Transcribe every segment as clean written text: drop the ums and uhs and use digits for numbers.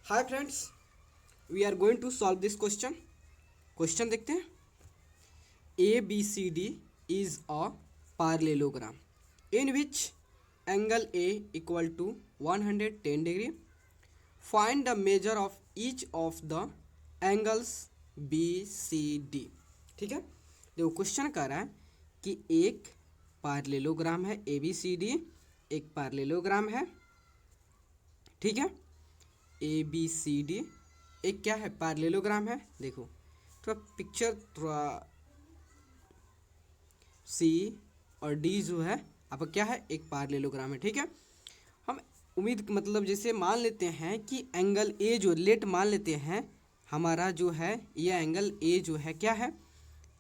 Hi friends, we are going to solve this question देखते हैं। A B C D is a parallelogram in which angle A equal to 110 degree. Find the measure of each of the angles B C D. ठीक है, देखो question कह रहा है कि एक पैरेललोग्राम है ए बी सी डी, एक पैरेललोग्राम है, ठीक है, ए बी सी डी एक क्या है पैरेललोग्राम है। देखो थोड़ा पिक्चर थोड़ा सी और डी जो है आपका क्या है एक पैरेललोग्राम है, ठीक है। हम उम्मीद मतलब जैसे मान लेते हैं कि एंगल ए जो लेट मान लेते हैं हमारा जो है ये एंगल ए जो है क्या है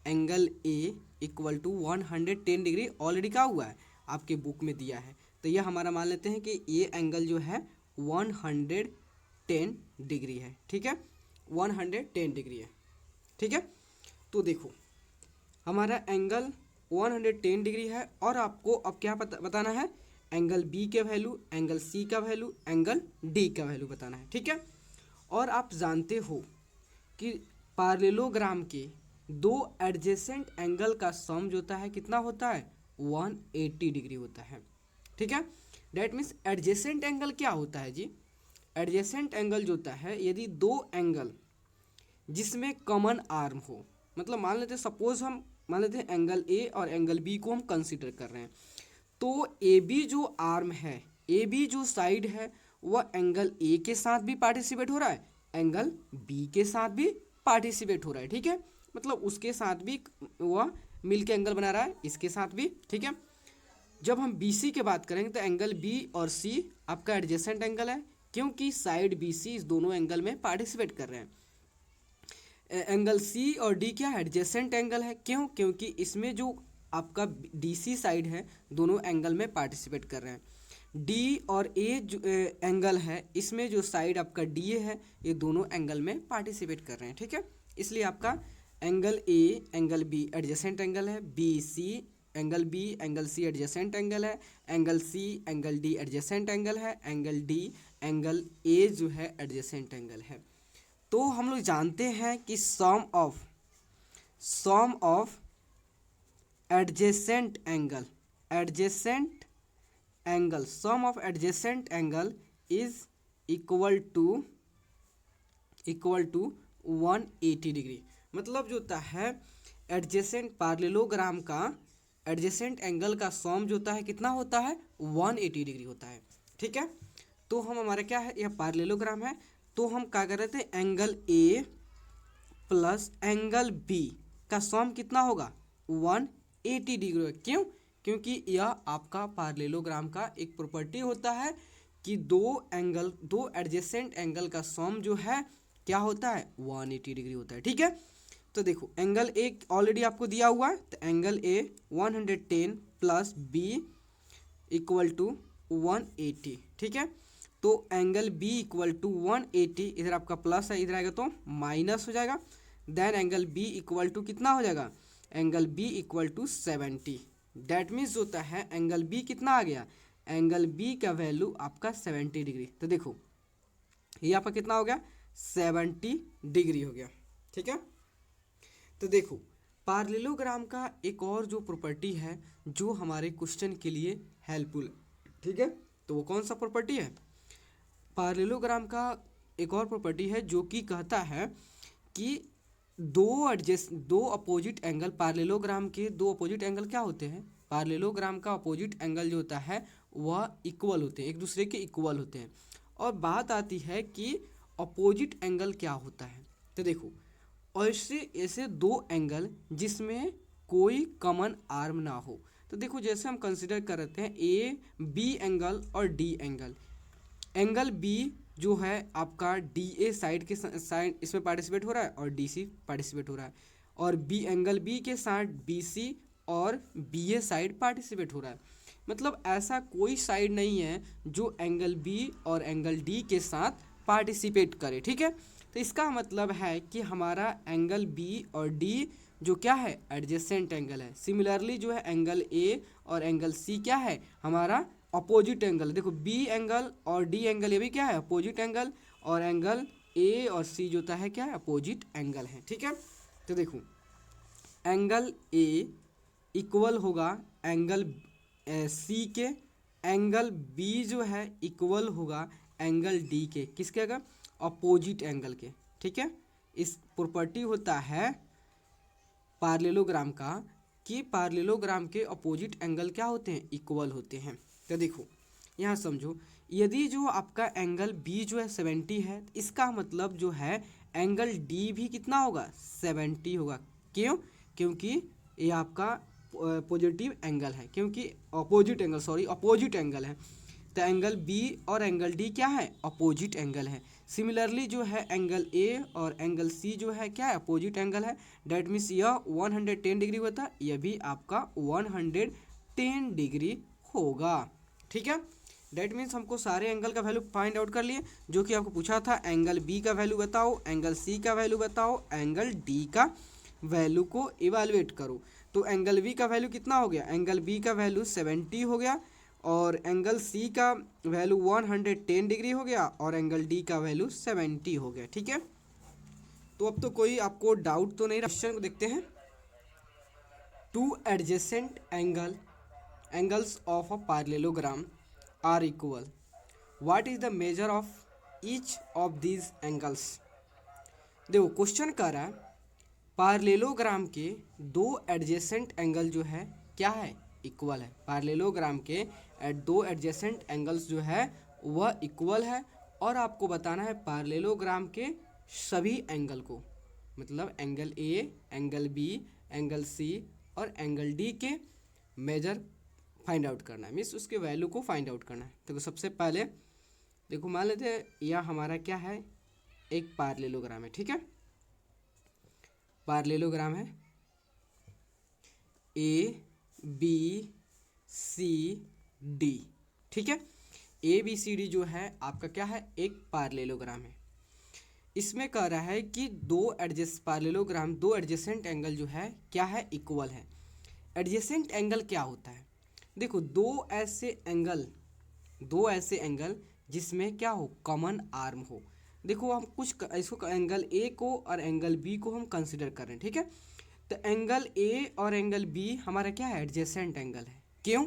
angle A equal to 110 degree already क्या हुआ है आपके बुक में दिया है। तो ये हमारा मान लेते हैं कि ये एंगल जो है 110 डिग्री है, ठीक है, 110 डिग्री है, ठीक है। तो देखो हमारा एंगल 110 डिग्री है और आपको अब क्या बताना है एंगल बी के वैल्यू, एंगल सी का वैल्यू, एंगल डी का वैल्यू बताना है, ठीक है। और आप जानते हो कि पैरेललोग्राम के दो एडजेसेंट एंगल का सम जो होता है कितना होता है 180 डिग्री होता है, ठीक है। डेट मीन्स एडजेसेंट एंगल क्या होता है जी, एडजेसेंट एंगल जो होता है यदि दो एंगल जिसमें कॉमन आर्म हो, मतलब मान लेते हैं सपोज हम मान लेते हैं एंगल ए और एंगल बी को हम कंसीडर कर रहे हैं, तो ए बी जो आर्म है, ए बी जो साइड है वह एंगल ए के साथ भी पार्टिसिपेट हो रहा है, एंगल बी के साथ भी पार्टिसिपेट हो रहा है, ठीक है, मतलब उसके साथ भी वह मिलके एंगल बना रहा है, इसके साथ भी, ठीक है। जब हम बी सी की बात करेंगे तो एंगल बी और सी आपका एडजेसेंट एंगल है क्योंकि साइड बी सी इस दोनों एंगल में पार्टिसिपेट कर रहे हैं। एंगल सी और डी क्या है एडजेसेंट एंगल है, क्यों, क्योंकि इसमें जो आपका डी सी साइड है दोनों एंगल में पार्टिसिपेट कर रहे हैं। डी और ए जो एंगल है इसमें जो साइड आपका डी ए है ये दोनों एंगल में पार्टिसिपेट कर रहे हैं, ठीक है। इसलिए आपका angle A angle B adjacent angle है, B C angle B angle C adjacent angle है, angle C angle D adjacent angle है, एंगल डी एंगल ए जो है एडजेसेंट एंगल है। तो हम लोग जानते हैं कि sum of adjacent angle sum of adjacent angle is equal to 180 degree. मतलब जो होता है एडजेसेंट पैरेललोग्राम का एडजेसेंट एंगल का सम जो होता है कितना होता है 180 डिग्री होता है, ठीक है। तो हम हमारा क्या है यह पैरेललोग्राम है, तो हम क्या कर रहे थे angle A plus angle B का सम कितना होगा 180 डिग्री होगा। क्यों, क्योंकि यह आपका पैरेललोग्राम का एक प्रॉपर्टी होता है कि दो एडजेसेंट एंगल का सम जो है क्या होता है 180 डिग्री होता है, ठीक है। तो देखो एंगल ए ऑलरेडी आपको दिया हुआ है, तो angle A 110 plus B equal to 180, ठीक है। तो एंगल बी इक्वल टू 180, इधर आपका प्लस है इधर आएगा तो माइनस हो जाएगा, then angle B equal to कितना हो जाएगा angle B equal to 70। That means होता है एंगल बी कितना आ गया एंगल बी का वैल्यू आपका 70 डिग्री। तो देखो ये आपका कितना हो गया 70 डिग्री हो गया, ठीक है। तो देखो पैरेललोग्राम का एक और जो प्रॉपर्टी है जो हमारे क्वेश्चन के लिए हेल्पफुल है, ठीक है। तो वो कौन सा प्रॉपर्टी है पैरेललोग्राम का एक और प्रॉपर्टी है जो कि कहता है कि दो अपोजिट एंगल पैरेललोग्राम के दो अपोजिट एंगल क्या होते हैं, पैरेललोग्राम का अपोजिट एंगल जो होता है वह इक्वल होते हैं, एक दूसरे के इक्वल होते हैं। और बात आती है कि अपोजिट एंगल क्या होता है, तो देखो ऐसे दो एंगल जिसमें कोई कॉमन आर्म ना हो, तो देखो जैसे हम कंसिडर कर रहे हैं ए बी एंगल और डी एंगल, एंगल बी जो है आपका डी ए साइड के साइड इसमें पार्टिसिपेट हो रहा है और डी सी पार्टिसिपेट हो रहा है, और बी एंगल बी के साथ बी सी और बी ए साइड पार्टिसिपेट हो रहा है। मतलब ऐसा कोई साइड नहीं है जो एंगल बी और एंगल डी के साथ पार्टिसिपेट करे, ठीक है। तो इसका मतलब है कि हमारा एंगल बी और डी जो क्या है एडजेसेंट एंगल है। सिमिलरली जो है एंगल ए और एंगल सी क्या है हमारा अपोजिट एंगल, देखो बी एंगल और डी एंगल ये भी क्या है अपोजिट एंगल, और एंगल ए और सी जो होता है क्या है अपोजिट एंगल है, ठीक है। तो देखो एंगल ए इक्वल होगा एंगल सी के, एंगल बी जो है इक्वल होगा एंगल डी के, किसके अगर अपोजिट एंगल के, ठीक है। इस प्रॉपर्टी होता है पार्लेलोग्राम का कि पार्लेलोग्राम के अपोजिट एंगल क्या होते हैं इक्वल होते हैं। तो देखो यहाँ समझो, यदि जो आपका एंगल बी जो है 70 है, इसका मतलब जो है एंगल डी भी कितना होगा 70 होगा। क्यों? क्योंकि ये आपका पॉजिटिव एंगल है, क्योंकि अपोजिट एंगल है। तो एंगल बी और एंगल डी क्या है अपोजिट एंगल है। सिमिलरली जो है एंगल ए और एंगल सी जो है क्या है अपोजिट एंगल है। डेट मीन्स यह 110 डिग्री होता है, यह भी आपका 110 डिग्री होगा, ठीक है। डेट मीन्स हमको सारे एंगल का वैल्यू फाइंड आउट कर लिए, जो कि आपको पूछा था एंगल बी का वैल्यू बताओ, एंगल सी का वैल्यू बताओ, एंगल डी का वैल्यू को इवेलुएट करो। तो एंगल बी का वैल्यू कितना हो गया, एंगल बी का वैल्यू 70 हो गया, और एंगल सी का वैल्यू 110 डिग्री हो गया, और एंगल डी का वैल्यू 70 हो गया, ठीक है। तो अब तो कोई आपको डाउट तो नहीं, क्वेश्चन को देखते हैं। Two adjacent angles of a parallelogram are equal, what is the measure of each of these angles. देखो क्वेश्चन कर रहा है पैरेललोग्राम के दो एडजेसेंट एंगल जो है क्या है इक्वल है। पैरेललोग्राम के दो एडजेसेंट एंगल्स जो है वह इक्वल है, और आपको बताना है पैरेललोग्राम के सभी एंगल को, मतलब angle A, angle B, angle C और एंगल डी के मेजर फाइंड आउट करना है, मीन्स उसके वैल्यू को फाइंड आउट करना है। देखो सबसे पहले देखो मान लेते हैं यह हमारा क्या है एक पैरेललोग्राम है, ठीक है। पैरेललोग्राम है ए बी सी डी, ठीक है। ए बी सी डी जो है आपका क्या है एक पैरेललोग्राम है। इसमें कह रहा है कि पैरेललोग्राम दो एडजेसेंट एंगल जो है क्या है इक्वल है। एडजेसेंट एंगल क्या होता है, देखो दो ऐसे एंगल जिसमें क्या हो कॉमन आर्म हो। देखो हम कुछ इसको एंगल ए को और एंगल बी को हम कंसिडर कर रहे हैं, ठीक है। तो एंगल ए और एंगल बी हमारा क्या है एडजेसेंट एंगल है। क्यों?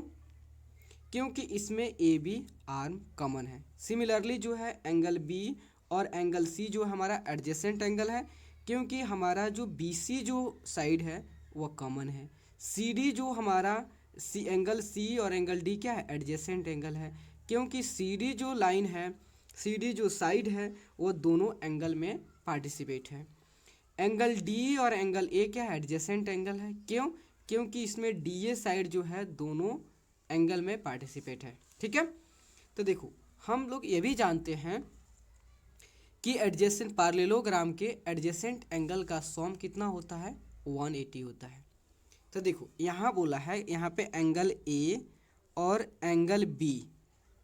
क्योंकि इसमें ए बी आर्म कॉमन है। सिमिलरली जो है एंगल बी और एंगल सी जो हमारा एडजेसेंट एंगल है, क्योंकि हमारा जो बी सी जो साइड है वह कॉमन है। सी डी जो हमारा एंगल सी और एंगल डी क्या है एडजेसेंट एंगल है, क्योंकि सी डी जो लाइन है, सी डी जो साइड है वो दोनों एंगल में पार्टिसिपेट है। एंगल डी और एंगल ए क्या है एडजेसेंट एंगल है। क्यों? क्योंकि इसमें डी ए साइड जो है दोनों एंगल में पार्टिसिपेट है, ठीक है। तो देखो हम लोग ये भी जानते हैं कि एडजेसेंट पैरेललोग्राम के एडजेसेंट एंगल का सम कितना होता है 180 होता है। तो देखो यहाँ बोला है, यहाँ पे एंगल ए और एंगल बी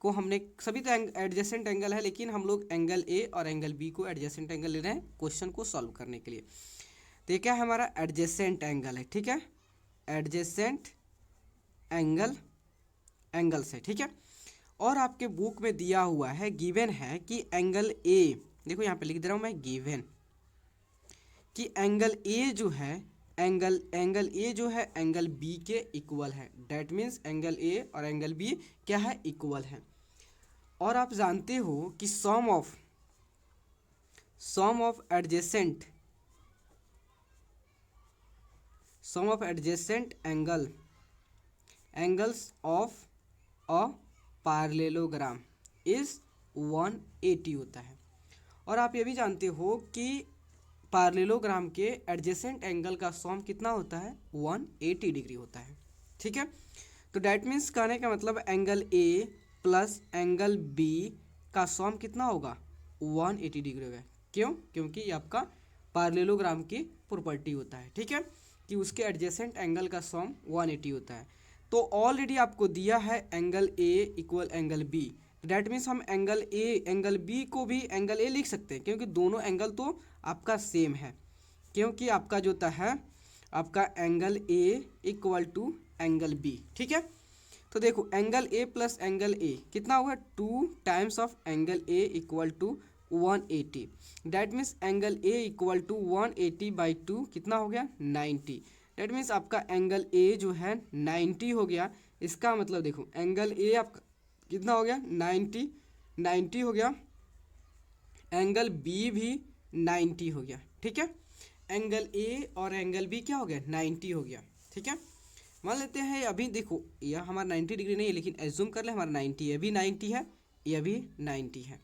को हमने सभी तो एडजेसेंट एंगल है, लेकिन हम लोग एंगल ए और एंगल बी को एडजेसेंट एंगल ले रहे हैं क्वेश्चन को सॉल्व करने के लिए। तो ये क्या है हमारा एडजेसेंट एंगल है, ठीक है। एडजेसेंट एंगल्स है, ठीक है। और आपके बुक में दिया हुआ है गिवन है कि एंगल ए, देखो यहाँ पे लिख दे रहा हूँ मैं गिवन कि एंगल ए जो है एंगल ए जो है एंगल बी के इक्वल है। डैट मीन्स एंगल ए और एंगल बी क्या है इक्वल है। और आप जानते हो कि sum of adjacent angles of a parallelogram is 180 होता है। और आप ये भी जानते हो कि पैरेललोग्राम के एडजेसेंट एंगल का सम कितना होता है 180 डिग्री होता है, ठीक है। तो डैट मीन्स कहने का मतलब angle A plus angle B का सम कितना होगा 180 डिग्री होगा। क्यों? क्योंकि ये आपका पैरेललोग्राम की प्रॉपर्टी होता है, ठीक है, कि उसके एडजेसेंट एंगल का सम 180 होता है। तो ऑलरेडी आपको दिया है angle A equal angle B, that means हम एंगल ए एंगल बी को भी एंगल ए लिख सकते हैं, क्योंकि दोनों एंगल तो आपका सेम है। क्योंकि आपका जो होता है आपका angle A equal to angle B, ठीक है। तो देखो angle A plus angle A कितना होगा, 2 times of angle A equal to 180। That means angle A equal to 180/2 कितना हो गया, 90। डैट मीन्स आपका एंगल ए जो है 90 हो गया। इसका मतलब देखो एंगल ए आपका कितना हो गया, 90 हो गया। एंगल बी भी 90 हो गया, ठीक है। एंगल ए और एंगल बी क्या हो गया, 90 हो गया, ठीक है। मान लेते हैं अभी देखो यह हमारा 90 डिग्री नहीं है, लेकिन एज्यूम कर ले हमारा 90 है, ये भी 90 है, ये भी 90 है,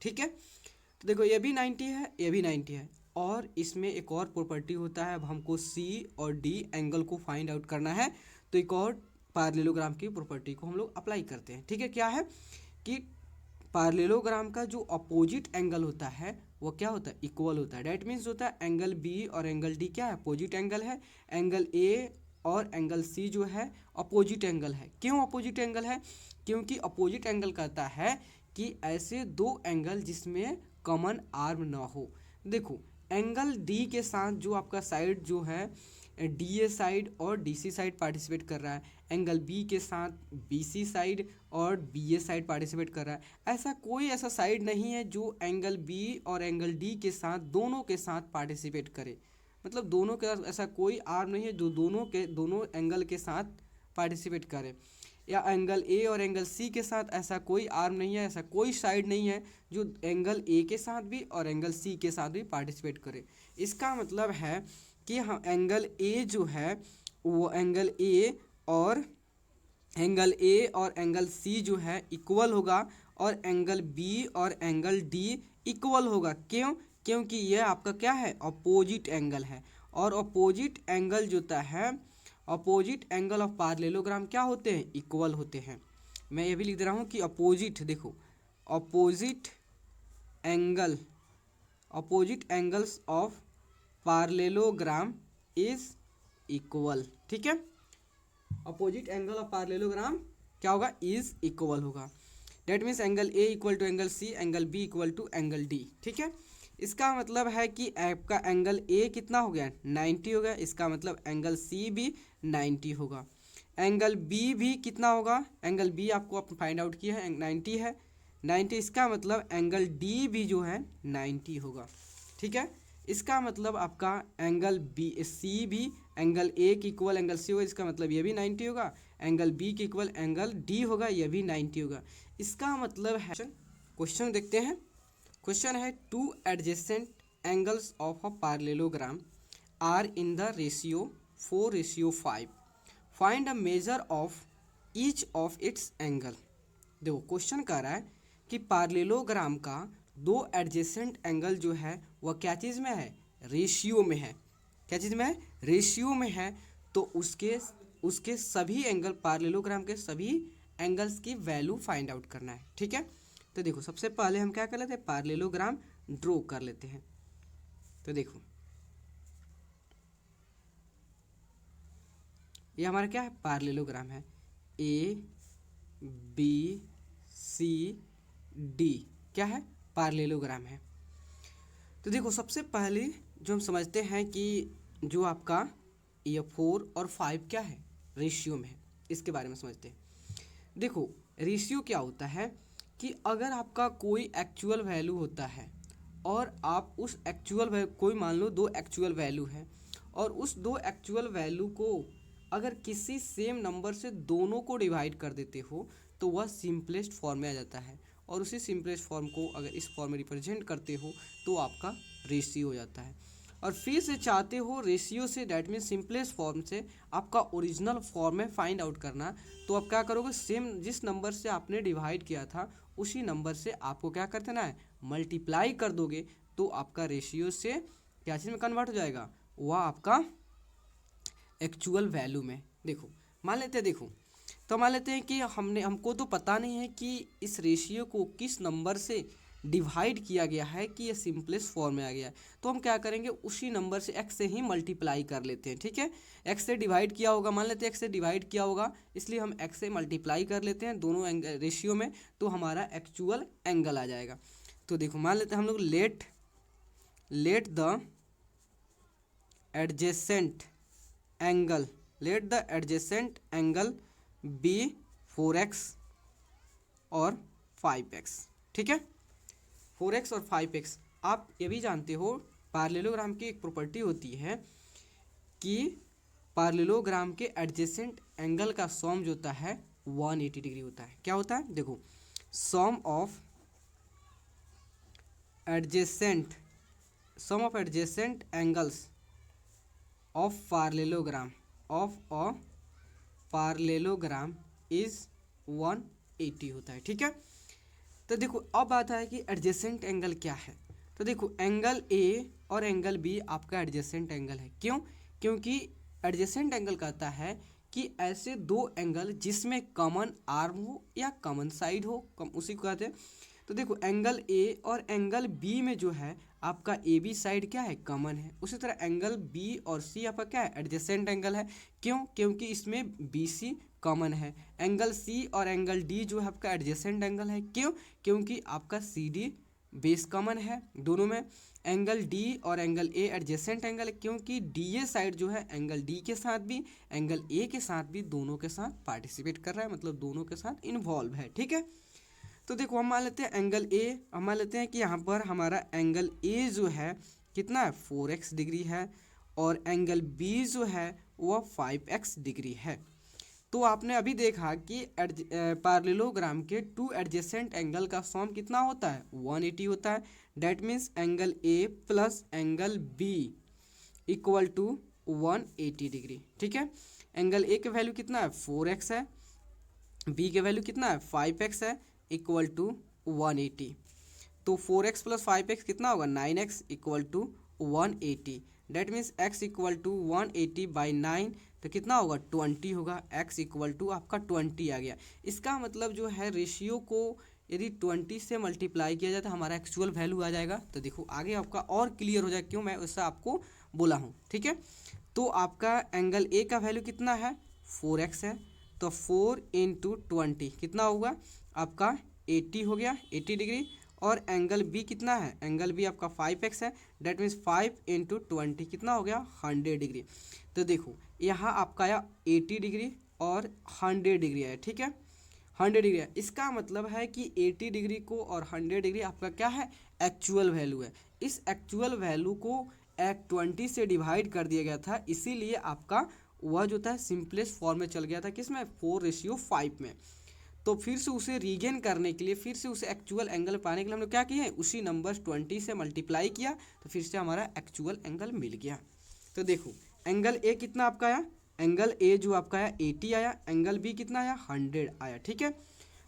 ठीक है। तो देखो ये भी 90 है, ये भी 90 है, और इसमें एक और प्रॉपर्टी होता है। अब हमको सी और डी एंगल को फाइंड आउट करना है, तो एक और पार्लेलोग्राम की प्रॉपर्टी को हम लोग अप्लाई करते हैं, ठीक है। क्या है कि पार्लेलोग्राम का जो अपोजिट एंगल होता है वो क्या होता है, इक्वल होता है। डैट मीन्स होता है एंगल बी और एंगल डी क्या है, अपोजिट एंगल है। एंगल ए और एंगल सी जो है अपोजिट एंगल है। क्यों अपोजिट एंगल है, क्योंकि अपोजिट एंगल कहता है कि ऐसे दो एंगल जिसमें कॉमन आर्म ना हो। देखो एंगल डी के साथ जो आपका साइड जो है डी ए साइड और डी सी साइड पार्टिसिपेट कर रहा है, एंगल बी के साथ बी सी साइड और बी ए साइड पार्टिसिपेट कर रहा है। ऐसा कोई ऐसा साइड नहीं है जो एंगल बी और एंगल डी के साथ दोनों के साथ पार्टिसिपेट करे। मतलब दोनों के ऐसा कोई आर्म नहीं है जो दोनों एंगल के साथ पार्टिसिपेट करे, या एंगल ए और एंगल सी के साथ ऐसा कोई आर्म नहीं है, ऐसा कोई साइड नहीं है जो एंगल ए के साथ भी और एंगल सी के साथ भी पार्टिसिपेट करे। इसका मतलब है कि हम एंगल ए जो है वो एंगल ए और एंगल सी जो है इक्वल होगा, और एंगल बी और एंगल डी इक्वल होगा। क्यों, क्योंकि यह आपका क्या है, अपोजिट एंगल है। और अपोजिट एंगल जो होता है, अपोजिट एंगल ऑफ पार्लेलोग्राम क्या होते हैं, इक्वल होते हैं। मैं ये भी लिख दे रहा हूँ कि अपोजिट, देखो opposite angles of parallelogram is equal, ठीक है। अपोजिट एंगल ऑफ पार्लेलोग्राम क्या होगा, इज इक्वल होगा। That means angle A equal to angle C, angle B equal to angle D, ठीक है। इसका मतलब है कि आपका एंगल ए कितना हो गया, 90 हो गया। इसका मतलब एंगल सी भी 90 होगा। एंगल बी भी कितना होगा, एंगल बी आपको फाइंड आउट किया है 90 है, 90। इसका मतलब एंगल डी भी जो है 90 होगा, ठीक है। इसका मतलब आपका एंगल बी सी भी एंगल ए की इक्वल एंगल सी होगा, इसका मतलब ये भी 90 होगा। एंगल बी की इक्वल एंगल डी होगा, ये भी 90 होगा। इसका मतलब है, क्वेश्चन देखते हैं। क्वेश्चन है, two adjacent angles of a parallelogram are in the ratio 4:5। Find a measure of each of its angle. देखो क्वेश्चन कह रहा है कि पार्लेलोग्राम का दो एडजेसेंट एंगल जो है वह क्या चीज़ में है, रेशियो में है। क्या चीज़ में है, रेशियो में है। तो उसके सभी एंगल, पार्लेलोग्राम के सभी एंगल्स की वैल्यू फाइंड आउट करना है, ठीक है। तो देखो सबसे पहले हम क्या कर लेते हैं, पार्लेलोग्राम ड्रॉ कर लेते हैं। तो देखो ये हमारा क्या है, पार्लेलोग्राम है, ए बी सी डी क्या है, पार्लेलोग्राम है। तो देखो सबसे पहले जो हम समझते हैं कि जो आपका ये 4 और 5 क्या है, रेशियो में है, इसके बारे में समझते हैं। देखो रेशियो क्या होता है कि अगर आपका कोई एक्चुअल वैल्यू होता है और आप उस एक्चुअल कोई मान लो 2 एक्चुअल वैल्यू है, और उस 2 एक्चुअल वैल्यू को अगर किसी सेम नंबर से दोनों को डिवाइड कर देते हो तो वह सिंपलेस्ट फॉर्म में आ जाता है, और उसी सिंपलेस्ट फॉर्म को अगर इस फॉर्म में रिप्रेजेंट करते हो तो आपका रेशियो हो जाता है। और फिर से चाहते हो रेशियो से, डैट मीन सिंपलेस्ट फॉर्म से आपका ओरिजिनल फॉर्म में फाइंड आउट करना, तो आप क्या करोगे, सेम जिस नंबर से आपने डिवाइड किया था उसी नंबर से आपको क्या कर देना है, मल्टीप्लाई कर दोगे, तो आपका रेशियो से क्या चीज़ में कन्वर्ट हो जाएगा, वह आपका एक्चुअल वैल्यू में। देखो मान लेते हैं, देखो तो मान लेते हैं कि हमको तो पता नहीं है कि इस रेशियो को किस नंबर से डिवाइड किया गया है कि ये सिंपलेस्ट फॉर्म में आ गया है। तो हम क्या करेंगे, उसी नंबर से x से ही मल्टीप्लाई कर लेते हैं, ठीक है। x से डिवाइड किया होगा, मान लेते हैं x से डिवाइड किया होगा, इसलिए हम x से मल्टीप्लाई कर लेते हैं दोनों रेशियो में, तो हमारा एक्चुअल एंगल आ जाएगा। तो देखो मान लेते हैं हम लोग let the adjacent angle B 4x और 5x, ठीक है। 4x और 5x। आप ये भी जानते हो पार्लेलोग्राम की एक प्रॉपर्टी होती है कि पार्लेलोग्राम के एडजेसेंट एंगल का सम जो होता है 180 डिग्री होता है। क्या होता है, देखो, sum of adjacent angles of parallelogram is 180 होता है, ठीक है। तो देखो अब आता है कि एडजेसेंट एंगल क्या है। तो देखो एंगल ए और एंगल बी आपका एडजेसेंट एंगल है। क्यों? क्योंकि एडजेसेंट एंगल कहता है कि ऐसे दो एंगल जिसमें कॉमन आर्म हो या कॉमन साइड हो, उसी को कहते हैं। तो देखो एंगल ए और एंगल बी में जो है आपका ए बी साइड क्या है, कॉमन है। उसी तरह एंगल बी और सी आपका क्या है, एडजेसेंट एंगल है। क्यों? क्योंकि इसमें बी सी कॉमन है। एंगल सी और एंगल डी जो है आपका एडजेसेंट एंगल है। क्यों? क्योंकि आपका सी डी बेस कॉमन है दोनों में। एंगल डी और एंगल ए एडजेसेंट एंगल है क्योंकि डी ए साइड जो है एंगल डी के साथ भी एंगल ए के साथ भी दोनों के साथ पार्टिसिपेट कर रहा है, मतलब दोनों के साथ इन्वॉल्व है, ठीक है। तो देखो हम मान लेते हैं एंगल ए, हम मान लेते हैं कि यहाँ पर हमारा एंगल ए जो है कितना है, 4x डिग्री है, और एंगल बी जो है वह 5x डिग्री है। तो आपने अभी देखा कि पार्लेलोग्राम के टू एडजेसेंट एंगल का सम कितना होता है, 180 होता है। That means angle A plus angle B equal to 180 degree, ठीक है। एंगल ए के वैल्यू कितना है, 4x है, बी के वैल्यू कितना है, 5x है, इक्वल टू 180। तो 4x प्लस 5x कितना होगा, 9x equal to 180। That means x equal to 180 by 9 तो कितना होगा, 20 होगा। x इक्वल टू आपका 20 आ गया। इसका मतलब जो है रेशियो को यदि 20 से मल्टीप्लाई किया जाए तो हमारा एक्चुअल वैल्यू आ जाएगा। तो देखो आगे आपका और क्लियर हो जाएगा, क्यों मैं वैसा आपको बोला हूँ, ठीक है। तो आपका एंगल ए का वैल्यू कितना है, 4x है, तो 4 इंटू 20 कितना होगा आपका 80 हो गया, 80 डिग्री। और एंगल बी कितना है, एंगल बी आपका 5x है, डेट मीन्स 5 इंटू 20 कितना हो गया, 100 डिग्री। तो देखो यहाँ आपका आया 80 डिग्री और 100 डिग्री है, ठीक है, 100 डिग्री है। इसका मतलब है कि 80 डिग्री को और 100 डिग्री आपका क्या है, एक्चुअल वैल्यू है। इस एक्चुअल वैल्यू को 20 से डिवाइड कर दिया गया था, इसीलिए आपका वह जो था सिंपलेस्ट फॉर्म में चल गया था, किसमें, 4:5 में। तो फिर से उसे रीगेन करने के लिए, फिर से उसे एक्चुअल एंगल पाने के लिए हमने क्या किया, उसी नंबर 20 से मल्टीप्लाई किया, तो फिर से हमारा एक्चुअल एंगल मिल गया। तो देखो एंगल ए कितना आपका आया, एंगल ए जो आपका आया 80 आया, एंगल बी कितना आया, 100 आया, ठीक है।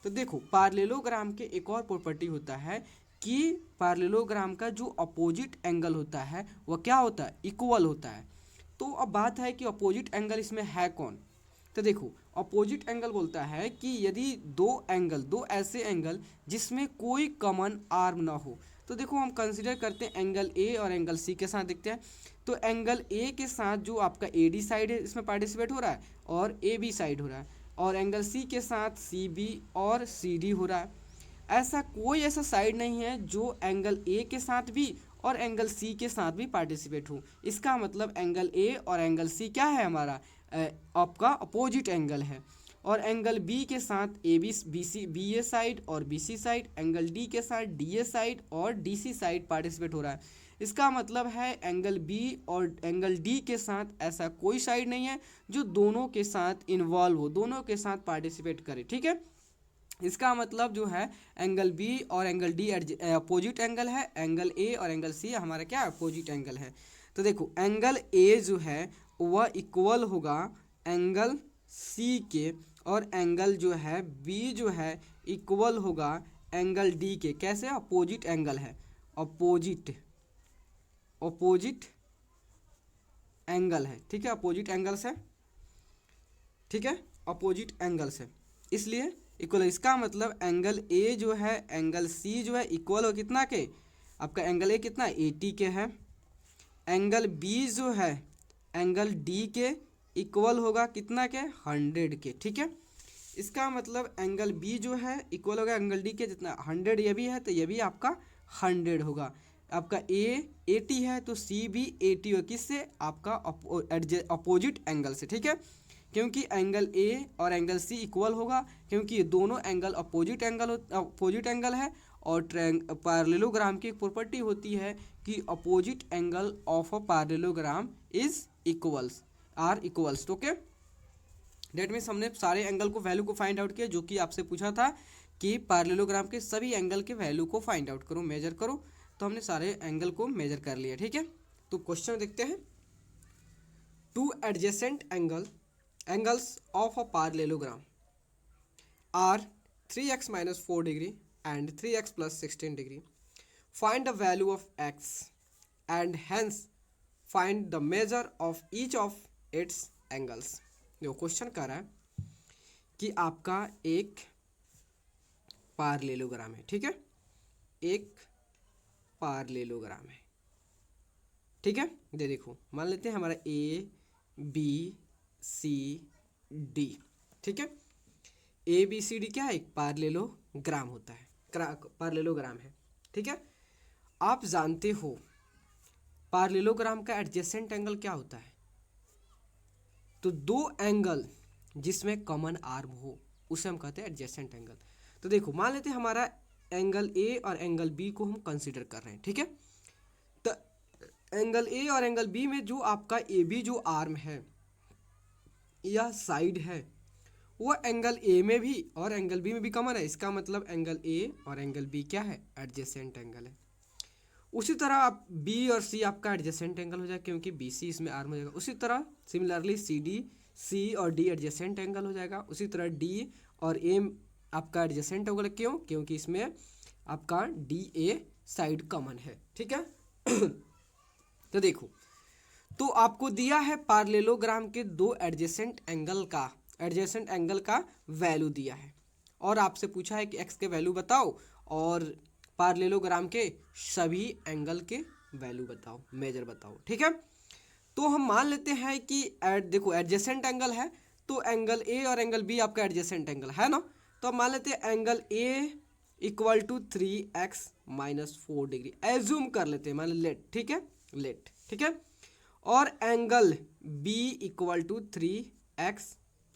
तो देखो पार्लेलोग्राम के एक और प्रॉपर्टी होता है कि पार्लेलोग्राम का जो अपोजिट एंगल होता है वह क्या होता है, इक्वल होता है। तो अब बात है कि अपोजिट एंगल इसमें है कौन। तो देखो अपोजिट एंगल बोलता है कि यदि दो ऐसे एंगल जिसमें कोई कॉमन आर्म ना हो। तो देखो हम कंसिडर करते हैं एंगल ए और एंगल सी के साथ देखते हैं। तो एंगल ए के साथ जो आपका ए डी साइड है इसमें पार्टिसिपेट हो रहा है और ए बी साइड हो रहा है, और एंगल सी के साथ सी बी और सी डी हो रहा है। ऐसा कोई ऐसा साइड नहीं है जो एंगल ए के साथ भी और एंगल सी के साथ भी पार्टिसिपेट हो। इसका मतलब एंगल ए और एंगल सी क्या है, हमारा आपका अपोजिट एंगल है। और एंगल बी के साथ ए बी ए साइड और B C side, angle D के साथ डी ए साइड और डी सी साइड पार्टिसिपेट हो रहा है। इसका मतलब है एंगल बी और एंगल डी के साथ ऐसा कोई साइड नहीं है जो दोनों के साथ इन्वॉल्व हो, दोनों के साथ पार्टिसिपेट करे, ठीक है। इसका मतलब जो है एंगल बी और एंगल डी अपोजिट एंगल है, एंगल ए और एंगल सी हमारा क्या अपोजिट एंगल है। तो देखो एंगल ए जो है वह इक्वल होगा एंगल सी के, और एंगल जो है बी जो है इक्वल होगा एंगल डी के। कैसे, अपोजिट एंगल है, अपोजिट एंगल है, ठीक है, अपोजिट एंगल से, ठीक है, अपोजिट एंगल से, इसलिए इक्वल। इसका मतलब एंगल ए जो है एंगल सी जो है इक्वल हो कितना के, आपका एंगल ए कितना 80 के है, एंगल बी जो है एंगल डी के इक्वल होगा कितना के, 100 के, ठीक है। इसका मतलब एंगल बी जो है इक्वल होगा एंगल डी के, जितना 100 ये भी है तो ये भी आपका 100 होगा। आपका ए 80 है तो सी भी 80 हो, किससे, आपका अपोजिट एंगल से, ठीक है। क्योंकि एंगल ए और एंगल सी इक्वल होगा, क्योंकि ये दोनों एंगल अपोजिट एंगल है। और पैरेललोग्राम की एक प्रॉपर्टी होती है कि opposite angle of a parallelogram is equals are equals. Okay, that means हमने सारे एंगल को वैल्यू को फाइंड आउट किया, जो कि आपसे पूछा था कि पैरेललोग्राम के सभी एंगल के वैल्यू को फाइंड आउट करो, मेजर करो। तो हमने सारे एंगल को मेजर कर लिया। ठीक है, तो क्वेश्चन देखते हैं। Two adjacent angles of a parallelogram are 3x minus 4 degree and 3x plus 16 degree. Find the value of x and hence find the measure of each of its angles. देखो question कर रहा है कि आपका एक parallelogram है। ठीक है, एक पैरेललोग्राम है। ठीक है, देखो मान लेते हैं हमारा ए बी सी डी। ठीक है, ए बी सी डी क्या है, एक पैरेललोग्राम होता है, पैरेललोग्राम है। ठीक है, आप जानते हो पैरेललोग्राम का एडजेसेंट एंगल क्या होता है? तो दो एंगल जिसमें कॉमन आर्म हो उसे हम कहते हैं एडजेसेंट एंगल। तो देखो मान लेते हैं हमारा एंगल ए और एंगल बी को हम कंसीडर कर रहे हैं। ठीक है, तो एंगल ए और एंगल बी में जो आपका ए बी जो आर्म है या साइड है, वो एंगल ए में भी और एंगल बी में भी कॉमन है। इसका मतलब एंगल ए और एंगल बी क्या है, एडजेसेंट एंगल है। उसी तरह आप बी और सी आपका एडजेसेंट एंगल हो जाएगा, क्योंकि बी सी इसमें आर्म हो जाएगा। उसी तरह सिमिलरली सी और डी एडजेसेंट एंगल हो जाएगा। उसी तरह डी और ए आपका एडजेसेंट एंगल, क्यों, क्योंकि इसमें आपका डी ए साइड कॉमन है। ठीक है तो देखो, तो आपको दिया है पैरेललोग्राम के दो एडजेसेंट एंगल का वैल्यू दिया है, और आपसे पूछा है कि एक्स के वैल्यू बताओ और पैरेललोग्राम के सभी एंगल के वैल्यू बताओ, मेजर बताओ। ठीक है, तो हम मान लेते हैं कि देखो एडजेसेंट एंगल है, तो एंगल ए और एंगल बी आपका एडजेसेंट एंगल है ना। तो हम मान लेते हैं angle A equal to 3x minus 4 degree assume कर लेते हैं, मान लेट। ठीक है, लेट। ठीक है, और angle B equal to 3x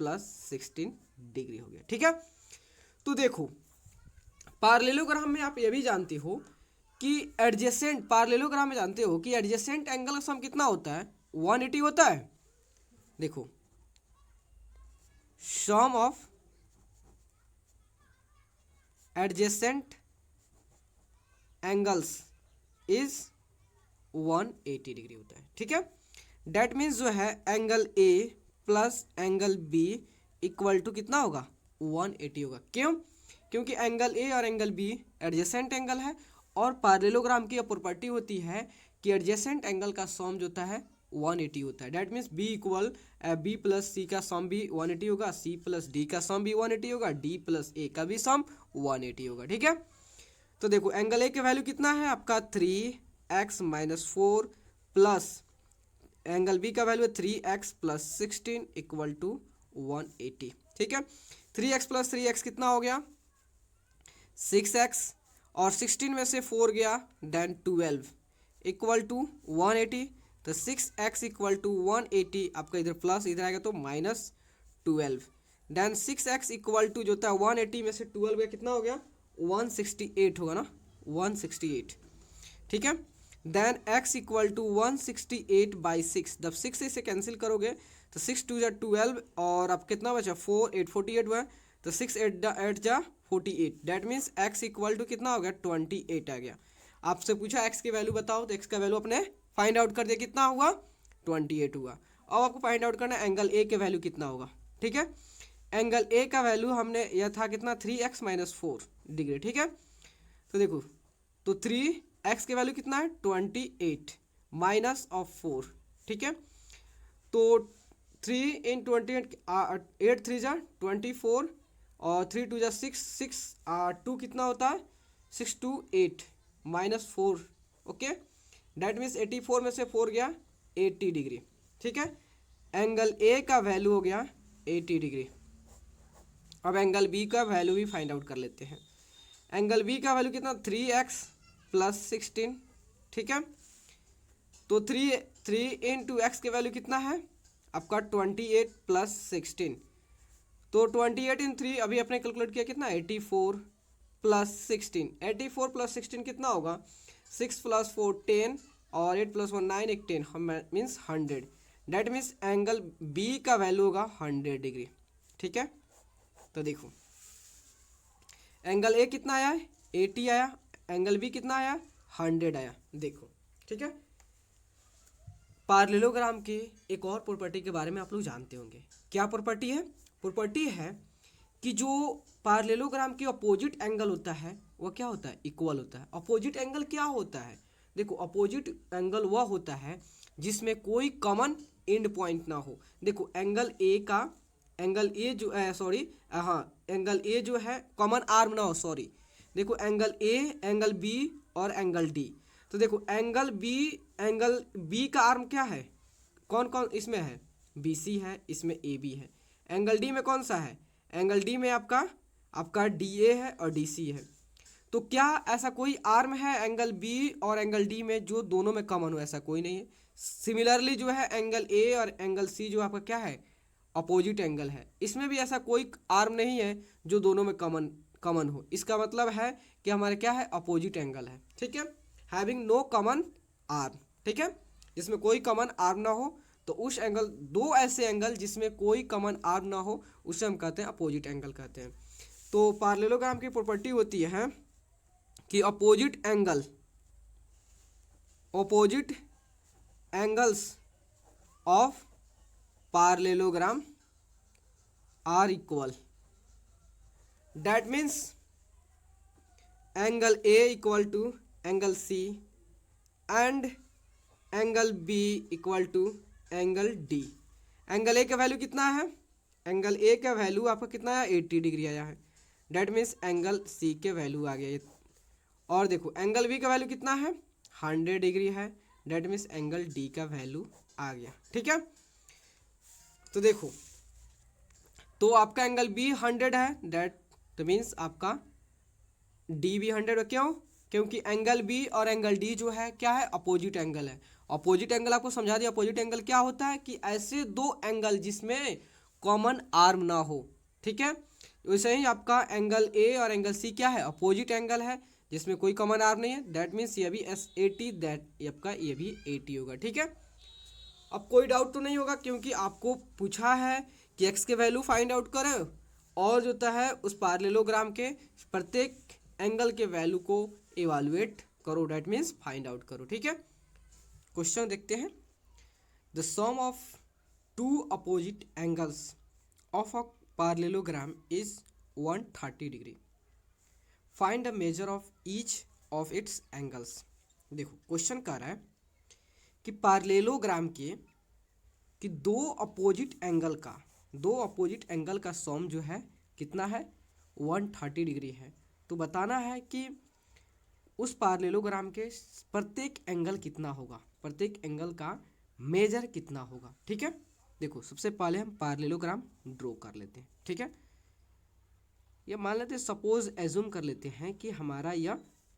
plus 16 degree हो गया। ठीक है, तो देखो पैरेललोग्राम में आप ये भी जानते हो कि पैरेललोग्राम में जानते हो कि एडजेसेंट एंगल का सम कितना होता है, 180 होता है। देखो sum of adjacent angles is 180 degree होता है। ठीक है, डेट मीन्स जो है angle A plus angle B equal to कितना होगा, 180 होगा। क्यों, क्योंकि एंगल ए और एंगल बी एडजेसेंट एंगल है, और पैरेललोग्राम की यह प्रॉपर्टी होती है कि एडजेसेंट एंगल का सम जो होता है 180 होता है। डेट मीन्स बी प्लस सी का सम भी 180 होगा, सी प्लस डी का सम भी 180 होगा, डी प्लस ए का भी सम 180 होगा। ठीक है, तो देखो एंगल ए के वैल्यू कितना है आपका 3x minus 4 plus angle B का वैल्यू है 3x प्लस 16 इक्वल टू 180। ठीक है, 3x प्लस 3x कितना हो गया, 6x, और 16 में से 4 गया देन 12 इक्वल टू 180। तो 6x इक्वल टू 180 आपका इधर प्लस, इधर आएगा तो minus 12। Then 6x equal to जो होता है 180 में से 12 गया कितना हो गया, 168 होगा ना, 168। ठीक है, then x equal to 168 by 6, जब 6 से इसे कैंसिल करोगे तो 6 2 जा 12, और अब कितना बचा 4 8 48 हुआ, तो 6 8 जा 48। That means x equal to कितना हो गया, 28 आ गया। आपसे पूछा x की वैल्यू बताओ, तो x का वैल्यू अपने फाइंड आउट कर दिया, कितना हुआ, 28 हुआ। अब आपको फाइंड आउट करना है एंगल ए के वैल्यू कितना होगा। ठीक है, एंगल ए का वैल्यू हमने यह था कितना, 3x माइनस 4 डिग्री। ठीक है, तो देखो तो 3x के वैल्यू कितना है 28 माइनस ऑफ 4। ठीक है, तो 3 इन 28 8 3 जा 24 और 3 2 जा 6 2 कितना होता है 6 2 8 माइनस 4। ओके, डेट मीन्स 84 में से 4 गया 80 डिग्री। ठीक है, एंगल ए का वैल्यू हो गया 80 डिग्री। अब एंगल बी का वैल्यू भी फाइंड आउट कर लेते हैं। एंगल बी का वैल्यू कितना 3x प्लस 16। ठीक है, तो 3 इंटू एक्स के वैल्यू कितना है आपका 28 प्लस 16, तो 28 इन 3 अभी अपने कैलकुलेट किया कितना 84 प्लस 16, 84 प्लस 16 कितना होगा 6 प्लस 4 10 और 8 प्लस 1 9 एक 10 means 100। That means angle B का वैल्यू होगा 100 डिग्री। ठीक है, तो देखो एंगल ए कितना आया है 80 आया, एंगल बी कितना आया 100 आया। देखो ठीक है, पार्लेलोग्राम के एक और प्रॉपर्टी के बारे में आप लोग जानते होंगे। क्या प्रॉपर्टी है? प्रॉपर्टी है कि जो पार्लेलोग्राम की अपोजिट एंगल होता है वह क्या होता है इक्वल होता है। अपोजिट एंगल क्या होता है? देखो अपोजिट एंगल वह होता है जिसमें कोई कॉमन एंड पॉइंट ना हो। देखो एंगल ए का एंगल ए जो सॉरी हाँ एंगल ए जो है कॉमन आर्म ना हो, सॉरी। देखो एंगल ए, एंगल बी और एंगल डी। तो देखो एंगल बी का आर्म क्या है, कौन कौन इसमें है, बी सी है, इसमें ए बी है। एंगल डी में कौन सा है, एंगल डी में आपका डी ए है और डी सी है। तो क्या ऐसा कोई आर्म है एंगल बी और एंगल डी में जो दोनों में कॉमन हो? ऐसा कोई नहीं है। सिमिलरली जो है एंगल ए और एंगल सी जो आपका क्या है अपोजिट एंगल है, इसमें भी ऐसा कोई आर्म नहीं है जो दोनों में कॉमन हो। इसका मतलब है कि हमारे क्या है अपोजिट एंगल है। ठीक है, हैविंग नो कॉमन आर्म। ठीक है, जिसमें कोई कॉमन आर्म ना हो, तो उस एंगल, दो ऐसे एंगल जिसमें कोई कॉमन आर्म ना हो उसे हम कहते हैं अपोजिट एंगल कहते हैं। तो पार्लेलोग्राम की प्रॉपर्टी होती है कि opposite angles of parallelogram are equal. That means angle A equal to angle C and angle B equal to angle D. Angle A का वैल्यू कितना है, एंगल ए का वैल्यू आपका कितना है 80 डिग्री आया है। डैट मीन्स एंगल सी के वैल्यू आ गया। और देखो एंगल बी का वैल्यू कितना है 100 डिग्री है। डैट मीन्स एंगल डी का वैल्यू आ गया। ठीक है, तो देखो तो आपका एंगल बी 100 है, दैट मीन्स आपका डी भी 100 है। क्यों? क्योंकि एंगल बी और एंगल डी जो है क्या है अपोजिट एंगल है। अपोजिट एंगल आपको समझा दिया, अपोजिट एंगल क्या होता है कि ऐसे दो एंगल जिसमें कॉमन आर्म ना हो। ठीक है, वैसे ही आपका एंगल ए और एंगल सी क्या है अपोजिट एंगल है जिसमें कोई कॉमन आर्म नहीं है। दैट मीन्स ये भी एस 80, दैट आपका ये भी 80 होगा। ठीक है, अब कोई डाउट तो नहीं होगा क्योंकि आपको पूछा है कि एक्स के वैल्यू फाइंड आउट करें और जो होता है उस पार्लेलोग्राम के प्रत्येक एंगल के वैल्यू को इवालुएट करो, डैट मीन्स फाइंड आउट करो। ठीक है, क्वेश्चन देखते हैं। The sum of two opposite angles of a parallelogram is 130 degree. Find the measure of each of its angles. देखो क्वेश्चन कह रहा है कि पार्लेलोग्राम के कि दो अपोजिट एंगल का सम जो है कितना है 130 डिग्री है। तो बताना है कि उस पार्लेलोग्राम के प्रत्येक एंगल कितना होगा, प्रत्येक एंगल का मेजर कितना होगा। ठीक है, देखो सबसे पहले हम पार्लेलोग्राम ड्रॉ कर लेते हैं। ठीक है, ये मान लेते हैं, सपोज एज्यूम कर लेते हैं कि हमारा यह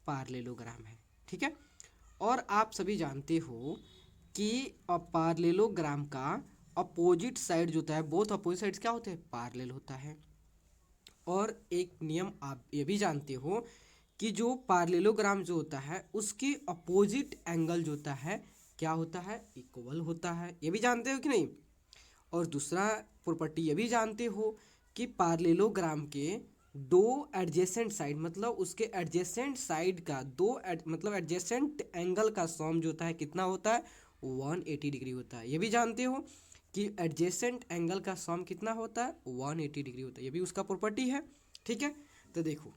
पार्लेलोग्राम है। ठीक है, और आप सभी जानते हो कि पार्लेलोग्राम का अपोजिट साइड जो होता है, बोथ अपोजिट साइड्स क्या होते हैं पार्लेल होता है। और एक नियम आप ये भी जानते हो कि जो पार्लेलोग्राम जो होता है उसके अपोजिट एंगल जो होता है क्या होता है इक्वल होता है। ये भी जानते हो कि नहीं? और दूसरा प्रॉपर्टी ये भी जानते हो कि पार्लेलोग्राम के दो एडजेसेंट साइड, मतलब उसके एडजेसेंट साइड का मतलब एडजेसेंट एंगल का सम जो होता है कितना होता है 180 डिग्री होता है। ये भी जानते हो कि एडजेसेंट एंगल का सम कितना होता है 180 डिग्री होता है, ये भी उसका प्रॉपर्टी है। ठीक है, तो देखो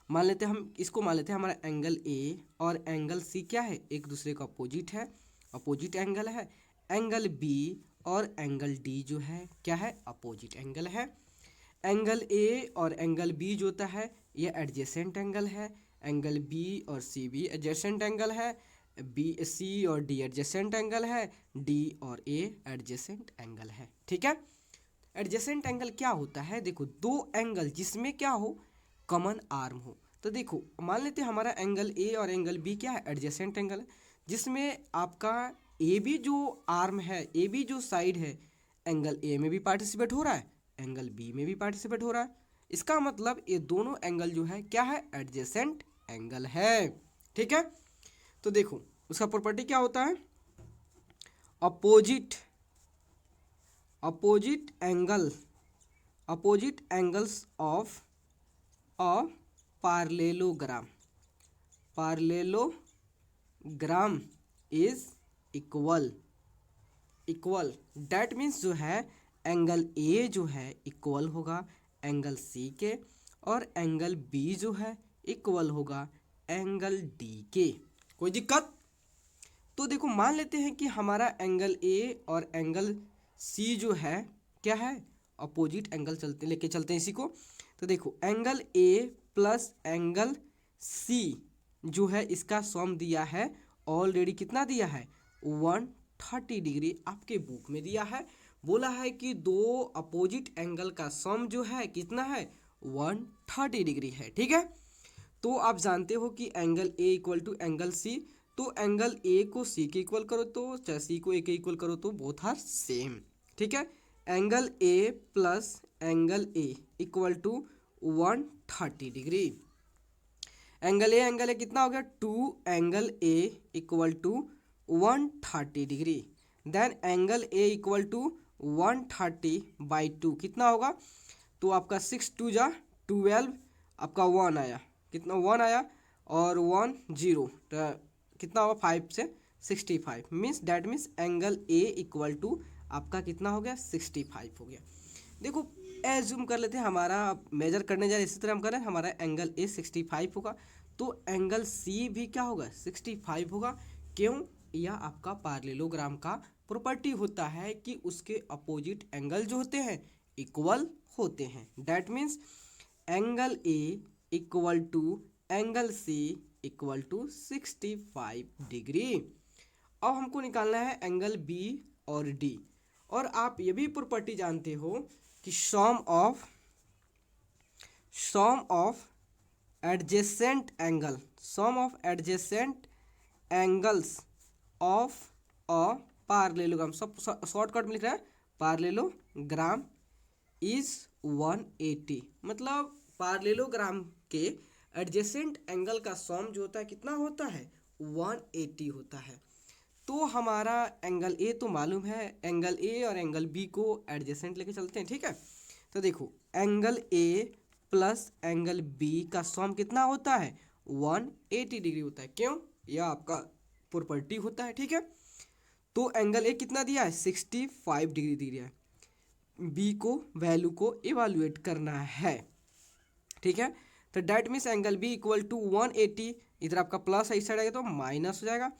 मान लेते हैं हम इसको, मान लेते हैं हमारा एंगल ए और एंगल सी क्या है एक दूसरे का अपोजिट है, अपोजिट एंगल है। एंगल बी और एंगल डी जो है क्या है अपोजिट एंगल है। एंगल ए और एंगल बी जो होता है ये एडजेसेंट एंगल है। एंगल बी और सी भी एडजेसेंट एंगल है। बी सी और डी एडजेसेंट एंगल है। डी और ए एडजेसेंट एंगल है। ठीक है, एडजेसेंट एंगल क्या होता है? देखो दो एंगल जिसमें क्या हो कॉमन आर्म हो। तो देखो मान लेते हैं हमारा एंगल ए और एंगल बी क्या है एडजेसेंट एंगल है, जिसमें आपका ए बी जो आर्म है, ए बी जो साइड है, एंगल ए में भी पार्टिसिपेट हो रहा है, एंगल बी में भी पार्टिसिपेट हो रहा है। इसका मतलब ये दोनों एंगल जो है क्या है, एडजेसेंट एंगल है। ठीक है, तो देखो उसका प्रॉपर्टी क्या होता है, opposite opposite angle opposite angles of a पार्लेलोग्राम पार्लेलोग्राम is equal that means जो है एंगल ए जो है इक्वल होगा एंगल सी के, और एंगल बी जो है इक्वल होगा एंगल डी के। कोई दिक्कत? तो देखो मान लेते हैं कि हमारा एंगल ए और एंगल सी जो है क्या है, अपोजिट एंगल लेके चलते हैं इसी को। तो देखो angle A plus angle C जो है इसका सम दिया है ऑलरेडी, कितना दिया है, 130 डिग्री आपके बुक में दिया है। बोला है कि दो अपोजिट एंगल का सम जो है कितना है, 130 डिग्री है। ठीक है, तो आप जानते हो कि angle A equal to angle C, तो एंगल ए को सी के इक्वल करो तो चाहे सी को ए के इक्वल करो तो बोथ आर सेम। ठीक है, angle A plus angle A equal to 130 degree. Angle A कितना हो गया, 2 angle A equal to 130 degree. Then angle A equal to 130/2 कितना होगा, तो आपका 6 2 जा 12, आपका 1 आया, कितना 1 आया, और 1 0 तो कितना होगा 5 से 65, means that means angle A equal to आपका कितना हो गया, 65 हो गया। देखो एज्यूम कर लेते हैं हमारा मेजर करने जा रहे इसी तरह हम करें, हमारा एंगल ए 65 होगा, तो एंगल सी भी क्या होगा, 65 होगा। क्यों, यह आपका पार्लेलोग्राम का प्रॉपर्टी होता है कि उसके अपोजिट एंगल जो होते हैं इक्वल होते हैं। That means angle A equal to angle C equal to 65 degree. अब हमको निकालना है एंगल बी और डी, और आप ये भी प्रॉपर्टी जानते हो कि sum of adjacent angles of a parallelogram, सब शॉर्टकट में लिख रहा है पार्लेलोग्राम इज 180, मतलब पार्लेलोग्राम के एडजेसेंट एंगल का सम जो होता है कितना होता है, 180 होता है। तो हमारा एंगल ए तो मालूम है, एंगल ए और एंगल बी को एडजेसेंट लेके चलते हैं। ठीक है, तो देखो angle A plus angle B का सम कितना होता है, 180 डिग्री होता है। क्यों, यह आपका प्रॉपर्टी होता है। ठीक है, तो एंगल ए कितना दिया है, 65 डिग्री दिया है, बी को वैल्यू को इवालुएट करना है। ठीक है, तो that means angle B equal to 180, इधर आपका प्लस है, इस साइड आएगा तो माइनस हो जाएगा।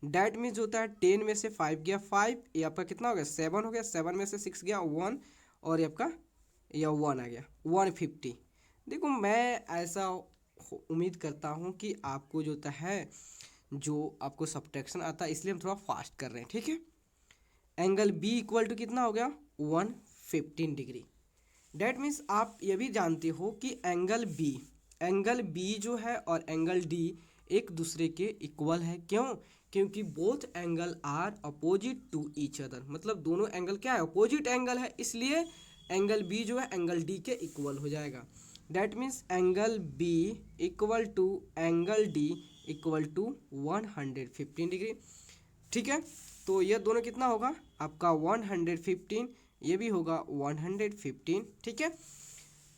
डैट मीन्स होता है 10 में से 5 गया 5, ये आपका कितना हो गया 7 हो गया, 7 में से 6 गया 1, और ये आपका यह 1 आ गया 150। देखो मैं ऐसा उम्मीद करता हूँ कि आपको जो है जो आपको सब्ट्रैक्शन आता है, इसलिए हम थोड़ा फास्ट कर रहे हैं। ठीक है, एंगल बी इक्वल टू कितना हो गया 115 डिग्री। डैट मीन्स आप ये भी जानते हो कि एंगल बी जो है और एंगल डी एक दूसरे के इक्वल है। क्यों, क्योंकि both angle are opposite to each other, मतलब दोनों एंगल क्या है, अपोजिट एंगल है, इसलिए एंगल बी जो है एंगल डी के इक्वल हो जाएगा। That means angle B equal to angle D equal to 115 degree. ठीक है, तो यह दोनों कितना होगा आपका 115, ये भी होगा 115। ठीक है,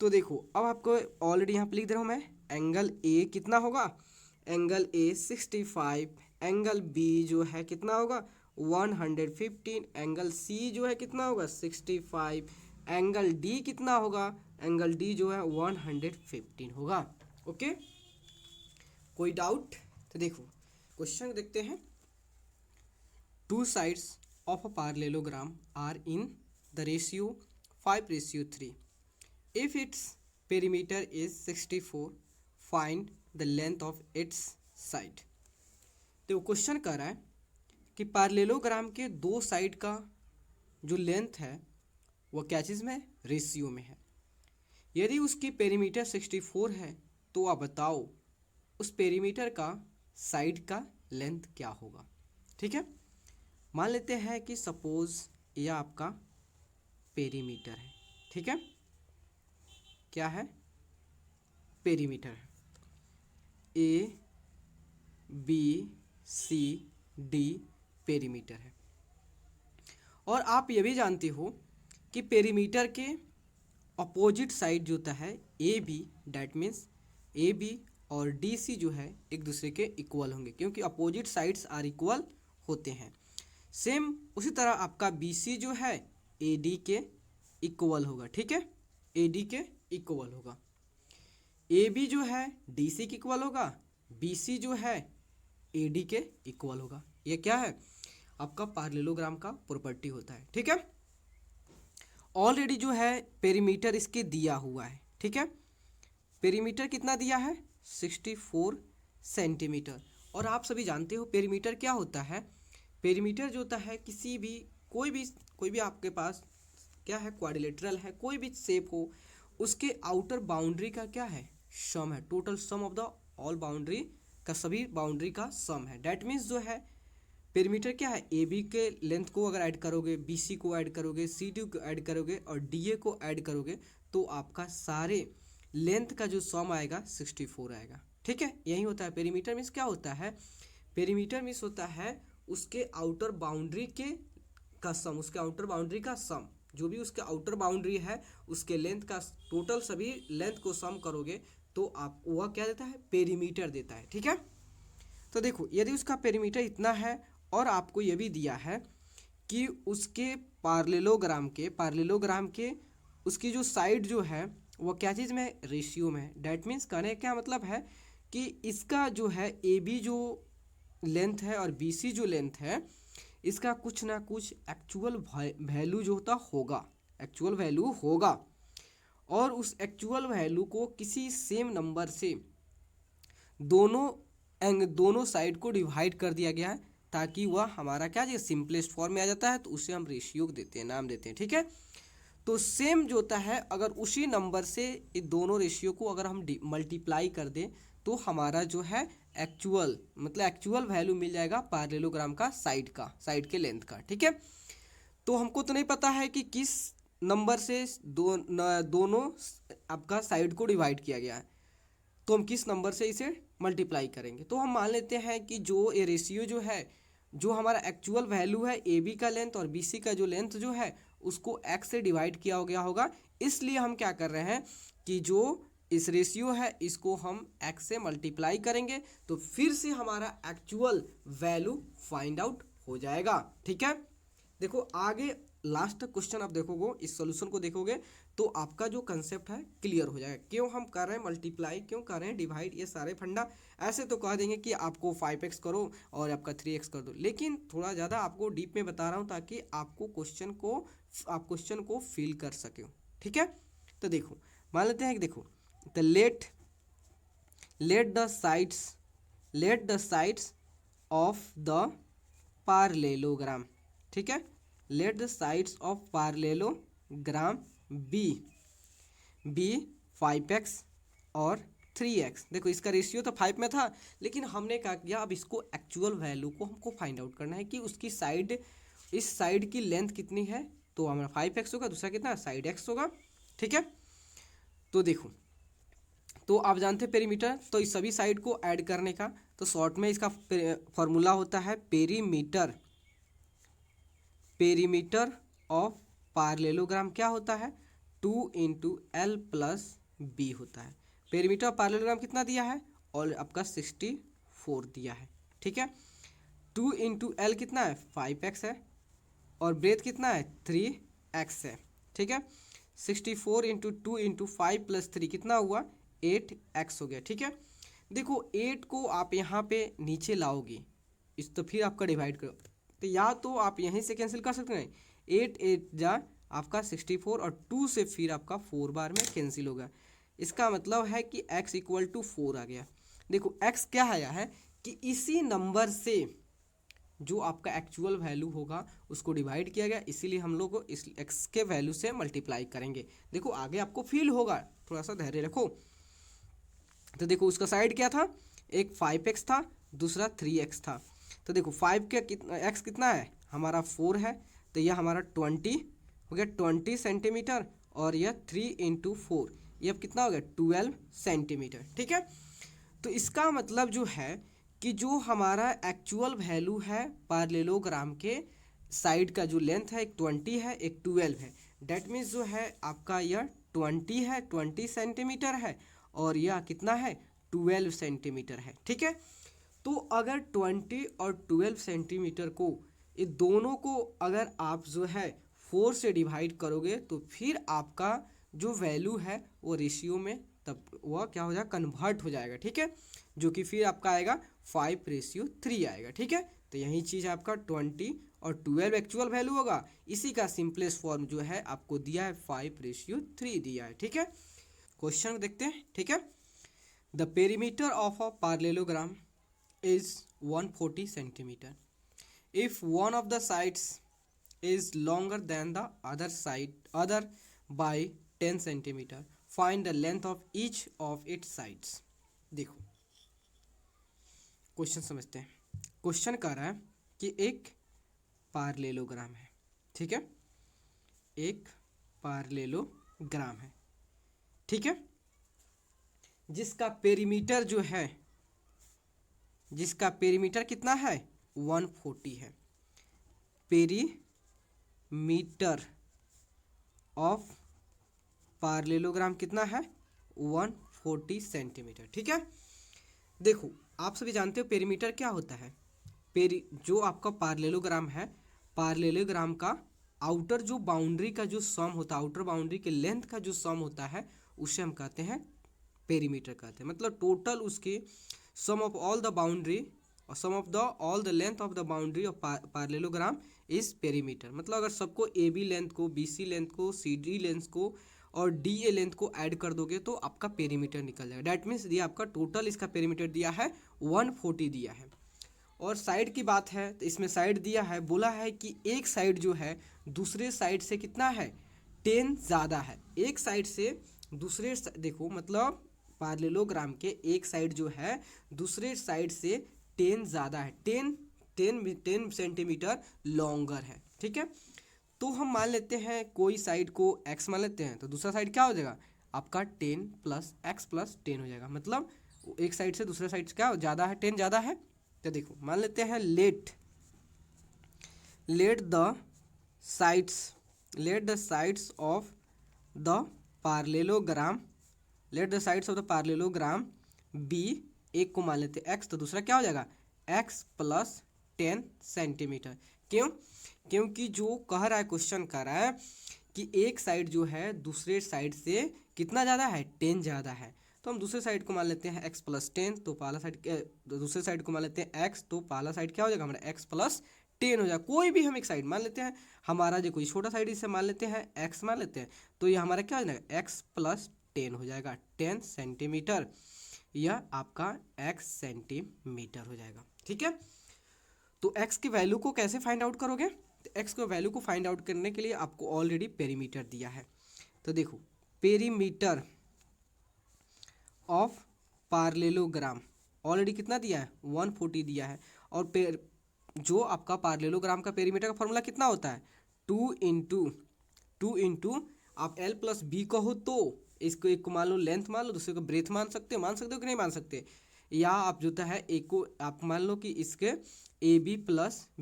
तो देखो अब आपको ऑलरेडी यहाँ पे लिख दे रहा हूँ मैं, एंगल ए कितना होगा, एंगल ए 65, एंगल बी जो है कितना होगा 115, एंगल सी जो है कितना होगा 65, एंगल डी कितना होगा, एंगल डी जो है 115 होगा। ओके, कोई डाउट? तो देखो क्वेश्चन देखते हैं। 2 sides of a parallelogram are in the ratio 5:3. If its perimeter is 64, find the length of its side. तो क्वेश्चन कर रहा है कि पैरेललोग्राम के 2 साइड का जो लेंथ है वो क्या चीज़ में, रेशियो में है। यदि उसकी पेरीमीटर 64 है तो आप बताओ उस पेरीमीटर का साइड का लेंथ क्या होगा। ठीक है, मान लेते हैं कि सपोज यह आपका पेरीमीटर है, ठीक है, क्या है, पेरीमीटर है, A B C D perimeter है। और आप ये भी जानते हो कि पेरीमीटर के अपोजिट साइड जो होता है A B, that means A B और डी सी जो है एक दूसरे के इक्वल होंगे, क्योंकि अपोजिट साइड्स आर इक्वल होते हैं। सेम उसी तरह आपका बी सी जो है ए डी के इक्वल होगा, ठीक है, ए डी के इक्वल होगा। ए बी जो है डी सी के इक्वल होगा, बी सी जो है ए डी के इक्वल होगा। ये क्या है, आपका पार्लेलोग्राम का प्रॉपर्टी होता है, ठीक है। ऑलरेडी जो है पेरीमीटर इसके दिया हुआ है, ठीक है, पेरीमीटर कितना दिया है, 64 सेंटीमीटर। और आप सभी जानते हो पेरीमीटर क्या होता है, पेरीमीटर जो होता है किसी भी कोई भी आपके पास क्या है, क्वाड्रिलेटरल है, कोई भी शेप हो, उसके आउटर बाउंड्री का क्या है, सम है, total sum of the all boundary का, सभी बाउंड्री का सम है। डैट मीन्स जो है पेरीमीटर क्या है, ए बी के लेंथ को अगर ऐड करोगे, बी सी को ऐड करोगे, सी डी को ऐड करोगे और डी ए को ऐड करोगे तो आपका सारे लेंथ का जो सम आएगा 64 आएगा, ठीक है। यही होता है पेरीमीटर मीन्स। क्या होता है पेरीमीटर मीन्स, होता है उसके आउटर बाउंड्री के का सम, उसके आउटर बाउंड्री का सम, जो भी उसके आउटर बाउंड्री है उसके लेंथ का टोटल सभी लेंथ को सम करोगे तो आप वह क्या देता है, पेरीमीटर देता है, ठीक है। तो देखो यदि उसका पेरीमीटर इतना है और आपको यह भी दिया है कि उसके पार्लेलोग्राम के उसकी जो साइड जो है वो क्या चीज़ में, रेशियो में है। डैट मीन्स कहने का क्या मतलब है कि इसका जो है ए बी जो लेंथ है और बी सी जो लेंथ है, इसका कुछ ना कुछ एक्चुअल वैल्यू जो होगा, एक्चुअल वैल्यू होगा। और उस एक्चुअल वैल्यू को किसी सेम नंबर से दोनों साइड को डिवाइड कर दिया गया है, ताकि वह हमारा क्या है, सिंपलेस्ट फॉर्म में आ जाता है, तो उसे हम रेशियो देते हैं, नाम देते हैं, ठीक है। तो सेम जो होता है अगर उसी नंबर से इन दोनों रेशियो को अगर हम मल्टीप्लाई कर दें तो हमारा जो है एक्चुअल वैल्यू मिल जाएगा पार्लेलोग्राम का, साइड के लेंथ का, ठीक है। तो हमको तो नहीं पता है कि किस नंबर से दोनों आपका साइड को डिवाइड किया गया है, तो हम किस नंबर से इसे मल्टीप्लाई करेंगे। तो हम मान लेते हैं कि जो ये रेशियो जो है, जो हमारा एक्चुअल वैल्यू है ए बी का लेंथ और बी सी का जो लेंथ जो है उसको एक्स से डिवाइड किया हो गया होगा, इसलिए हम क्या कर रहे हैं कि जो इस रेशियो है इसको हम एक्स से मल्टीप्लाई करेंगे, तो फिर से हमारा एक्चुअल वैल्यू फाइंड आउट हो जाएगा, ठीक है। देखो आगे लास्ट क्वेश्चन आप देखोगे, इस सॉल्यूशन को देखोगे तो आपका जो कंसेप्ट है क्लियर हो जाएगा, क्यों हम कर रहे हैं मल्टीप्लाई, क्यों कर रहे हैं डिवाइड, ये सारे फंडा। ऐसे तो कह देंगे कि आपको 5x करो और आपका 3x कर दो, लेकिन थोड़ा ज़्यादा आपको डीप में बता रहा हूँ ताकि आपको क्वेश्चन को फील कर सके, ठीक है। तो देखो मान लेते हैं कि देखो the let the sides of the parallelogram, ठीक है, let the sides of parallelogram be 5x और 3x। देखो इसका रेशियो तो 5 में था, लेकिन हमने क्या किया, अब इसको एक्चुअल वैल्यू को हमको फाइंड आउट करना है कि उसकी साइड, इस साइड की लेंथ कितनी है, तो हमारा 5x होगा, दूसरा कितना साइड x होगा, ठीक है। तो देखो, तो आप जानते हैं पेरीमीटर, तो इस सभी साइड को ऐड करने का, तो शॉर्ट में इसका फॉर्मूला होता है पेरीमीटर ऑफ पार्लेलोग्राम क्या होता है, 2 × L + B होता है। पेरीमीटर ऑफ पार्लेलोग्राम कितना दिया है, और आपका 64 दिया है, ठीक है। 2 × L कितना है, 5x है, और ब्रेथ कितना है, 3x है, ठीक है। 64 × 2 × 5 + 3 कितना हुआ, 8x हो गया, ठीक है। देखो 8 को आप यहाँ पे नीचे लाओगे इस, तो फिर आपका डिवाइड करो, तो या तो आप यहीं से कैंसिल कर सकते हैं, 8 8 जा आपका 64 और 2 से फिर आपका 4 बार में कैंसिल होगा। इसका मतलब है कि x = 4 आ गया। देखो x क्या आया है कि इसी नंबर से जो आपका एक्चुअल वैल्यू होगा उसको डिवाइड किया गया, इसीलिए हम लोग को इस x के वैल्यू से मल्टीप्लाई करेंगे। देखो आगे आपको फील होगा, थोड़ा सा धैर्य रखो। तो देखो उसका साइड क्या था, एक 5x था, दूसरा 3x था। तो देखो 5 का कितना x कितना है हमारा 4 है, तो यह हमारा 20 हो गया 20 सेंटीमीटर, और यह 3 इंटू 4, ये अब कितना हो गया 12 सेंटीमीटर। ठीक है, तो इसका मतलब जो है कि जो हमारा एक्चुअल वैल्यू है पार्लेलोग्राम के साइड का जो लेंथ है, एक 20 है एक 12 है, डेट मीन्स जो है आपका यह 20 है, 20 सेंटीमीटर है, और यह कितना है 12 सेंटीमीटर है। ठीक है, तो अगर 20 और 12 सेंटीमीटर को, ये दोनों को अगर आप जो है 4 से डिवाइड करोगे तो फिर आपका जो वैल्यू है वो रेशियो में तब वह क्या हो जाएगा, कन्वर्ट हो जाएगा। ठीक है, जो कि फिर आपका आएगा 5:3 आएगा। ठीक है, तो यही चीज़ आपका 20 और 12 एक्चुअल वैल्यू होगा, इसी का सिंपलेस्ट फॉर्म जो है आपको दिया है 5:3 दिया है। ठीक है, क्वेश्चन देखते हैं। ठीक है, the perimeter of a पार्लेलोग्राम is 140 centimeter. If one of the sides is longer than the other by 10 centimeter, find the length of each of its sides. देखो क्वेश्चन समझते हैं। क्वेश्चन कह रहा है कि एक पार्लेलोग्राम है, ठीक है, एक पार्लेलोग्राम है, ठीक है, जिसका पेरीमीटर जो है, जिसका पेरीमीटर कितना है 140 है। पेरीमीटर ऑफ पार्लेलोग्राम कितना है 140 सेंटीमीटर। ठीक है, देखो आप सभी जानते हो पेरीमीटर क्या होता है। जो आपका पार्लेलोग्राम है, पार्लेलोग्राम का आउटर जो बाउंड्री का जो सम होता है, आउटर बाउंड्री के लेंथ का जो सम होता है, उसे हम कहते हैं पेरीमीटर कहते हैं। मतलब टोटल उसके sum of all the boundary और sum of the all the length of the boundary of parallelogram is perimeter. मतलब अगर सबको ए बी लेंथ को, बी सी लेंथ को, सी डी लेंथ को और डी ए लेंथ को ऐड कर दोगे तो आपका पेरीमीटर निकल जाएगा। डैट मीन्स दिया आपका टोटल इसका पेरीमीटर दिया है 140 दिया है। और साइड की बात है तो इसमें साइड दिया है, बोला है कि एक साइड जो है दूसरे साइड से कितना है 10 ज़्यादा है। एक साइड से दूसरे देखो मतलब पार्लेलोग्राम के एक साइड जो है दूसरे साइड से 10 ज़्यादा है, 10 सेंटीमीटर लॉन्गर है। ठीक है, तो हम मान लेते हैं कोई साइड को x मान लेते हैं, तो दूसरा साइड क्या हो जाएगा आपका 10 + x + 10 हो जाएगा। मतलब एक साइड से दूसरे साइड क्या ज़्यादा है, 10 ज़्यादा है। तो देखो मान लेते हैं let the sides of the parallelogram, let the sides of the parallelogram be, एक को मान लेते हैं x, तो दूसरा क्या हो जाएगा x + 10 सेंटीमीटर। क्यों? क्योंकि जो कह रहा है, क्वेश्चन कह रहा है कि एक साइड जो है दूसरे साइड से कितना ज़्यादा है 10 ज़्यादा है। तो हम दूसरे साइड को मान लेते हैं x + 10, तो पहला साइड दूसरे साइड को मान लेते हैं x, तो पहला साइड क्या हो जाएगा हमारा x + 10 हो जाएगा। कोई भी हम एक साइड मान लेते हैं, हमारा जो कोई छोटा साइड इसे मान लेते हैं x मान लेते हैं, तो ये हमारा क्या हो जाएगा x + 10 हो जाएगा 10 सेंटीमीटर। यह आपका x सेंटीमीटर हो जाएगा। ठीक है, तो x की वैल्यू को कैसे फाइंड आउट करोगे? तो x की वैल्यू को फाइंड आउट करने के लिए आपको ऑलरेडी पेरीमीटर दिया है। तो देखो पेरीमीटर ऑफ पार्लेलोग्राम ऑलरेडी कितना दिया है 140 दिया है। और जो आपका पार्लेलोग्राम का पेरीमीटर का फॉर्मूला कितना होता है 2 इंटू आप l + b कहो तो इसको एक को मान लो लेंथ मान लो, दूसरे को ब्रेथ मान सकते हो कि नहीं मान सकते, या आप जो है एक को आप मान लो कि इसके ए बी +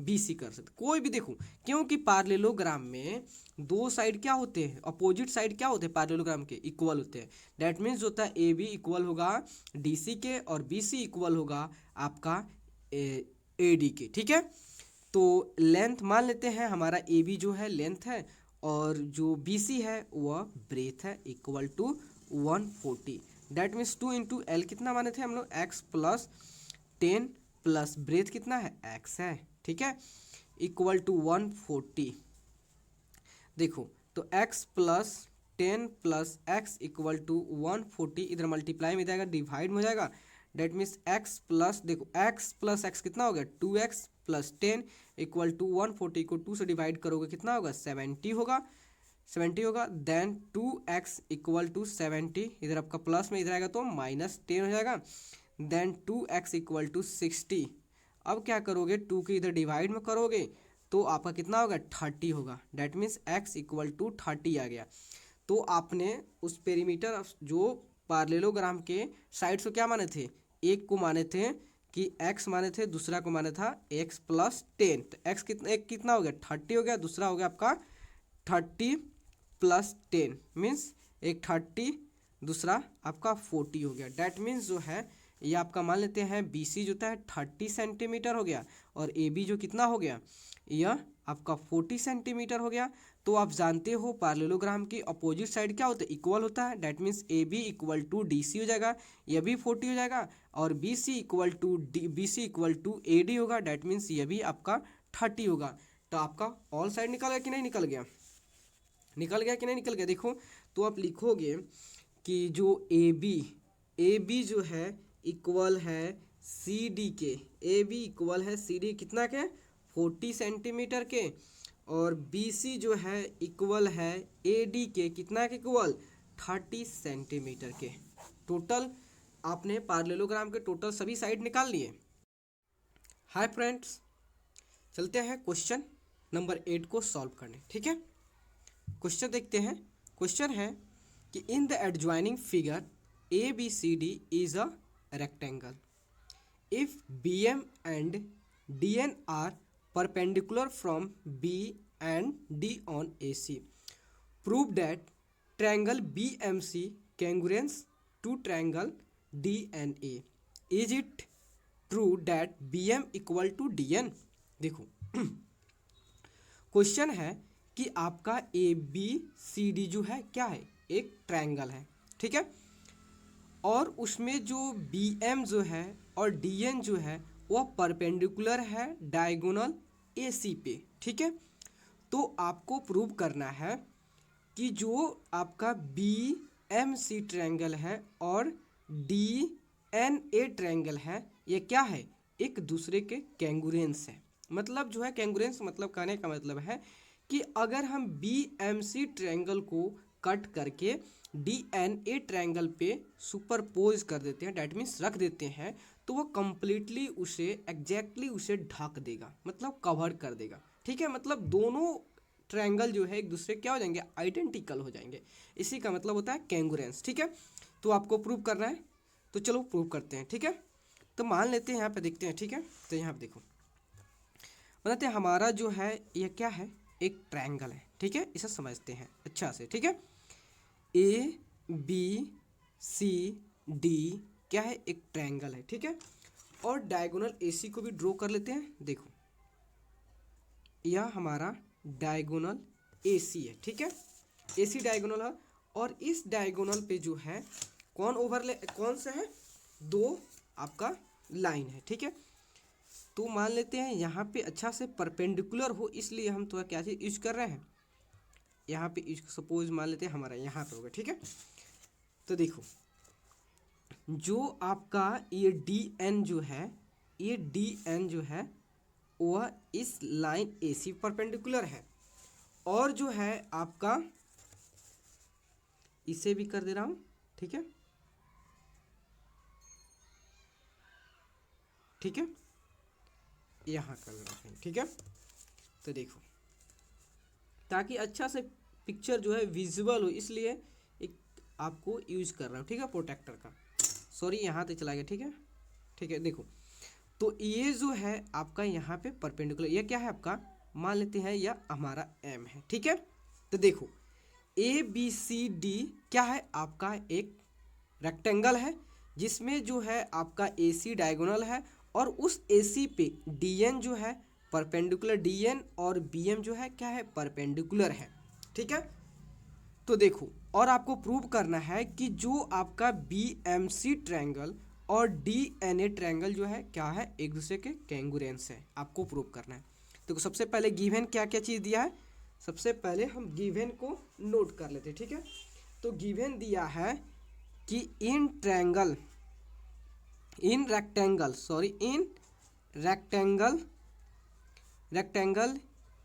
बी सी कर सकते, कोई भी। देखो क्योंकि पार्लेलोग्राम में दो साइड क्या होते हैं, अपोजिट साइड क्या होते हैं पार्लेलोग्राम के इक्वल होते हैं। डैट मीन्स जो होता है ए बी इक्वल होगा डी सी के और बी सी इक्वल होगा आपका ए डी के। ठीक है, तो लेंथ मान लेते हैं हमारा ए बी जो है लेंथ है और जो बी सी है वह ब्रेथ है, equal to 140। That means 2 into L कितना माने थे हम लोग x + 10 प्लस ब्रेथ कितना है x है। ठीक है, इक्वल टू 140। देखो तो x + 10 + x इक्वल टू 140, इधर मल्टीप्लाई में जाएगा डिवाइड में हो जाएगा। डेट मीन्स x प्लस, देखो x + x कितना हो गया 2x + 10 इक्वल टू 140 को 2 से डिवाइड करोगे कितना होगा 70 होगा। देन 2x इक्वल टू 70, इधर आपका प्लस में इधर आएगा तो -10 हो जाएगा। Then 2x equal to 60। अब क्या करोगे 2 के इधर डिवाइड में करोगे तो आपका कितना होगा 30 होगा। That means x equal to 30 आ गया। तो आपने उस पेरीमीटर जो पार्लेलोग्राम के साइड्स को क्या माने थे, एक को माने थे कि x माने थे, दूसरा को माने था x प्लस 10। तो x कितना, एक कितना हो गया 30 हो गया, दूसरा हो गया आपका 30 प्लस 10 मीन्स एक 30, दूसरा आपका 40 हो गया। डैट मीन्स जो है ये आपका मान लेते हैं BC जो होता है 30 सेंटीमीटर हो गया और AB जो कितना हो गया, यह आपका 40 सेंटीमीटर हो गया। तो आप जानते हो पार्लेलोग्राम की अपोजिट साइड क्या होता है, इक्वल होता है। That means AB equal to DC हो जाएगा, यह भी 40 हो जाएगा, और BC इक्वल टू AD होगा। डैट मीन्स यह भी आपका 30 होगा। तो आपका ऑल साइड निकल गया कि नहीं निकल गया, निकल गया कि नहीं निकल गया। देखो तो आप लिखोगे कि जो AB जो है इक्वल है CD के, AB इक्वल है CD कितना के 40 सेंटीमीटर के, और BC जो है इक्वल है AD के कितना के इक्वल 30 सेंटीमीटर के। टोटल आपने पार्लेलोग्राम के टोटल सभी साइड निकाल लिए। हाय फ्रेंड्स, चलते हैं क्वेश्चन नंबर 8 को सॉल्व करने। ठीक है, क्वेश्चन देखते हैं। क्वेश्चन है कि in the adjoining figure ABCD is a rectangle. If BM and DN are perpendicular from B and D on AC, prove that triangle BMC congruous to triangle DNA. Is it true that BM equal to DN? देखो question है कि आपका ABCD जो है क्या है, एक triangle है। ठीक है, और उसमें जो BM जो है और DN जो है वह परपेंडिकुलर है डायगोनल AC पे। ठीक है, तो आपको प्रूव करना है कि जो आपका BMC ट्रायंगल है और DNA ट्रायंगल है ये क्या है, एक दूसरे के कैंगुरेंस है। मतलब जो है कैंगुरेंस मतलब कहने का मतलब है कि अगर हम BMC ट्रायंगल को कट करके DNA ट्रायंगल पे सुपरपोज कर देते हैं, डैट मीन्स रख देते हैं, तो वो कम्प्लीटली उसे एग्जैक्टली उसे ढक देगा, मतलब कवर कर देगा। ठीक है, मतलब दोनों ट्रायंगल जो है एक दूसरे क्या हो जाएंगे, आइडेंटिकल हो जाएंगे। इसी का मतलब होता है कैंगुरेंस। ठीक है, तो आपको प्रूव करना है, तो चलो प्रूव करते हैं। ठीक है, तो मान लेते हैं यहाँ पे देखते हैं। ठीक है, तो यहाँ पे देखो बताते हैं हमारा जो है ये क्या है, एक ट्रायंगल है। ठीक है, इसे समझते हैं अच्छा से। ठीक है, ABCD क्या है, एक ट्रायंगल है। ठीक है, और डायगोनल AC को भी ड्रॉ कर लेते हैं। देखो यह हमारा डायगोनल AC है। ठीक है, AC डायगोनल है, और इस डायगोनल पे जो है कौन सा है, दो आपका लाइन है। ठीक है, तो मान लेते हैं यहाँ पे अच्छा से परपेंडिकुलर हो, इसलिए हम थोड़ा क्या चीज़ यूज कर रहे हैं, यहाँ पे सपोज मान लेते हैं हमारा यहाँ पे होगा। ठीक है, तो देखो जो आपका ये DN जो है, ये DN जो है वह इस लाइन AC परपेंडिकुलर है, और जो है आपका इसे भी कर दे रहा हूँ। ठीक है, ठीक है, यहाँ कर रहा हूँ। ठीक है, तो देखो ताकि अच्छा से पिक्चर जो है विजुअल हो, इसलिए एक आपको यूज कर रहा हूँ। ठीक है, प्रोटेक्टर का, सॉरी यहाँ पे चला गया। ठीक है, ठीक है, देखो तो ये जो है आपका यहाँ पे परपेंडिकुलर, ये क्या है आपका, मान लेते हैं यह हमारा M है। ठीक है, तो देखो ABCD क्या है, आपका एक रेक्टेंगल है जिसमें जो है आपका AC डायगोनल है, और उस AC पे DN जो है परपेंडिकुलर, DN और BM जो है क्या है, परपेंडिकुलर है। ठीक है, तो देखो और आपको प्रूव करना है कि जो आपका BMC ट्रायंगल और DNA ट्रायंगल जो है क्या है, एक दूसरे के कैंगुरेंस है। आपको प्रूव करना है। तो सबसे पहले गिवन क्या क्या चीज़ दिया है, सबसे पहले हम गिवन को नोट कर लेते हैं। ठीक है, तो गिवन दिया है कि in rectangle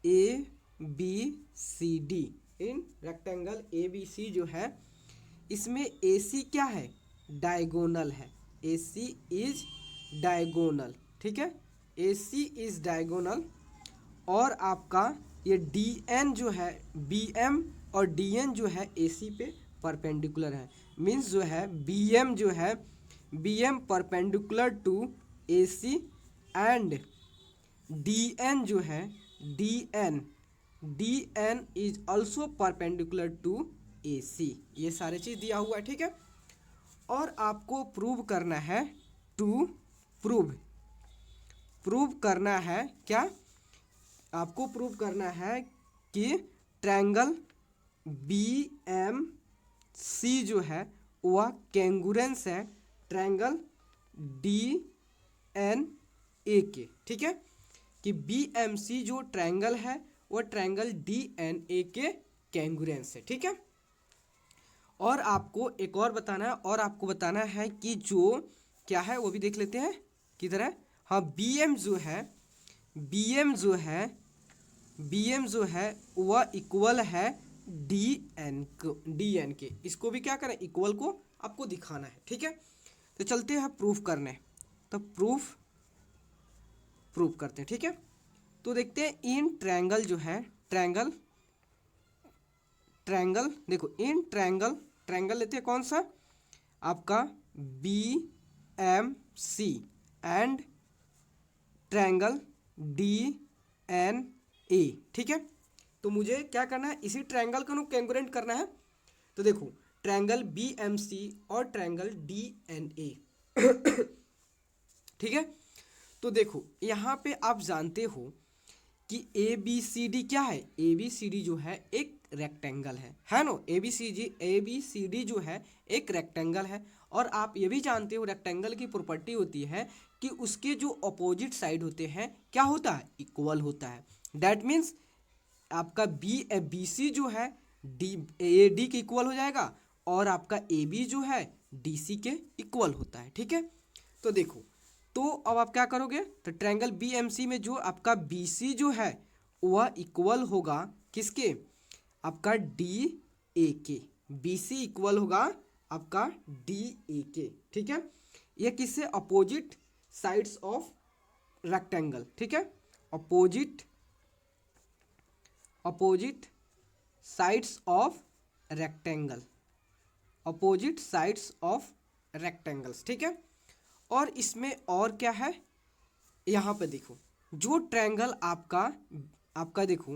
ABCD, in rectangle ABC जो है इसमें AC क्या है, डायगोनल है। AC is diagonal. ठीक है, AC इज डायगोनल, और आपका ये डी एन जो है बी एम और डी एन जो है ए सी पे परपेंडिकुलर है। मीन्स जो है बी एम जो है B M perpendicular to A C and D N जो है D N is also perpendicular to A C. ये सारे चीज़ दिया हुआ है, ठीक है। और आपको प्रूव करना है प्रूव करना है क्या, आपको प्रूव करना है कि ट्रायंगल बी एम सी जो है वह कैंगुरेंस है ट्रायंगल डी एन ए के, ठीक है। कि बी एम सी जो ट्रायंगल है वह ट्रायंगल डी एन ए के कैंगुरेंस है, ठीक है। और आपको एक और बताना है, और आपको बताना है कि जो क्या है वो भी देख लेते हैं किधर है। हाँ, बी एम जो है वह इक्वल है डी एन के। इसको भी क्या करें, इक्वल को आपको दिखाना है, ठीक है। तो चलते हैं प्रूफ करने, तो प्रूफ करते हैं, ठीक है। तो देखते हैं इन ट्रायंगल जो है ट्रायंगल देखो इन ट्रायंगल लेते हैं कौन सा, आपका B M C and triangle D N A, ठीक है। तो मुझे क्या करना है, इसी ट्रायंगल को कैंगुरेंट करना है। तो देखो ट्रायंगल बी एम सी और ट्रायंगल डी एन ए, ठीक है। तो देखो यहाँ पे आप जानते हो कि ए बी सी डी क्या है, ए बी सी डी जो है एक रेक्टेंगल है no, A B C D जो है एक रेक्टेंगल है। और आप ये भी जानते हो रेक्टेंगल की प्रॉपर्टी होती है कि उसके जो अपोजिट साइड होते हैं क्या होता है, इक्वल होता है। दैट मीन्स आपका बी सी जो है डी ए डी के इक्वल हो जाएगा और आपका ए बी जो है डी सी के इक्वल होता है, ठीक है। तो देखो, तो अब आप क्या करोगे, तो ट्रायंगल बी एम सी में जो आपका बी सी जो है वह इक्वल होगा किसके, आपका डी ए के। बी सी इक्वल होगा आपका डी ए के, ठीक है। यह किससे, अपोजिट साइड्स ऑफ रेक्टेंगल, ठीक है। Opposite sides of rectangle, opposite sides of rectangles, ठीक है। और इसमें और क्या है, यहाँ पे देखो जो ट्रायंगल आपका देखो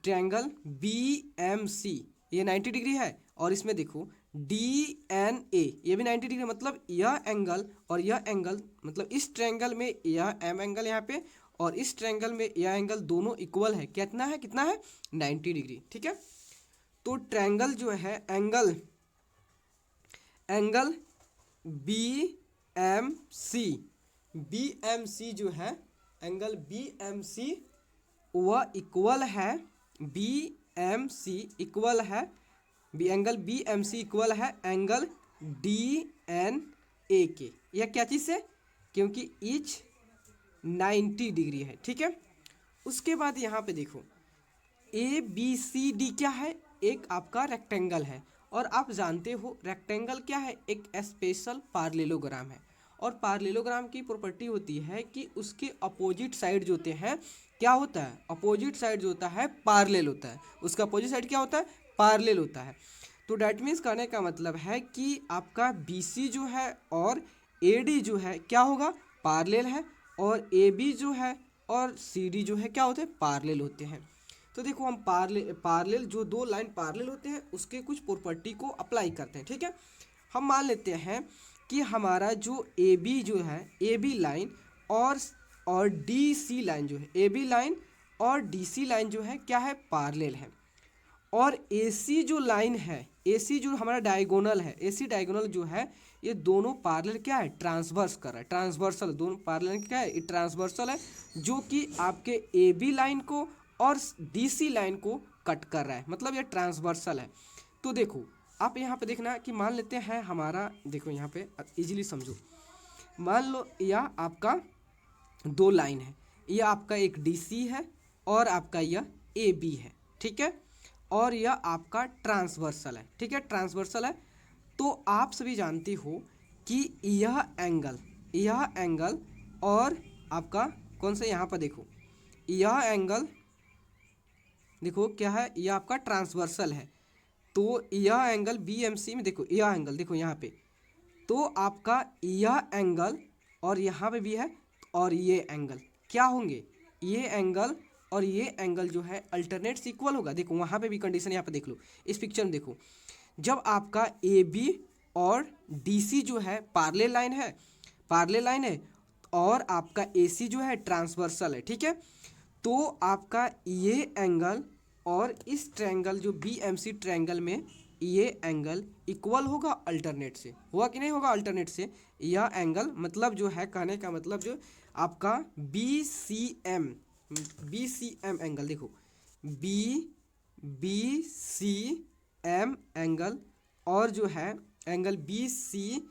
ट्रायंगल बी एम सी ये 90 डिग्री है, और इसमें देखो डी एन ए ये भी 90 डिग्री, मतलब यह एंगल और यह एंगल, मतलब इस ट्रायंगल में यह एम एंगल यहाँ पे और इस ट्रायंगल में यह एंगल दोनों इक्वल है। कितना है 90 डिग्री, ठीक है। तो ट्रायंगल जो है एंगल बी एम सी जो है एंगल बी एम सी वह इक्वल है angle B M C equal है एंगल डी एन ए के। यह क्या चीज़ है, क्योंकि ईच 90 डिग्री है, ठीक है। उसके बाद यहाँ पे देखो ए बी सी डी क्या है, एक आपका रेक्टेंगल है। और आप जानते हो रेक्टेंगल क्या है, एक स्पेशल पार्लेलोग्राम है। और पार्लेलोग्राम की प्रॉपर्टी होती है कि उसके अपोजिट साइड जो होते हैं क्या होता है, अपोजिट साइड जो होता है पार्लेल होता है। उसका अपोजिट साइड क्या होता है, पार्लेल होता है। तो डैट मीन्स कहने का मतलब है कि आपका बी सी जो है और ए डी जो है क्या होगा, पार्लेल है। और ए बी जो है और सी डी जो है क्या होते हैं, पार्लेल होते हैं। तो देखो हम पार्लेल जो दो लाइन पार्लेल होते हैं उसके कुछ प्रॉपर्टी को अप्लाई करते हैं, ठीक है। हम मान लेते हैं कि हमारा जो ए बी जो है, ए बी लाइन और डी सी लाइन जो है, ए बी लाइन और डी सी लाइन जो है क्या है, पार्लेल है। और ए सी जो लाइन है, ए सी जो हमारा डायगोनल है, ए सी डायगोनल जो है ये दोनों पार्लेल क्या है, ट्रांसवर्स कर रहा है, ट्रांसवर्सल दोनों पार्लेल क्या है, ये ट्रांसवर्सल है जो कि आपके ए बी लाइन को और डी सी लाइन को कट कर रहा है, मतलब ये ट्रांसवर्सल है। तो देखो आप यहाँ पे देखना कि मान लेते हैं हमारा, देखो यहाँ पे इजीली समझो, मान लो यह आपका दो लाइन है, यह आपका एक डी सी है और आपका यह ए बी है, ठीक है। और यह आपका ट्रांसवर्सल है, ठीक है, ट्रांसवर्सल है। तो आप सभी जानते हो कि यह एंगल और आपका कौन सा, यहाँ पर देखो यह एंगल देखो क्या है, ये आपका ट्रांसवर्सल है, तो यह एंगल बी एम सी में देखो, यह एंगल देखो यहाँ पे, तो आपका यह एंगल और यहाँ पे भी है, और ये एंगल क्या होंगे, ये एंगल और ये एंगल जो है अल्टरनेट्स इक्वल होगा। देखो वहाँ पे भी कंडीशन, यहाँ पे देख लो, इस पिक्चर में देखो, जब आपका ए बी और डी सी जो है पार्ले लाइन है, पार्ले लाइन है, और आपका ए सी जो है ट्रांसवर्सल है, ठीक है, तो आपका ये एंगल और इस ट्रायंगल जो बी एम सी ट्रायंगल में ये एंगल इक्वल होगा अल्टरनेट से, होगा कि नहीं होगा अल्टरनेट से। यह एंगल मतलब जो है, कहने का मतलब जो आपका बी सी एम एंगल, देखो B B C M angle, और जो है angle B C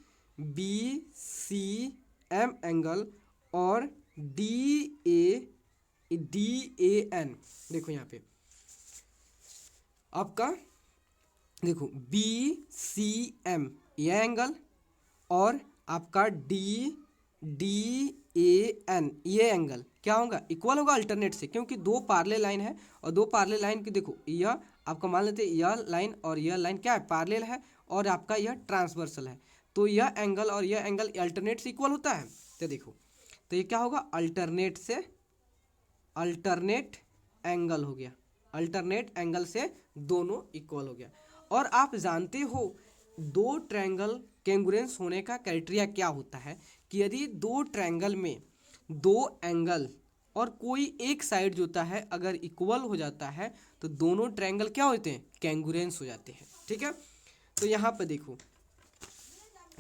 M angle, और डी ए एन, देखो यहाँ पे आपका देखो बी सी एम ये एंगल, और आपका डी ए एन ये एंगल क्या होगा, इक्वल होगा अल्टरनेट से, क्योंकि दो पार्ले लाइन है, और दो पार्ले लाइन की देखो, यह आपका मान लेते हैं यह लाइन और यह लाइन क्या है, पार्लेल है, और आपका यह ट्रांसवर्सल है, तो यह एंगल और यह एंगल अल्टरनेट से इक्वल होता है। तो देखो, तो ये क्या होगा, अल्टरनेट से अल्टरनेट एंगल हो गया, अल्टरनेट एंगल से दोनों इक्वल हो गया। और आप जानते हो दो ट्रायंगल कैंगुरेंस होने का क्राइटेरिया क्या होता है, कि यदि दो ट्रायंगल में दो एंगल और कोई एक साइड जो होता है अगर इक्वल हो जाता है, तो दोनों ट्रायंगल क्या होते हैं, कैंगुरेंस हो जाते हैं, ठीक है। तो यहाँ पे देखो,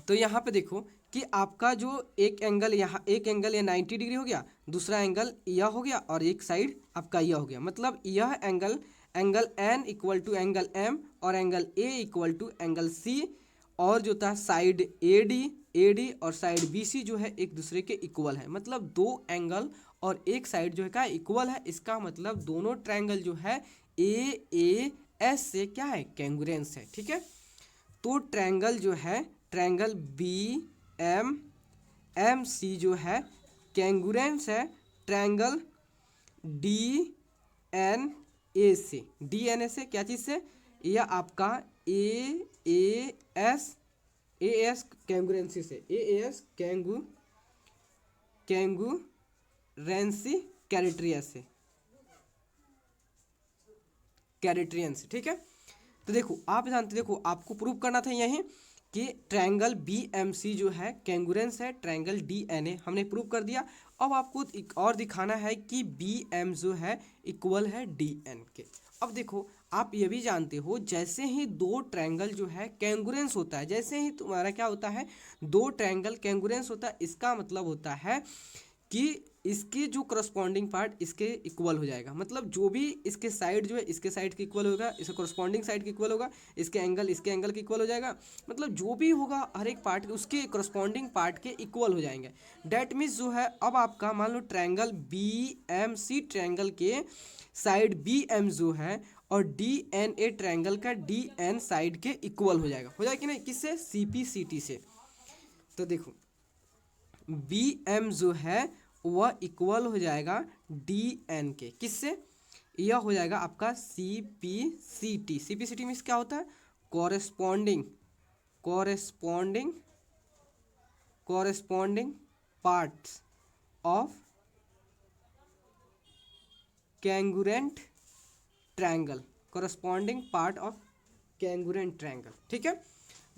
तो यहाँ पे देखो कि आपका जो एक एंगल यहाँ, एक एंगल ये 90 डिग्री हो गया, दूसरा एंगल यह हो गया, और एक साइड आपका यह हो गया, मतलब यह angle angle N equal to angle M, और angle A equal to angle C, और जो था साइड ए डी और साइड बी सी जो है एक दूसरे के इक्वल है, मतलब दो एंगल और एक साइड जो है क्या इक्वल है, इसका मतलब दोनों ट्रायंगल जो है ए एस से क्या है, कैंगुरेंस है, ठीक है। तो ट्रायंगल जो है, triangle B M M C जो है कैंगुरेंस है ट्रायंगल डी एन ए से, डी एन ए से क्या चीज़ से, यह आपका ए एस कैंगुरेंसी से, ए एस कैंगुरेंसी कैरेट्रिया से, कैरेट्रियन से, ठीक है। तो देखो आप जानते, देखो आपको प्रूव करना था यही कि ट्रायंगल बी एम सी जो है कैंगुरेंस है ट्रायंगल डी एन ए, हमने प्रूव कर दिया। अब आपको एक और दिखाना है कि बी एम जो है इक्वल है डी एन के। अब देखो आप ये भी जानते हो, जैसे ही दो ट्रायंगल जो है कैंगुरेंस होता है, जैसे ही तुम्हारा क्या होता है, दो ट्रायंगल कैंगुरेंस होता है, इसका मतलब होता है कि इसके जो करस्पॉन्डिंग पार्ट इसके इक्वल हो जाएगा, मतलब जो भी इसके साइड जो है इसके साइड के इक्वल होगा, इसके करस्पॉन्डिंग साइड के इक्वल होगा, इसके एंगल के इक्वल हो जाएगा, मतलब जो भी होगा हर एक पार्ट उसके करस्पॉन्डिंग पार्ट के इक्वल हो जाएंगे। डैट मीन्स जो है, अब आपका मान लो triangle B M C triangle के साइड बी एम जो है और डी एन ए ट्रायंगल का डी एन साइड के इक्वल हो जाएगा, कि नहीं, किससे, सी पी सी टी से। तो देखो बी एम जो है वह इक्वल हो जाएगा डी एन के, किससे, यह हो जाएगा आपका C P C T. C P C T means क्या होता है, corresponding corresponding corresponding parts of congruent triangle, corresponding part of congruent triangle, ठीक है।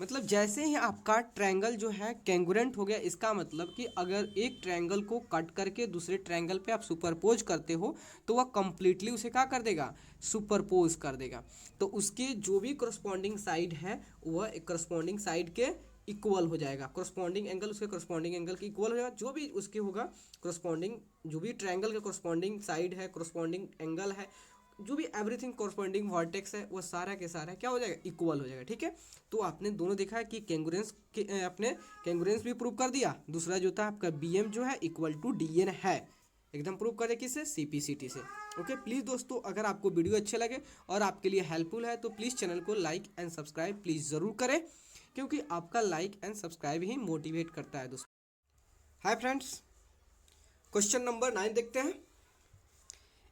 मतलब जैसे ही आपका ट्रायंगल जो है कैंगुरेंट हो गया, इसका मतलब कि अगर एक ट्रायंगल को कट करके दूसरे ट्रायंगल पे आप सुपरपोज करते हो, तो वह कंप्लीटली उसे क्या कर देगा, सुपरपोज कर देगा, तो उसके जो भी करस्पॉन्डिंग साइड है वह एक करस्पॉन्डिंग साइड के इक्वल हो जाएगा, करस्पॉन्डिंग एंगल उसके करस्पॉन्डिंग एंगल के इक्वल हो जाएगा, जो भी उसके होगा करस्पॉन्डिंग, जो भी ट्रायंगल का करस्पॉन्डिंग साइड है, करस्पॉन्डिंग एंगल है, जो भी एवरीथिंग कॉरस्पॉन्डिंग वर्टेक्स है, वो सारा के सारा क्या हो जाएगा, इक्वल हो जाएगा, ठीक है। तो आपने दोनों देखा है कि कैंगुरेंस के अपने कैंगुरेंस भी प्रूव कर दिया, दूसरा जो था आपका बी एम जो है इक्वल टू डी एन है, एकदम प्रूव कर दिया, किससे, सी पी सी टी से। ओके, प्लीज़ दोस्तों अगर आपको वीडियो अच्छे लगे और आपके लिए हेल्पफुल है तो प्लीज़ चैनल को लाइक एंड सब्सक्राइब प्लीज़ ज़रूर करें, क्योंकि आपका like and subscribe he motivate करता है दोस्तों। हाय फ्रेंड्स, क्वेश्चन नंबर 9 देखते हैं।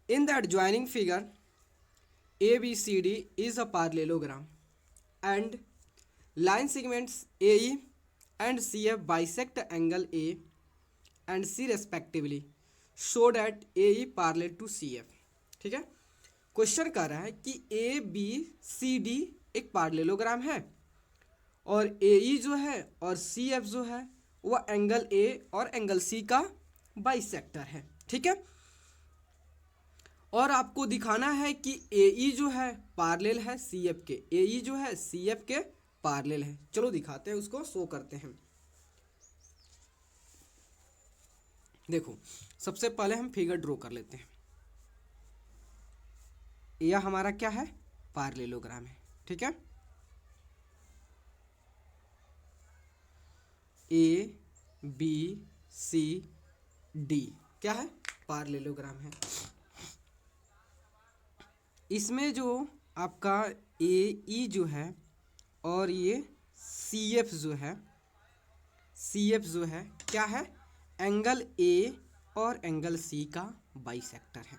In the adjoining figure ABCD is a parallelogram and line segments AE and CF bisect angle A and C respectively so that AE parallel to CF। ठीक है, question कर रहा है कि ABCD एक पार्लेलोग्राम है और AE जो है और CF जो है वह एंगल A और एंगल C का बाइसेक्टर है। ठीक है, और आपको दिखाना है कि AE जो है पार्लेल है CF के, AE जो है CF के पार्लेल है। चलो दिखाते हैं, उसको शो करते हैं। देखो, सबसे पहले हम फिगर ड्रॉ कर लेते हैं। यह हमारा क्या है, पार्लेलोग्राम है। ठीक है, ABCD क्या है, पार्लेलोग्राम है। इसमें जो आपका AE जो है और ये CF जो है क्या है, एंगल A और एंगल C का बाइसेक्टर है।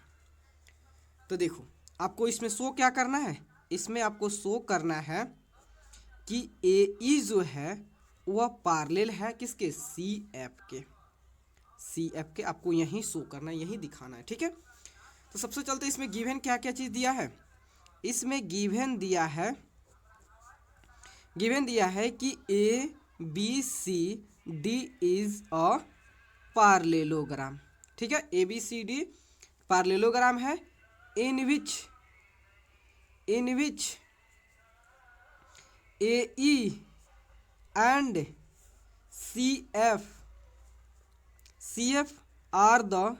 तो देखो, आपको इसमें शो क्या करना है, इसमें आपको शो करना है कि AE जो है वह पार्लेल है किसके, CF के आपको यही शो करना है, यही दिखाना है। ठीक है, तो सबसे चलते इसमें गिवन क्या क्या चीज़ दिया है। इसमें गिवन दिया है कि ABCD इज अ पार्लेलोग्राम। ठीक है, ABCD पार्लेलोग्राम है इन विच AE and CF are the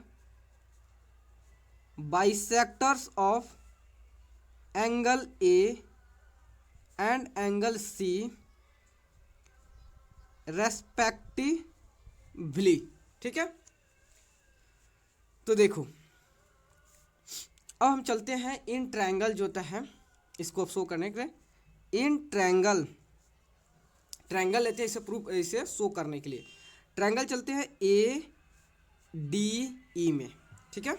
bisectors of angle A and angle C respectively। ठीक है, तो देखो अब हम चलते हैं इन ट्रायंगल जो होता है इसको शो करने के लिए। इन ट्रायंगल लेते हैं इसे प्रूफ, इसे शो करने के लिए ट्रायंगल चलते हैं ADE में। ठीक है,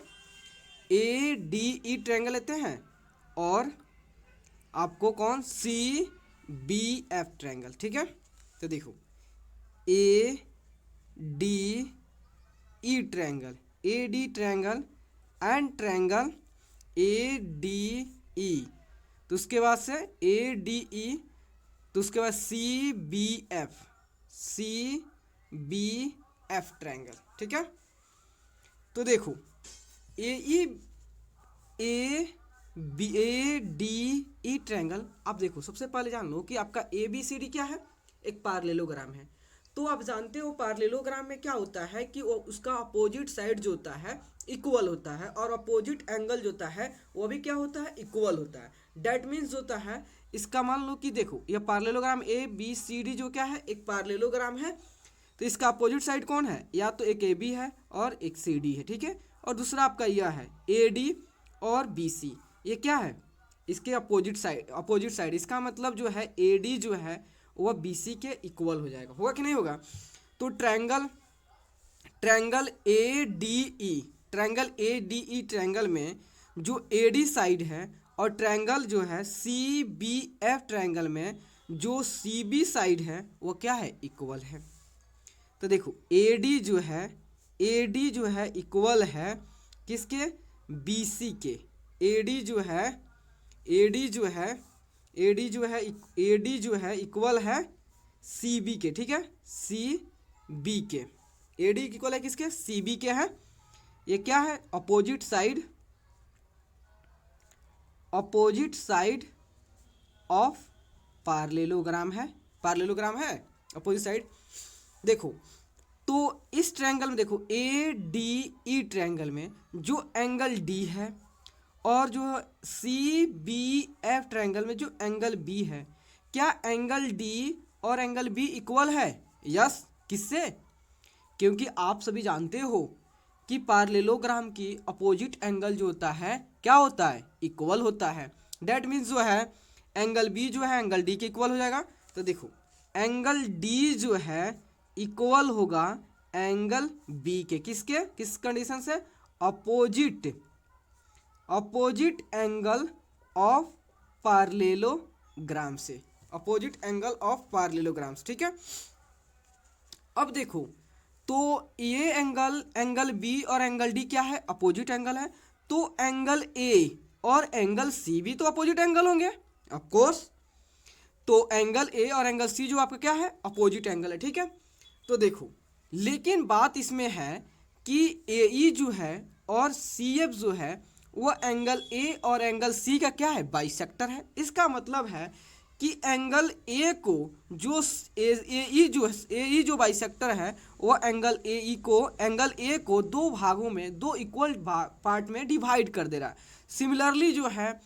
ADE ट्रायंगल लेते हैं और आपको कौन, CBF ट्रायंगल। ठीक है, तो देखो ADE triangle and triangle ADE, तो उसके बाद से ADE, तो उसके बाद CBF ट्रायंगल। ठीक है, तो देखो ADE ट्रायंगल, आप देखो सबसे पहले जान लो कि आपका ABCD क्या है, एक पार्लेलोग्राम है। तो आप जानते हो पार्लेलोग्राम में क्या होता है कि वो उसका अपोजिट साइड जो होता है इक्वल होता है और अपोजिट एंगल जो होता है वो भी क्या होता है, इक्वल होता है। डैट मीन्स जो होता है, इसका मान लो कि देखो यह पार्लेलोग्राम ABCD जो क्या है, एक पार्लेलोग्राम है। तो इसका अपोजिट साइड कौन है, या तो एक AB है और एक CD है। ठीक है, और दूसरा आपका यह है AD और BC, ये क्या है, इसके अपोजिट साइड। इसका मतलब जो है AD जो है वह BC के इक्वल हो जाएगा, होगा कि नहीं होगा। तो ट्रायंगल ADE ट्रायंगल में जो AD साइड है और ट्रायंगल जो है CBF ट्रायंगल में जो CB साइड है वो क्या है, इक्वल है। तो देखो AD जो है इक्वल है किसके, BC के। AD जो है इक्वल है CB के। ठीक है, CB के, AD इक्वल है किसके, CB के है। ये क्या है, अपोजिट साइड ऑफ पार्लेलोग्राम है अपोजिट साइड। देखो तो इस ट्रायंगल में देखो ADE ट्रायंगल में जो एंगल D है और जो CBF ट्रायंगल में जो एंगल B है, क्या एंगल D और एंगल B इक्वल है, यस। किससे, क्योंकि आप सभी जानते हो कि पार्लेलोग्राम की अपोजिट एंगल जो होता है क्या होता है, इक्वल होता है। डैट मीन्स जो है एंगल B जो है एंगल D के इक्वल हो जाएगा। तो देखो एंगल D जो है इक्वल होगा एंगल B के, किस कंडीशन से, अपोजिट एंगल ऑफ पार्लेलोग्राम से, अपोजिट एंगल ऑफ पार्लेलोग्राम्स, ठीक है। अब देखो, तो ये एंगल बी और एंगल डी क्या है, अपोजिट एंगल है, तो एंगल ए और एंगल सी भी तो अपोजिट एंगल होंगे ऑफ कोर्स। तो एंगल ए और एंगल सी जो आपका क्या है, अपोजिट एंगल है, ठीक है। तो देखो, लेकिन बात इसमें है कि ए ई जो है और सी एफ जो है वो एंगल ए और एंगल सी का क्या है, बाइसेक्टर है। इसका मतलब है कि एंगल ए को जो ए ई जो बाइसेक्टर है वो एंगल ए को दो भागों में, दो इक्वल पार्ट में डिवाइड कर दे रहा है। सिमिलरली जो है,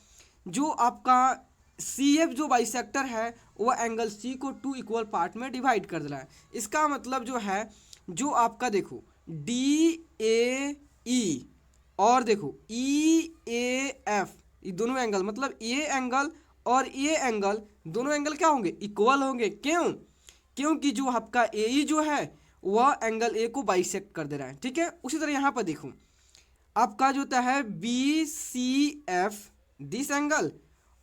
जो आपका सी एफ जो बाइसेक्टर है वो एंगल सी को टू इक्वल पार्ट में डिवाइड कर दे रहा है। इसका मतलब जो है, जो आपका देखो डी ए ई और देखो ई ए एफ, ये दोनों एंगल, मतलब ये एंगल और ये एंगल, दोनों एंगल क्या होंगे, इक्वल होंगे। क्यों? क्योंकि जो आपका ए ई जो है वह एंगल ए को बाइसेक्ट कर दे रहा है, ठीक है। उसी तरह यहाँ पर देखो, आपका जो होता है B C F this angle,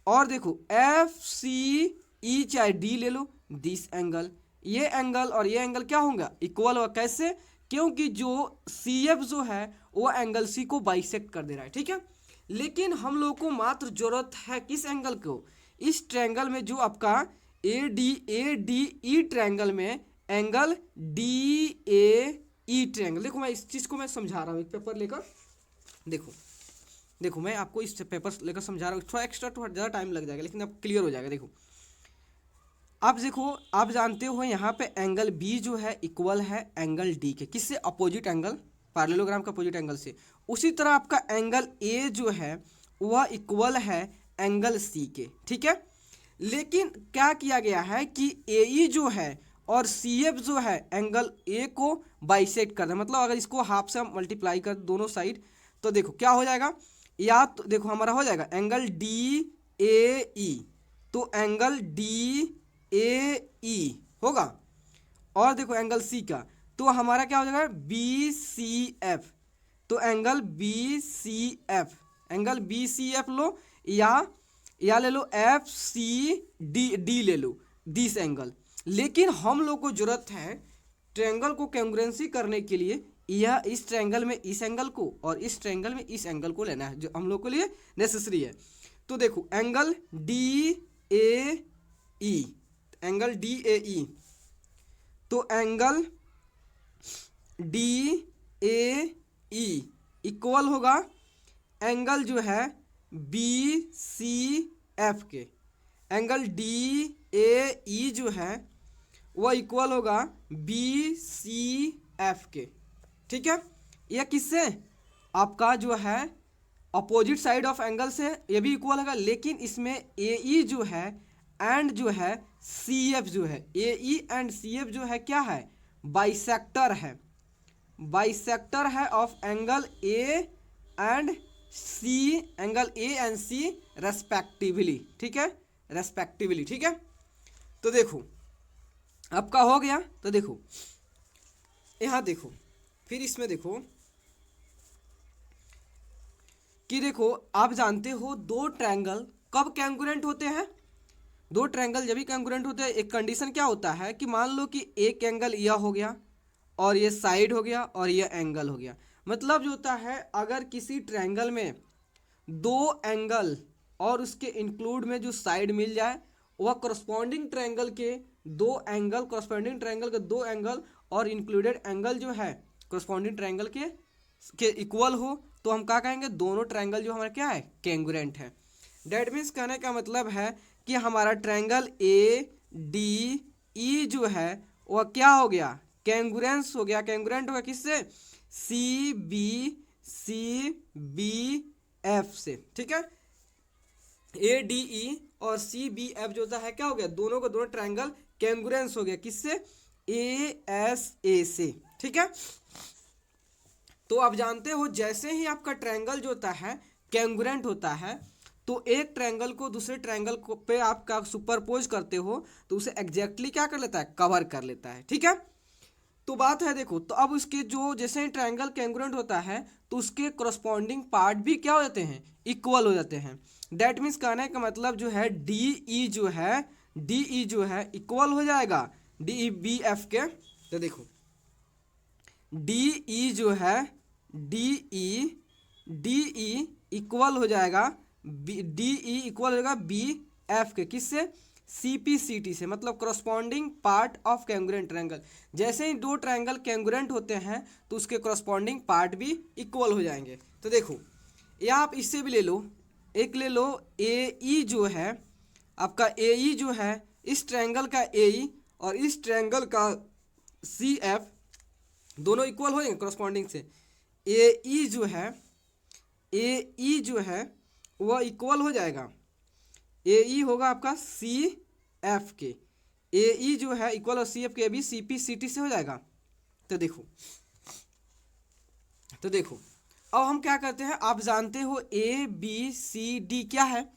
और देखो एफ सी ई चाहे डी ले लो दिस एंगल, ये एंगल और ये एंगल क्या होगा, इक्वल होगा। कैसे? क्योंकि जो सी एफ जो है वो एंगल सी को बाइसेक्ट कर दे रहा है, ठीक है। लेकिन हम लोग को मात्र जरूरत है किस एंगल को, इस ट्रायंगल में जो आपका ए डी ई ट्रायंगल में angle D A E triangle. देखो, मैं इस चीज़ को मैं समझा रहा हूँ एक पेपर लेकर। देखो मैं आपको इस पेपर लेकर समझा रहा हूँ, थोड़ा ज़्यादा टाइम लग जाएगा लेकिन अब क्लियर हो जाएगा। देखो, अब देखो, आप जानते हो यहाँ पे एंगल बी जो है इक्वल है एंगल डी के, किससे, अपोजिट एंगल, पैरेललोग्राम का अपोजिट एंगल से। उसी तरह आपका एंगल ए जो है वह इक्वल है एंगल सी के, ठीक है। लेकिन क्या किया गया है कि ए ई जो है और सी एफ जो है एंगल ए को बाइसेक्ट कर रहा है। मतलब अगर इसको हाफ से हम मल्टीप्लाई कर दोनों साइड, तो देखो क्या हो जाएगा, या तो देखो हमारा हो जाएगा एंगल डी ए ई, तो एंगल डी ए ई होगा, और देखो एंगल सी का तो हमारा क्या हो जाएगा बी सी एफ, तो angle B C F, angle B C F लो, या ले लो एफ सी डी ले लो दिस एंगल। लेकिन हम लोग को जरूरत है ट्रायंगल को कैंग्रुएंसी करने के लिए, यह इस ट्रायंगल में इस एंगल को और इस ट्रायंगल में इस एंगल को लेना है, जो हम लोग के लिए नेसेसरी है। तो देखो angle D A E, angle D A E, तो angle D A E equal होगा एंगल जो है बी सी एफ के। एंगल डी ए ई जो है वह इक्वल होगा बी सी एफ के, ठीक है। यह किससे, आपका जो है अपोजिट साइड ऑफ एंगल से ये भी इक्वल होगा। लेकिन इसमें ए ई जो है एंड जो है सी एफ जो है, ए ई एंड सी एफ जो है क्या है, बाइसेक्टर है, बाइसेक्टर है of angle A and C, angle A and C respectively, ठीक है, रेस्पेक्टिवली, ठीक है। तो देखो आपका हो गया। तो देखो यहाँ देखो, फिर इसमें देखो कि देखो आप जानते हो दो ट्रायंगल कब कैंगुरेंट होते हैं, दो ट्रायंगल जब भी कैंगुरेंट होते हैं, एक कंडीशन क्या होता है कि मान लो कि एक एंगल यह हो गया और ये साइड हो गया और ये एंगल हो गया। मतलब जो होता है, अगर किसी ट्रायंगल में दो एंगल और उसके इंक्लूड में जो साइड मिल जाए, वह करस्पॉन्डिंग ट्रायंगल के दो एंगल, करस्पॉन्डिंग ट्रायंगल के दो एंगल और इंक्लूडेड एंगल जो है करस्पॉन्डिंग ट्रायंगल के इक्वल हो, तो हम क्या कहेंगे, दोनों ट्रायंगल जो हमारा क्या है, कैंगुरेंट है। डेट मीन्स कहने का मतलब है कि हमारा ट्रायंगल ए डी ई जो है वह क्या हो गया, कैंगुरेंस हो गया, कैंगुरेंट हो गया किससे, सी बी एफ से, ठीक है। ए डी ई और सी बी एफ जो होता है क्या हो गया, दोनों को दोनों ट्रायंगल कैंगुरेंस हो गया किससे, ए एस ए से, ठीक है। तो आप जानते हो जैसे ही आपका ट्रायंगल जो होता है कैंगुरेंट होता है, तो एक ट्रायंगल को दूसरे ट्रायंगल को पे आपका सुपरपोज करते हो तो उसे एग्जैक्टली क्या कर लेता है, कवर कर लेता है, ठीक है। तो बात है देखो, तो अब उसके जो जैसे ही ट्रायंगल कैंगुरेंट होता है तो उसके करस्पॉन्डिंग पार्ट भी क्या हो जाते हैं, इक्वल हो जाते हैं। दैट मीन्स कहने का मतलब जो है डी ई जो है इक्वल हो जाएगा डी ई बी एफ के। तो देखो डी ई जो है डी ई इक्वल हो जाएगा डी ई इक्वल हो जाएगा बी एफ के, किससे, सी पी सी टी से, मतलब corresponding part of congruent triangle. जैसे ही दो ट्रायंगल कैंगुरेंट होते हैं तो उसके करस्पॉन्डिंग पार्ट भी इक्वल हो जाएंगे। तो देखो या आप इससे भी ले लो, एक ले लो ए ई जो है आपका, ए ई जो है इस ट्रायंगल का ए ई और इस ट्रायंगल का सी एफ दोनों इक्वल हो जाएंगे करस्पॉन्डिंग से। ए ई जो है वह इक्वल हो जाएगा, ए ई होगा आपका सी एफ के, ए ई जो है इक्वल और सी एफ के भी सी पी सी टी से हो जाएगा। तो देखो अब हम क्या करते हैं, आप जानते हो ए बी सी डी क्या है,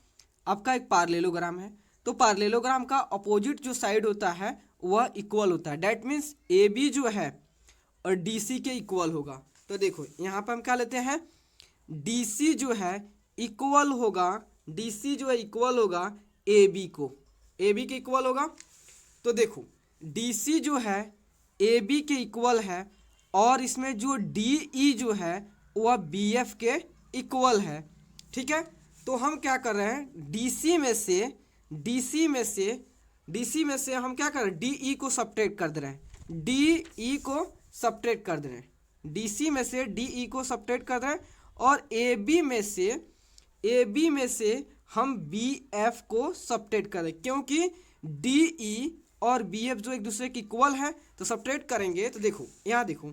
आपका एक पार्लेलोग्राम है। तो पार्लेलोग्राम का अपोजिट जो साइड होता है वह इक्वल होता है। डैट मीन्स ए बी जो है और डी सी के इक्वल होगा। तो देखो यहाँ पर हम क्या लेते हैं, डी सी जो है इक्वल होगा, डी सी जो है इक्वल होगा ए बी को, ए बी के इक्वल होगा। तो देखो डी सी जो है ए बी के इक्वल है और इसमें जो डी ई जो है वह बी एफ के इक्वल है। ठीक है, तो हम क्या कर रहे हैं, डी सी में से हम क्या कर रहे हैं, डी ई को सब्ट्रैक्ट कर दे रहे हैं, डी ई को सब्ट्रैक्ट कर दे रहे हैं, डी सी में से डी ई को सब्ट्रैक्ट कर रहे हैं और ए बी में से हम बी एफ को सब्ट्रैक्ट कर रहे हैं, क्योंकि डी ई और बी एफ जो एक दूसरे के इक्वल है तो सब्ट्रैक्ट करेंगे। तो देखो यहाँ देखो,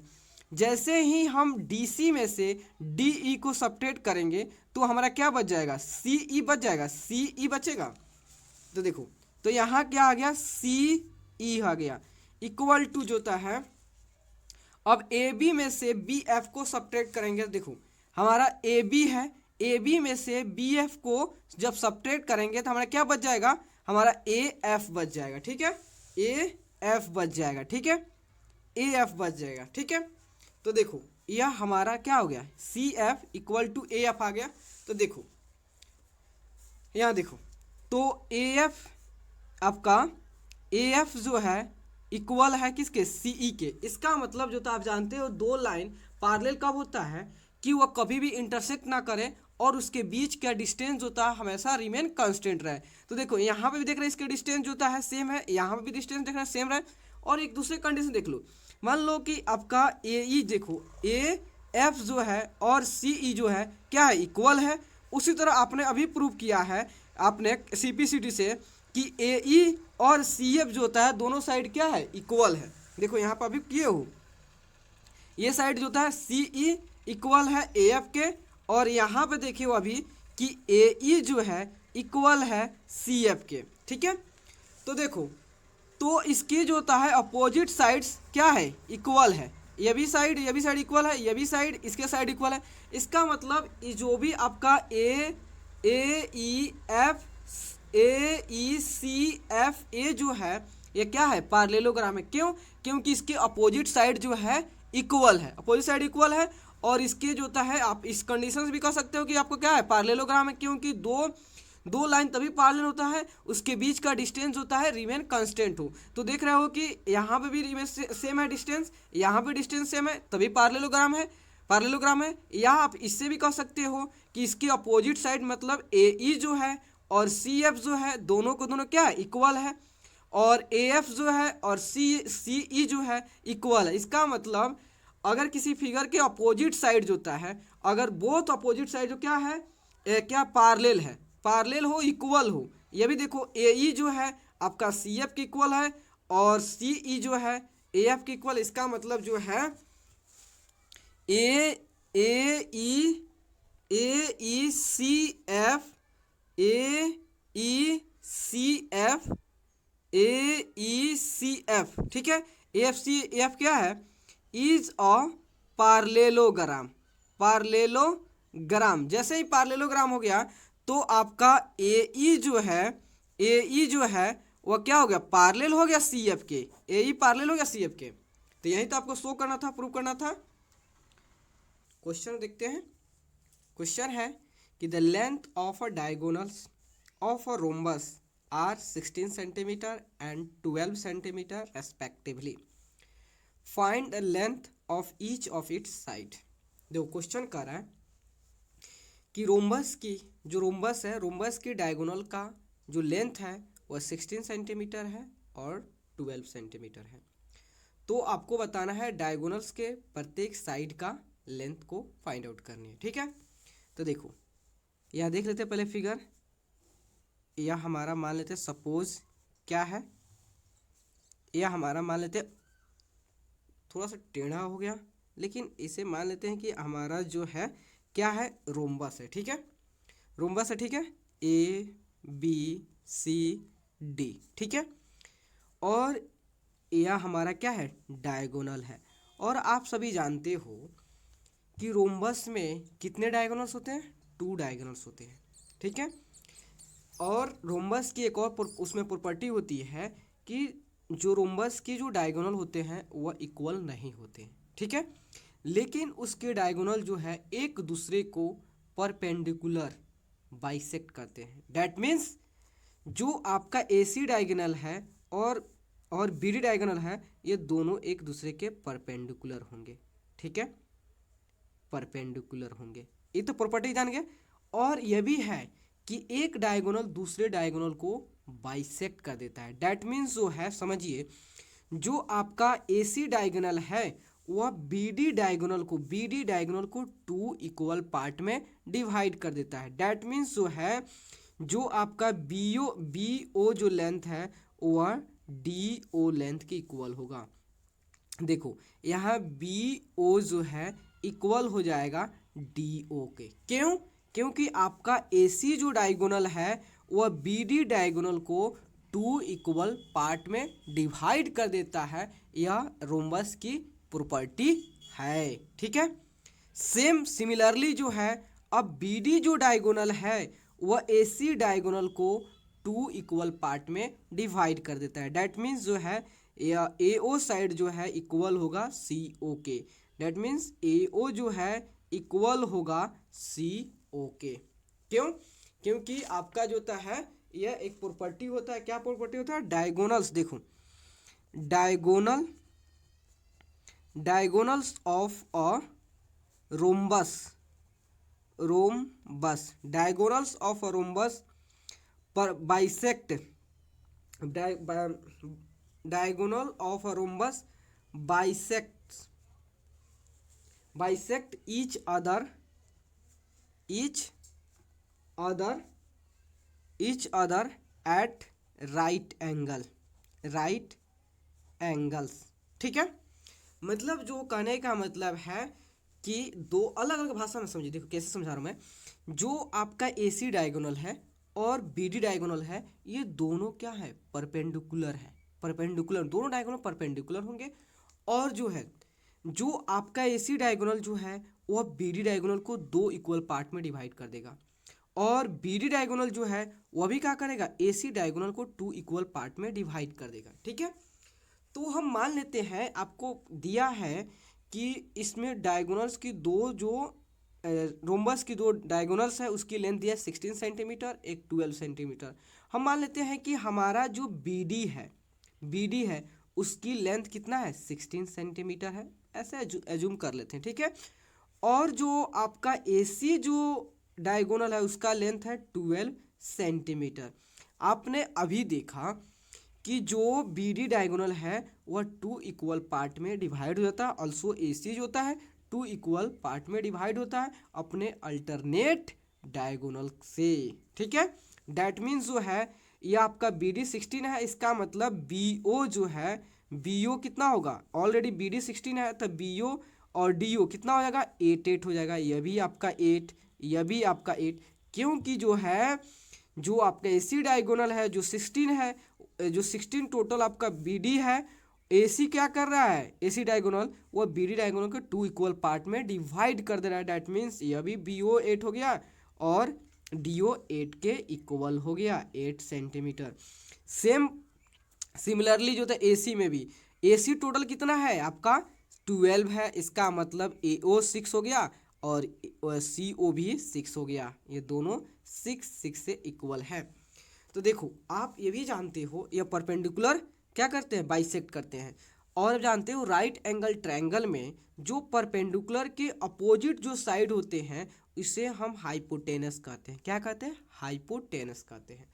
जैसे ही हम डी सी में से डी ई को सब्ट्रैक्ट करेंगे तो हमारा क्या बच जाएगा, सी ई बच जाएगा, सी ई बचेगा। तो देखो तो यहाँ क्या आ गया, सी ई आ गया, इक्वल टू जो होता है। अब ए बी में से बी एफ को सब्ट्रैक्ट करेंगे, देखो हमारा ए बी है, ए बी में से बी एफ को जब सब्ट्रैक्ट करेंगे तो हमारा क्या बच जाएगा, हमारा ए एफ बच जाएगा। ठीक है, ए एफ बच जाएगा, ठीक है, ए एफ बच जाएगा। ठीक है, तो देखो यह हमारा क्या हो गया, C F equal to A F आ गया। तो देखो यहाँ देखो, तो ए एफ आपका, ए एफ जो है इक्वल है किसके, सी ई के। इसका मतलब जो था आप जानते हो दो लाइन पैरेलल कब होता है कि वह कभी भी इंटरसेक्ट ना करे और उसके बीच का डिस्टेंस जो था हमेशा रिमेन कांस्टेंट रहे। तो देखो यहाँ पे भी देख रहे हैं इसके डिस्टेंस जो है सेम है, यहाँ पे भी डिस्टेंस देख रहे हैं सेम रहे। और एक दूसरे कंडीशन देख लो, मान लो कि आपका ए ई देखो, ए एफ जो है और सी ई जो है क्या है, इक्वल है। उसी तरह आपने अभी प्रूव किया है आपने सी पी सी टी से कि ए ई और सी एफ जो होता है दोनों साइड क्या है, इक्वल है। देखो यहाँ पर अभी किए हो, ये साइड जो होता है सी ई इक्वल है ए एफ के, और यहाँ पे देखिए अभी कि ए ई जो है इक्वल है सी एफ के। ठीक है, तो देखो तो इसके जो होता है अपोजिट साइड्स क्या है, इक्वल है। ये भी साइड इक्वल है, ये भी साइड इसके साइड इक्वल है। इसका मतलब जो भी आपका ए ई सी एफ ए जो है ये क्या है, पैरेललोग्राम है। क्यों, क्योंकि इसके अपोजिट साइड जो है इक्वल है, अपोजिट साइड इक्वल है। और इसके जो होता है आप इस कंडीशन से भी कह सकते हो कि आपको क्या है, पैरेललोग्राम है, क्योंकि दो लाइन तभी पैरेलल होता है उसके बीच का डिस्टेंस होता है रिमेन कांस्टेंट हो। तो देख रहे हो कि यहाँ पे भी रिमेन सेम है डिस्टेंस, यहाँ पे डिस्टेंस सेम है, तभी पैरेललोग्राम है। या आप इससे भी कह सकते हो कि इसके अपोजिट साइड मतलब ए ई जो है और सी एफ जो है दोनों को दोनों क्या है, इक्वल है, और ए एफ जो है और सी ई जो है इक्वल है। इसका मतलब अगर किसी फिगर के अपोजिट साइड जो होता है, अगर बोथ अपोजिट साइड जो क्या है, क्या पैरेलल है, पैरेलल हो, इक्वल हो। ये भी देखो ए ई जो है आपका सी एफ के इक्वल है और सी ई जो है ए एफ के इक्वल। इसका मतलब जो है ए ई सी एफ, ठीक है, ए एफ क्या है, इज अ पार्लेलोग्राम। जैसे ही पार्लेलोग्राम हो गया तो आपका ए ई जो है वो क्या हो गया, पैरेलल हो गया सी एफ के, ए ई पैरेलल हो गया सी एफ के। तो यही तो आपको शो करना था, प्रूव करना था। क्वेश्चन देखते हैं। क्वेश्चन है कि the length of a diagonals of a rhombus are 16 centimetre and 12 centimetre respectively, find the length of each of its side. देखो क्वेश्चन कर रहा है कि रोम्बस की जो रोम्बस है, रोम्बस की डायगोनल का जो लेंथ है वह 16 सेंटीमीटर है और 12 सेंटीमीटर है। तो आपको बताना है डायगोनल्स के प्रत्येक साइड का लेंथ को फाइंड आउट करनी है। ठीक है, तो देखो यह देख लेते हैं पहले फिगर। यह हमारा मान लेते हैं सपोज क्या है, यह हमारा मान लेते हैं थोड़ा सा टेढ़ा हो गया, लेकिन इसे मान लेते हैं कि हमारा जो है क्या है, रोम्बस है। ठीक है, रोम्बस है। ठीक है, ए बी सी डी। ठीक है, और यह हमारा क्या है, डायगोनल है। और आप सभी जानते हो कि रोम्बस में कितने डायगोनल्स होते हैं, 2 डायगोनल्स होते हैं। ठीक है, और रोम्बस की एक और उसमें प्रॉपर्टी होती है कि जो रोम्बस की जो डायगोनल होते हैं वह इक्वल नहीं होते। ठीक है, लेकिन उसके डायगोनल जो है एक दूसरे को परपेंडिकुलर बाइसेक्ट करते हैं। डैट मीन्स जो आपका AC डायगोनल है और BD डायगोनल है, ये दोनों एक दूसरे के परपेंडिकुलर होंगे। ठीक है, परपेंडिकुलर होंगे, ये तो प्रॉपर्टी जान गए। और यह भी है कि एक डायगोनल दूसरे डायगोनल को बाइसेक्ट कर देता है। डैट मीन्स जो है, समझिए, जो आपका AC डायगोनल है वह BD डायगोनल को 2 इक्वल पार्ट में डिवाइड कर देता है। डैट मीन्स जो है, जो आपका BO जो लेंथ है वह DO लेंथ के इक्वल होगा। देखो यहाँ BO जो है इक्वल हो जाएगा DO के। क्यों? क्योंकि आपका AC जो डायगोनल है वह BD डायगोनल को 2 इक्वल पार्ट में डिवाइड कर देता है। यह रोम्बस की प्रॉपर्टी है। ठीक है, सेम सिमिलरली जो है, अब BD जो डायगोनल है वह AC डायगोनल को 2 इक्वल पार्ट में डिवाइड कर देता है। डैट मीन्स जो है AO साइड जो है इक्वल होगा CO के। डैट मीन्स AO जो है इक्वल होगा CO के। क्यों? क्योंकि आपका जो होता है यह एक प्रॉपर्टी होता है। क्या प्रॉपर्टी होता है? डायगोनल्स। देखो diagonals of a rhombus diagonals of a rhombus पर bisect diagonal of a rhombus bisect each other at right angles. ठीक है, मतलब जो कहने का मतलब है कि दो अलग अलग भाषा में समझिए। देखो कैसे समझा रहा हूँ मैं। जो आपका AC डायगोनल है और BD डायगोनल है, ये दोनों क्या है, परपेंडिकुलर है। परपेंडिकुलर, दोनों डायगोनल परपेंडिकुलर होंगे। और जो है, जो आपका AC डायगोनल जो है वह BD डायगोनल को 2 इक्वल पार्ट में डिवाइड कर देगा। और BD डायगोनल जो है वह भी क्या करेगा, AC डायगोनल को 2 इक्वल पार्ट में डिवाइड कर देगा। ठीक है, तो हम मान लेते हैं आपको दिया है कि इसमें डायगोनल्स की दो जो रोम्बस की 2 डायगोनल्स है उसकी लेंथ दिया है 16 सेंटीमीटर, एक 12 सेंटीमीटर। हम मान लेते हैं कि हमारा जो BD है उसकी लेंथ कितना है, 16 सेंटीमीटर है। ऐसे एज्यूम कर लेते हैं। ठीक है, और जो आपका AC जो डायगोनल है उसका लेंथ है 12 सेंटीमीटर। आपने अभी देखा कि जो BD डायगोनल है वह 2 इक्वल पार्ट में डिवाइड हो जाता है। ऑल्सो AC जो होता है 2 इक्वल पार्ट में डिवाइड होता है अपने अल्टरनेट डायगोनल से। ठीक है, डैट मीन्स जो है ये आपका BD 16 है, इसका मतलब BO जो है, BO कितना होगा, ऑलरेडी BD 16 है तो BO और DO कितना हो जाएगा, 8 हो जाएगा। यह भी आपका 8, यह भी आपका 8। क्योंकि जो है, जो आपका AC डायगोनल है जो 16 है, जो 16 टोटल आपका BD है, AC क्या कर रहा है, AC डायगोनल वो BD डायगोनल को 2 इक्वल पार्ट में डिवाइड कर दे रहा है। डैट मीन्स यह भी BO 8 हो गया और DO 8 के इक्वल हो गया, 8 सेंटीमीटर। सेम सिमिलरली जो था AC में भी, AC टोटल कितना है आपका 12 है, इसका मतलब AO 6 हो गया और CO भी 6 हो गया, ये दोनों 6 से इक्वल है। तो देखो आप ये भी जानते हो ये परपेंडिकुलर क्या करते हैं, बाइसेक्ट करते हैं। और जानते हो राइट एंगल ट्रायंगल में जो परपेंडिकुलर के अपोजिट जो साइड होते हैं इसे हम हाइपोटेनस कहते हैं। क्या कहते हैं, हाइपोटेनस कहते हैं।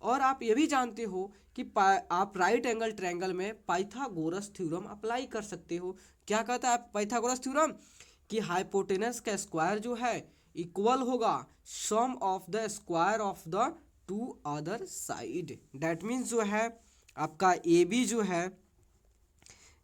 और आप ये भी जानते हो कि आप राइट एंगल ट्रायंगल में पाइथागोरस थ्योरम अप्लाई कर सकते हो। क्या कहता है पाइथागोरस थ्योरम, कि हाइपोटेनस का स्क्वायर जो है इक्वल होगा sum of the square of the two other side. That means जो है आपका ए बी जो है,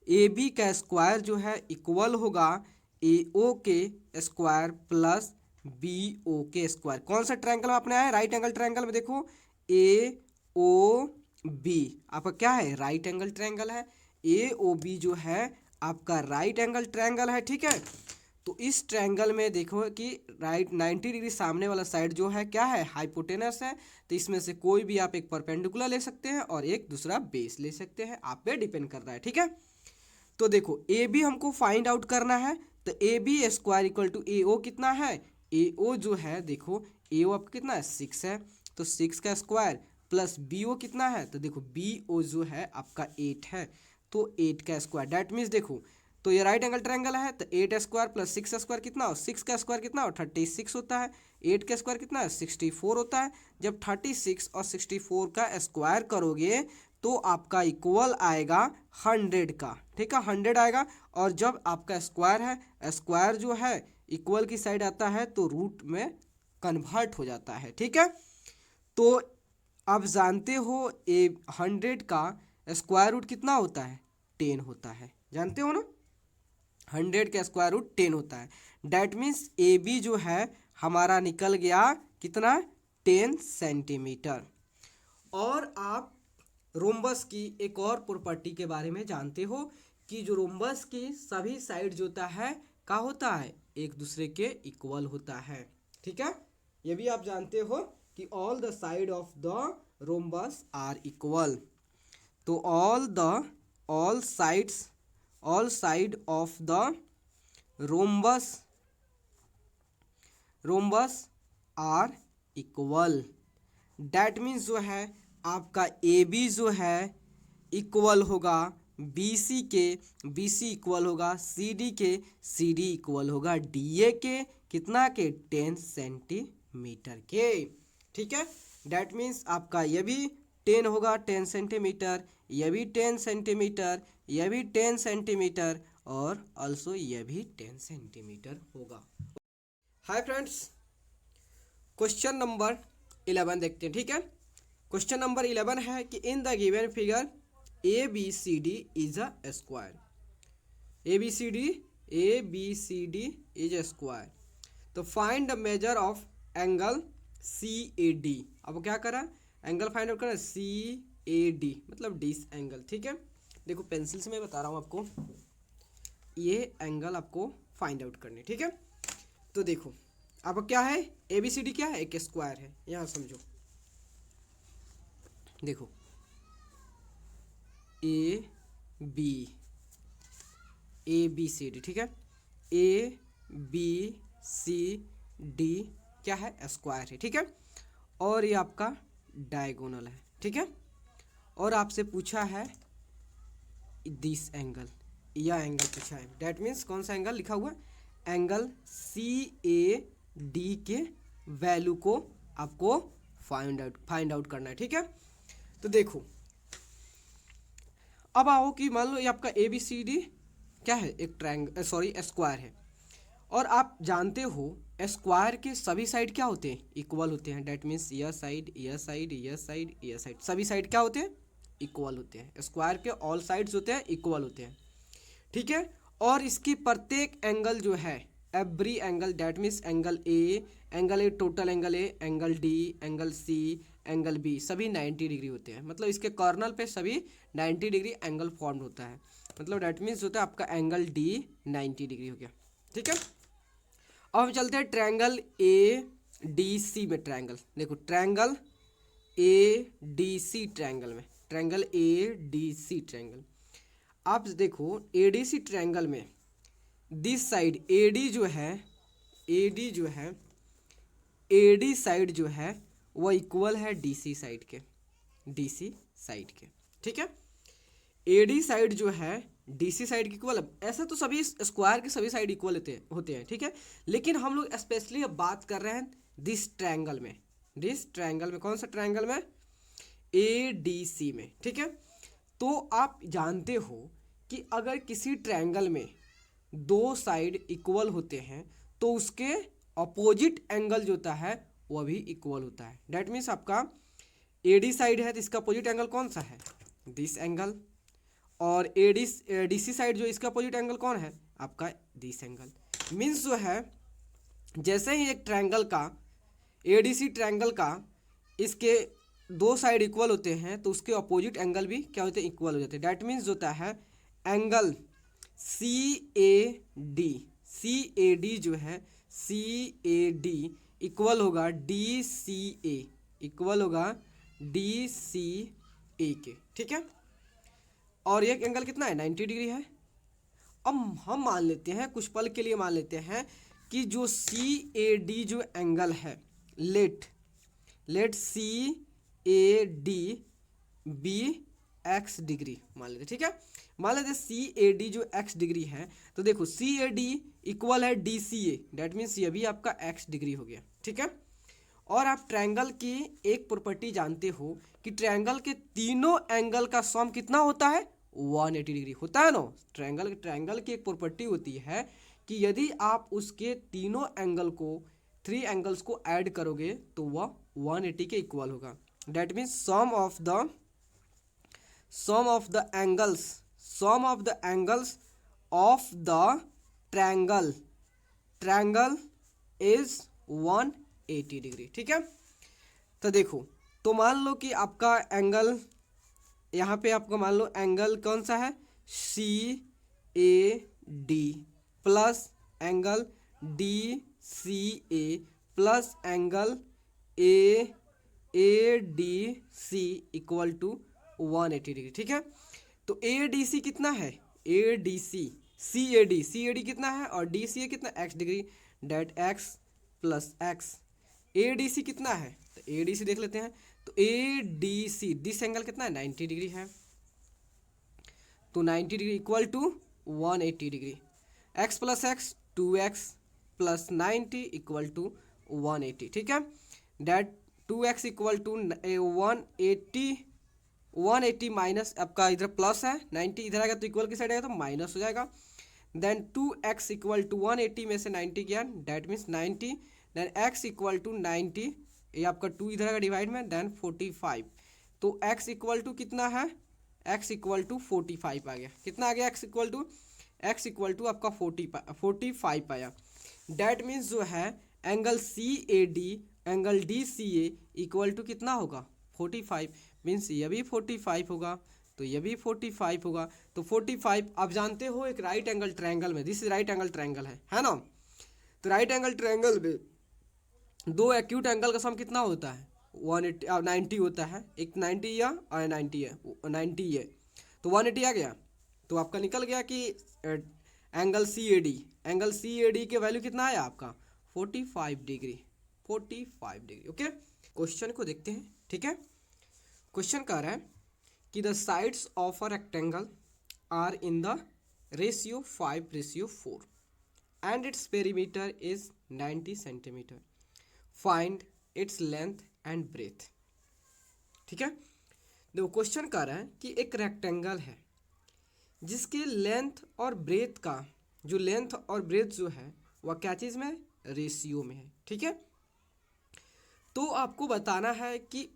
ए बी का स्क्वायर जो है इक्वल होगा ए ओ के स्क्वायर प्लस बी ओ के स्क्वायर। कौन सा ट्रायंगल में आपने आया, राइट एंगल ट्रायंगल में। देखो ए ओ बी आपका क्या है, राइट एंगल ट्रायंगल है। ए ओ बी जो है आपका राइट एंगल ट्रायंगल है, ठीक है। तो इस ट्रायंगल में देखो कि राइट 90 डिग्री सामने वाला साइड जो है क्या है, हाइपोटेनस है। तो इसमें से कोई भी आप एक परपेंडिकुलर ले सकते हैं और एक दूसरा बेस ले सकते हैं, आप पे डिपेंड कर रहा है, ठीक है। तो देखो ए बी हमको फाइंड आउट करना है, तो A B square equal to A O कितना है, ए ओ जो है देखो ए ओ आपका कितना है 6 है, तो 6 का स्क्वायर प्लस बी ओ कितना है, तो देखो बी ओ जो है आपका 8 है, तो 8 का स्क्वायर। डैट मीन्स देखो तो ये राइट एंगल ट्रायंगल है, तो 8 स्क्वायर प्लस 6 स्क्वायर कितना हो, 6 का स्क्वायर कितना हो 36 होता है, 8 का स्क्वायर कितना है 64 होता है। जब 36 और 64 का स्क्वायर करोगे तो आपका इक्वल आएगा 100 का, ठीक है, 100 आएगा। और जब आपका स्क्वायर है, स्क्वायर जो है इक्वल की साइड आता है तो रूट में कन्वर्ट हो जाता है, ठीक है। तो आप जानते हो ए 100 का स्क्वायर रूट कितना होता है, 10 होता है, जानते हो ना, 100 का स्क्वायर रूट 10 होता है। डैट मीन्स ए बी जो है हमारा निकल गया कितना, 10 सेंटीमीटर। और आप रोम्बस की एक और प्रॉपर्टी के बारे में जानते हो कि जो रोम्बस की सभी साइड जो होता है क्या होता है, एक दूसरे के इक्वल होता है, ठीक है। ये भी आप जानते हो कि all the side of the rhombus are equal. तो all side of the rhombus are equal. That means जो है आपका ए बी जो है इक्वल होगा बी सी के, बी सी इक्वल होगा सी डी के, सी डी इक्वल होगा डी ए के, कितना के 10 सेंटीमीटर के, ठीक है। डैट मीन्स आपका ये भी 10 होगा 10 सेंटीमीटर, ये भी 10 सेंटीमीटर, ये भी 10 सेंटीमीटर और ऑल्सो ये भी 10 सेंटीमीटर होगा। हाय फ्रेंड्स, क्वेश्चन नंबर 11 देखते हैं, ठीक है। क्वेश्चन नंबर 11 है कि in the given figure A B C D is a square. A B C D is a square. तो find the measure of angle C A D. अब क्या करा, एंगल फाइंड आउट करा C A D मतलब this angle, ठीक है। देखो pencil से मैं बता रहा हूँ आपको, ये एंगल आपको फाइंड आउट करने, ठीक है। तो देखो अब क्या है, ए बी सी डी क्या है, एक स्क्वायर है, यहाँ समझो। देखो ए बी सी डी, ठीक है, ए बी सी डी क्या है, स्क्वायर है, ठीक है। और ये आपका डायगोनल है, ठीक है। और आपसे पूछा है दिस एंगल, यह एंगल पूछा है। डैट मीन्स कौन सा एंगल लिखा हुआ है, एंगल सी ए डी के वैल्यू को आपको फाइंड आउट करना है, ठीक है। तो देखो अब आओ कि मान लो ये आपका ए बी सी डी क्या है, एक स्क्वायर है। और आप जानते हो स्क्वायर के सभी साइड क्या होते हैं, इक्वल होते हैं। डैट मीन्स यह साइड, यह साइड, यह साइड, यह साइड, सभी साइड क्या होते हैं, इक्वल होते हैं। स्क्वायर के ऑल साइड्स होते हैं इक्वल होते हैं, ठीक है। और इसकी प्रत्येक एंगल जो है, every angle, that means angle A total angle A, angle D, angle C, angle B, सभी 90 डिग्री होते हैं। मतलब इसके कॉर्नर पे सभी 90 डिग्री एंगल फॉर्म होता है। मतलब डैट मीन्स होता है आपका एंगल डी 90 डिग्री हो गया, ठीक है। अब हम चलते हैं ट्रायंगल ए डी सी में। ट्रायंगल देखो, triangle A D C triangle में, triangle A D C triangle, आप देखो ए डी सी ट्रायंगल में दिस साइड ए डी जो है AD जो है, AD साइड जो है वो इक्वल है DC साइड के, DC साइड के, ठीक है। AD साइड जो है DC साइड की इक्वल, ऐसा तो सभी स्क्वायर के सभी साइड इक्वल होते हैं, ठीक है। लेकिन हम लोग स्पेशली अब बात कर रहे हैं दिस ट्रायंगल में, दिस ट्रायंगल में, कौन सा ट्रायंगल में, ADC में, ठीक है। तो आप जानते हो कि अगर किसी ट्रायंगल में दो साइड इक्वल होते हैं तो उसके अपोजिट एंगल जो होता है वह भी इक्वल होता है। डैट मीन्स आपका AD साइड है तो इसका अपोजिट एंगल कौन सा है, दिस एंगल, और DC साइड जो इसका अपोजिट एंगल कौन है, आपका दिस एंगल। मीन्स जो है जैसे ही एक ट्रायंगल का, ADC ट्रायंगल का, इसके दो साइड इक्वल होते हैं तो उसके अपोजिट एंगल भी क्या होते हैं, इक्वल हो जाते हैं। डैट मीन्स होता है एंगल CAD जो है CAD इक्वल होगा DCA, इक्वल होगा DCA के, ठीक है। और एक एंगल कितना है, 90 डिग्री है। अब हम मान लेते हैं, कुछ पल के लिए मान लेते हैं कि जो CAD जो एंगल है, let CAD be x degree मान लेते, ठीक है। मान लेते CAD जो x डिग्री है, तो देखो CAD इक्वल है DCA, डैट मीन्स ये भी आपका x डिग्री हो गया, ठीक है। और आप ट्रायंगल की एक प्रॉपर्टी जानते हो कि ट्रायंगल के तीनों एंगल का सम कितना होता है, 180 डिग्री होता है ना। ट्रायंगल की एक प्रॉपर्टी होती है कि यदि आप उसके तीनों एंगल को, 3 एंगल्स को ऐड करोगे तो वह 180 के इक्वल होगा। That means sum of the angles of the triangle is 180 degree, ठीक है। तो देखो, तो मान लो कि आपका एंगल, यहाँ पे आपको मान लो एंगल कौन सा है, CAD plus angle DCA plus angle ADC equal to 180 degree, ठीक है। तो ADC कितना है, CAD कितना है और DCA कितना, x degree, that x plus x। ADC कितना है, तो ADC देख लेते हैं। तो ADC दिस एंगल कितना है, 90 डिग्री है, तो 90 degree equal to 180 degree, x plus x 2x plus 90 equal to 180, ठीक है। Date 2x equal to 180 minus आपका इधर प्लस है, 90 इधर आएगा तो इक्वल की साइड आएगा तो माइनस हो जाएगा। देन 2x इक्वल टू 180 में से 90 गया, that means 90, then x equal to 90, ये आपका 2 इधर आएगा डिवाइड में, देन 45। तो x इक्वल टू कितना है, x इक्वल टू 45 आ गया। कितना आ गया, x इक्वल टू आपका 45 आया। डेट मीन्स जो है angle CAD angle DCA equal to कितना होगा, 45। मीन्स ये भी 45 होगा तो ये भी 45 होगा। तो 45 आप जानते हो एक राइट एंगल ट्रायंगल में, दिस राइट एंगल ट्रायंगल है ना। तो राइट एंगल ट्रायंगल में दो एक्यूट एंगल का सम कितना होता है, 180 90 होता है, एक 90 या 90 है, 90 है तो 180 आ गया। तो आपका निकल गया कि एंगल CAD के वैल्यू कितना आया आपका, 45 डिग्री, 45 डिग्री, ओके। क्वेश्चन को देखते हैं, ठीक है। क्वेश्चन कह रहा है कि the sides of a rectangle are in the ratio 5:4 and its perimeter is 90 centimetre, find its length and breadth, ठीक है। देखो क्वेश्चन कह रहा है कि एक रेक्टेंगल है जिसके लेंथ और ब्रेथ का, जो लेंथ और ब्रेथ जो है वह क्या चीज़ में, रेशियो में है, ठीक है। तो आपको बताना है कि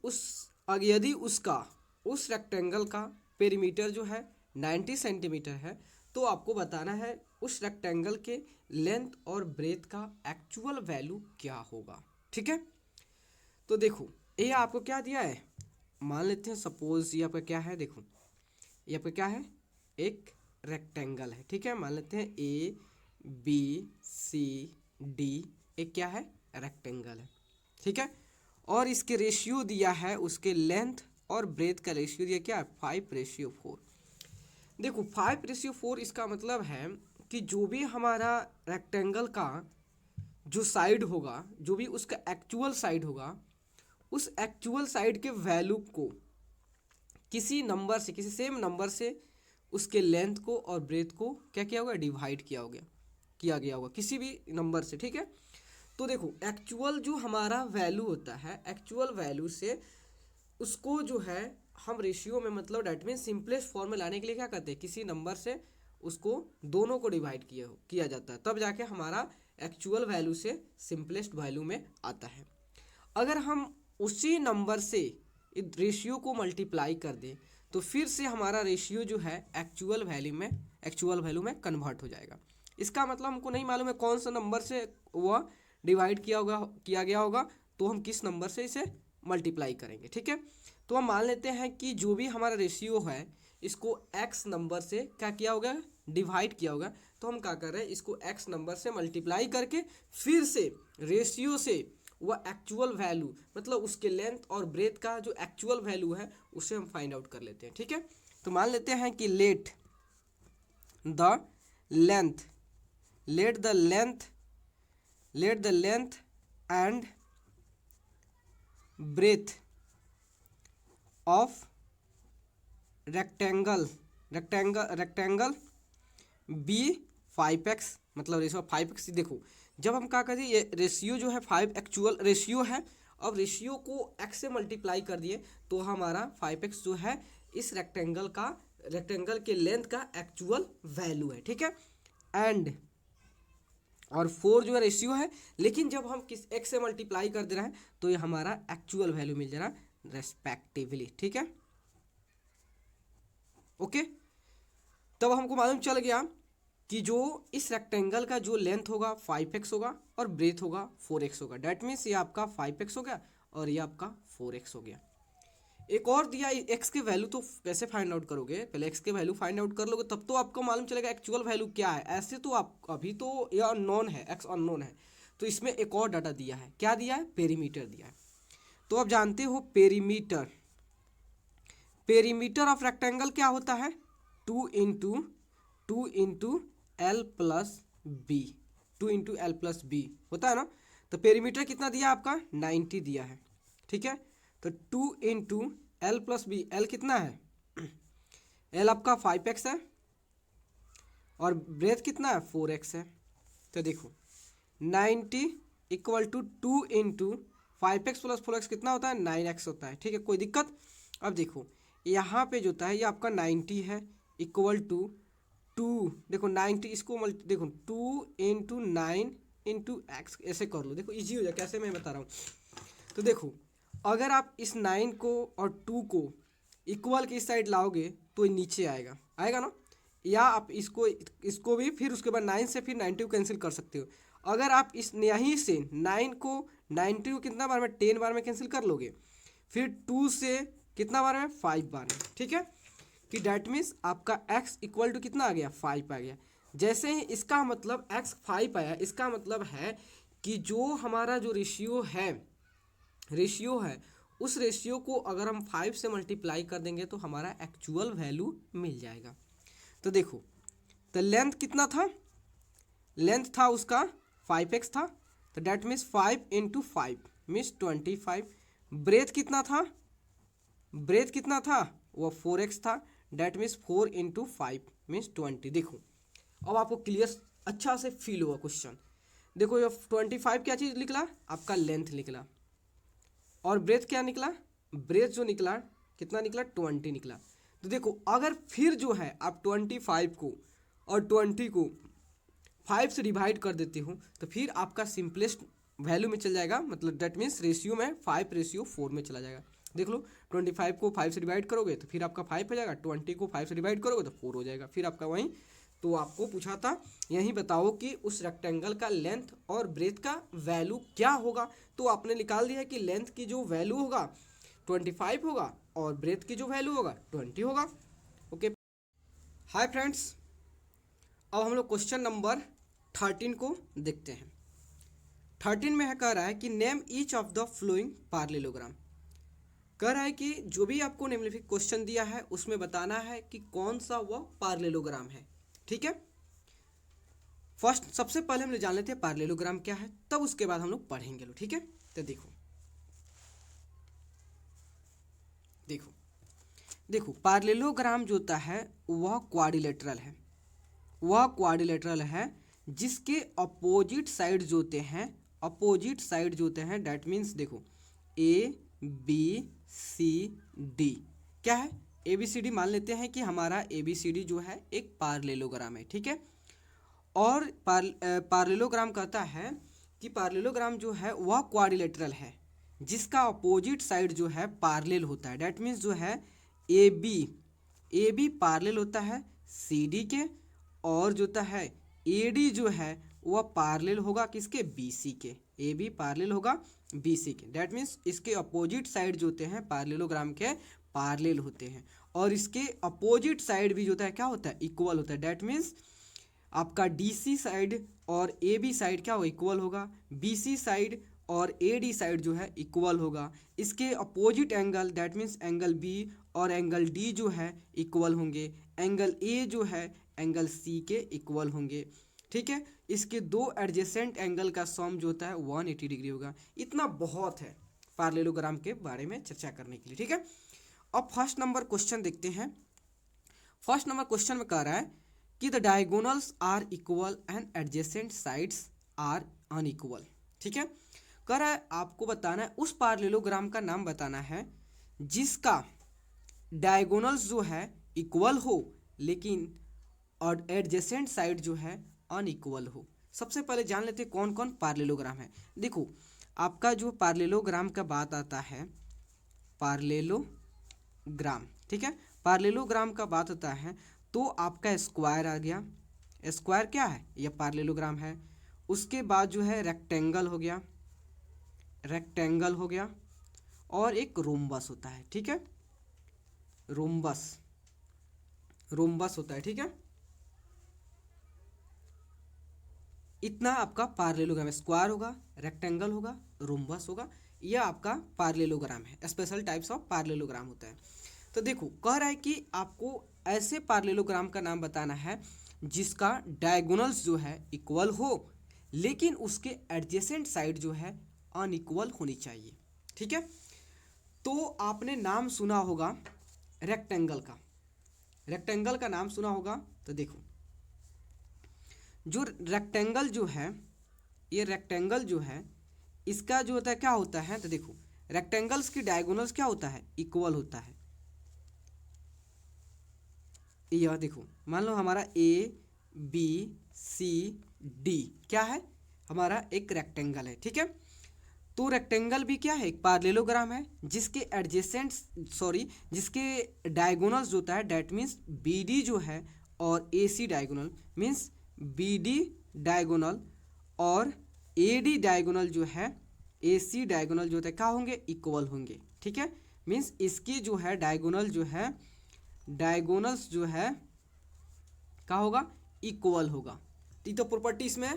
यदि उस रेक्टेंगल का पेरीमीटर जो है 90 सेंटीमीटर है, तो आपको बताना है उस रेक्टेंगल के लेंथ और ब्रेथ का एक्चुअल वैल्यू क्या होगा, ठीक है। तो देखो ये आपको क्या दिया है, मान लेते हैं सपोज ये आपका क्या है, देखो ये आपका क्या है, एक रेक्टेंगल है, ठीक है। मान लेते हैं ABCD एक क्या है, रेक्टेंगल है, ठीक है। और इसके रेशियो दिया है, उसके लेंथ और ब्रेथ का रेशियो दिया क्या है, 5:4। देखो 5:4 इसका मतलब है कि जो भी हमारा रेक्टेंगल का जो साइड होगा, जो भी उसका एक्चुअल साइड होगा, उस एक्चुअल साइड के वैल्यू को किसी नंबर से, किसी सेम नंबर से उसके लेंथ को और ब्रेथ को क्या किया होगा, डिवाइड किया गया होगा किसी भी नंबर से, ठीक है। तो देखो एक्चुअल जो हमारा वैल्यू होता है, एक्चुअल वैल्यू से उसको जो है हम रेशियो में, मतलब डेट मीन सिंपलेस्ट फॉर्म में लाने के लिए क्या करते हैं, किसी नंबर से उसको दोनों को डिवाइड किया जाता है, तब जाके हमारा एक्चुअल वैल्यू से सिंपलेस्ट वैल्यू में आता है। अगर हम उसी नंबर से रेशियो को मल्टीप्लाई कर दें तो फिर से हमारा रेशियो जो है एक्चुअल वैल्यू में कन्वर्ट हो जाएगा। इसका मतलब हमको नहीं मालूम है कौन सा नंबर से वह डिवाइड किया गया होगा, तो हम किस नंबर से इसे मल्टीप्लाई करेंगे, ठीक है। तो हम मान लेते हैं कि जो भी हमारा रेशियो है इसको x नंबर से क्या किया होगा, डिवाइड किया होगा। तो हम क्या कर रहे हैं, इसको x नंबर से मल्टीप्लाई करके फिर से रेशियो से वह एक्चुअल वैल्यू, मतलब उसके लेंथ और ब्रेथ का जो एक्चुअल वैल्यू है उसे हम फाइंड आउट कर लेते हैं, ठीक है। तो मान लेते हैं कि let the length and breadth of rectangle be 5x, मतलब रेशियो 5x। देखो जब हम क्या करें, ये रेशियो जो है 5 एक्चुअल रेशियो है, अब रेशियो को x से मल्टीप्लाई कर दिए तो हमारा 5x जो है इस रेक्टेंगल के लेंथ का एक्चुअल वैल्यू है, ठीक है। एंड और 4 जो है रेशियो है, लेकिन जब हम किस x से मल्टीप्लाई कर दे रहे हैं तो ये हमारा एक्चुअल वैल्यू मिल जा रहा है रेस्पेक्टिवली, ठीक है। ओके, तब हमको मालूम चल गया कि जो इस रेक्टेंगल का जो लेंथ होगा 5x होगा और ब्रेथ होगा 4x होगा। डैट मीन्स ये आपका 5x हो गया और ये आपका 4x हो गया। एक और दिया, x के वैल्यू तो कैसे फाइंड आउट करोगे, पहले x के वैल्यू फाइंड आउट कर लोगे तब तो आपको मालूम चलेगा एक्चुअल वैल्यू क्या है। ऐसे तो आप अभी तो ये अननोन है, x अननोन है, तो इसमें एक और डाटा दिया है। क्या दिया है, पेरीमीटर दिया है। तो आप जानते हो पेरीमीटर ऑफ रेक्टेंगल क्या होता है, 2 इंटू एल प्लस बी होता है ना। तो पेरीमीटर कितना दिया आपका, 90 दिया है, ठीक है। तो 2 into L plus B, L कितना है, एल आपका 5x है और ब्रेथ कितना है 4x है। तो देखो 90 equal to 2 into 5x plus 4x कितना होता है, 9x होता है, ठीक है। कोई दिक्कत। अब देखो यहाँ पे जो होता है ये आपका 90 है इक्वल टू 2, देखो 90 इसको देखो 2 इंटू 9 इंटू एक्स, ऐसे कर लो, देखो इजी हो जाए, कैसे मैं बता रहा हूँ। तो देखो अगर आप इस 9 को और 2 को इक्वल की साइड लाओगे तो ये नीचे आएगा ना, या आप इसको भी फिर उसके बाद 9 से फिर 90 को कैंसिल कर सकते हो। अगर आप इस यहीं से 9 को 90 को कितना बार में, 10 बार में कैंसिल कर लोगे, फिर 2 से कितना बार में, 5 बार में, ठीक है। कि डैट मीन्स आपका x इक्वल टू कितना आ गया, 5 आ गया। जैसे ही इसका मतलब x 5 आया, इसका मतलब है कि जो हमारा जो रेशियो है उस रेशियो को अगर हम 5 से मल्टीप्लाई कर देंगे तो हमारा एक्चुअल वैल्यू मिल जाएगा। तो देखो तो लेंथ कितना था, लेंथ था उसका 5x था, तो that means 5 into 5 means 25। Breadth कितना था, वो 4x था, डैट मीन्स 4 इंटू 5 मीन्स 20। देखो अब आपको क्लियर अच्छा से फील हुआ क्वेश्चन। देखो ये 25 क्या चीज़ निकला, आपका लेंथ निकला, और ब्रेथ क्या निकला, ब्रेथ जो निकला कितना निकला, 20 निकला। तो देखो अगर फिर जो है आप 25 को और 20 को 5 से डिवाइड कर देते हो तो फिर आपका सिंपलेस्ट वैल्यू में चल जाएगा, मतलब डेट मीन्स रेशियो में 5:4 में चला जाएगा। देख लो 25 को 5 से डिवाइड करोगे तो फिर आपका 5 हो जाएगा, 20 को 5 से डिवाइड करोगे तो 4 हो जाएगा, फिर आपका वहीं। तो आपको पूछा था यही बताओ कि उस रेक्टेंगल का लेंथ और ब्रेथ का वैल्यू क्या होगा, तो आपने निकाल दिया कि लेंथ की जो वैल्यू होगा 25 होगा और ब्रेथ की जो वैल्यू होगा 20 होगा। ओके हाय फ्रेंड्स, अब हम लोग क्वेश्चन नंबर 13 को देखते हैं। 13 में कह रहा है कि name each of the flowing पार्लेलोग्राम। कह रहा है कि जो भी आपको निम्नलिखित क्वेश्चन दिया है उसमें बताना है कि कौन सा वह पार्लेलोग्राम है, ठीक है। फर्स्ट सबसे पहले हम लोग जान लेते हैं पार्लेलोग्राम क्या है, तब उसके बाद हम लोग पढ़ेंगे लोग, ठीक है। तो देखो देखो देखो पार्लेलोग्राम जो होता है वह क्वाड्रिलेटरल है, वह क्वाड्रिलेटरल है जिसके अपोजिट साइड जो होते हैं, अपोजिट साइड जो होते हैं डैट मीन्स देखो ए बी सी डी क्या है, ए बी सी डी मान लेते हैं कि हमारा ए बी सी डी जो है एक पार्लेलोग्राम है, ठीक है। और पार्लेलोग्राम कहता है कि पार्लेलोग्राम जो है वह क्वाड्रिलेटरल है जिसका अपोजिट साइड जो है पार्लेल होता है, डैट मीन्स जो है ए बी पार्लेल होता है सी डी के, और जो होता है ए डी जो है वह पार्लेल होगा किसके, बी सी के, ए बी पार्लेल होगा बी सी के, डैट मीन्स इसके अपोजिट साइड जो होते हैं पार्लेलोग्राम के पार्लेल होते हैं, और इसके अपोजिट साइड भी जो होता है क्या होता है, इक्वल होता है, डैट मीन्स आपका डी सी साइड और ए बी साइड क्या होगा, इक्वल होगा, बी सी साइड और ए डी साइड जो है इक्वल होगा, इसके opposite angle that means angle B और एंगल डी जो है इक्वल होंगे, एंगल ए जो है एंगल सी के इक्वल होंगे, ठीक है। इसके दो एडजेसेंट एंगल का सम जो होता है 180 डिग्री होगा। इतना बहुत है पार्लेलोग्राम के बारे में चर्चा करने के लिए, ठीक है। अब फर्स्ट नंबर क्वेश्चन देखते हैं। फर्स्ट नंबर क्वेश्चन में कह रहा है कि the diagonals are equal and adjacent sides are unequal, ठीक है। कह रहा है आपको बताना है उस पार्लेलोग्राम का नाम बताना है जिसका डायगोनल्स जो है इक्वल हो लेकिन और एडजेसेंट साइड जो है अनइक्वल हो। सबसे पहले जान लेते हैं कौन कौन पार्लेलोग्राम है। देखो आपका जो पार्लेलोग्राम का बात आता है, पार्लेलोग्राम, ठीक है, पार्लेलोग्राम का बात होता है तो आपका स्क्वायर आ गया, स्क्वायर क्या है, यह पार्लेलोग्राम है। उसके बाद जो है रेक्टेंगल हो गया, रेक्टेंगल हो गया, और एक रोम्बस होता है, ठीक है, रोम्बस, रोम्बस होता है, ठीक है। इतना आपका पार्लेलोग्राम है, स्क्वायर होगा, रेक्टेंगल होगा, रोम्बस होगा, यह आपका पार्लेलोग्राम है। स्पेशल टाइप्स ऑफ पार्लेलोग्राम होता है। तो देखो कह रहा है कि आपको ऐसे पार्लेलोग्राम का नाम बताना है जिसका डायगोनल्स जो है इक्वल हो लेकिन उसके एडजेसेंट साइड जो है अनइक्वल होनी चाहिए, ठीक है। तो आपने नाम सुना होगा रेक्टेंगल का, रेक्टेंगल का नाम सुना होगा। तो देखो जो रेक्टेंगल जो है, ये रेक्टेंगल जो है इसका जो होता है क्या होता है, तो देखो रेक्टेंगल्स की डायगोनल्स क्या होता है, इक्वल होता है। यह देखो मान लो हमारा ए बी सी डी क्या है, हमारा एक रेक्टेंगल है, ठीक है। तो रेक्टेंगल भी क्या है, एक पार्लेलोग्राम है जिसके एडजेसेंट जिसके डायगोनल्स जो होता है डैट मीन्स बी डी जो है और A C diagonal means B D diagonal और ए डी डायगोनल जो है, ए सी डायगोनल जो होता है क्या होंगे, इक्वल होंगे, ठीक है। मीन्स इसकी जो है डायगोनल जो है, डायगोनल्स जो है क्या होगा, इक्वल होगा। तो प्रॉपर्टी इसमें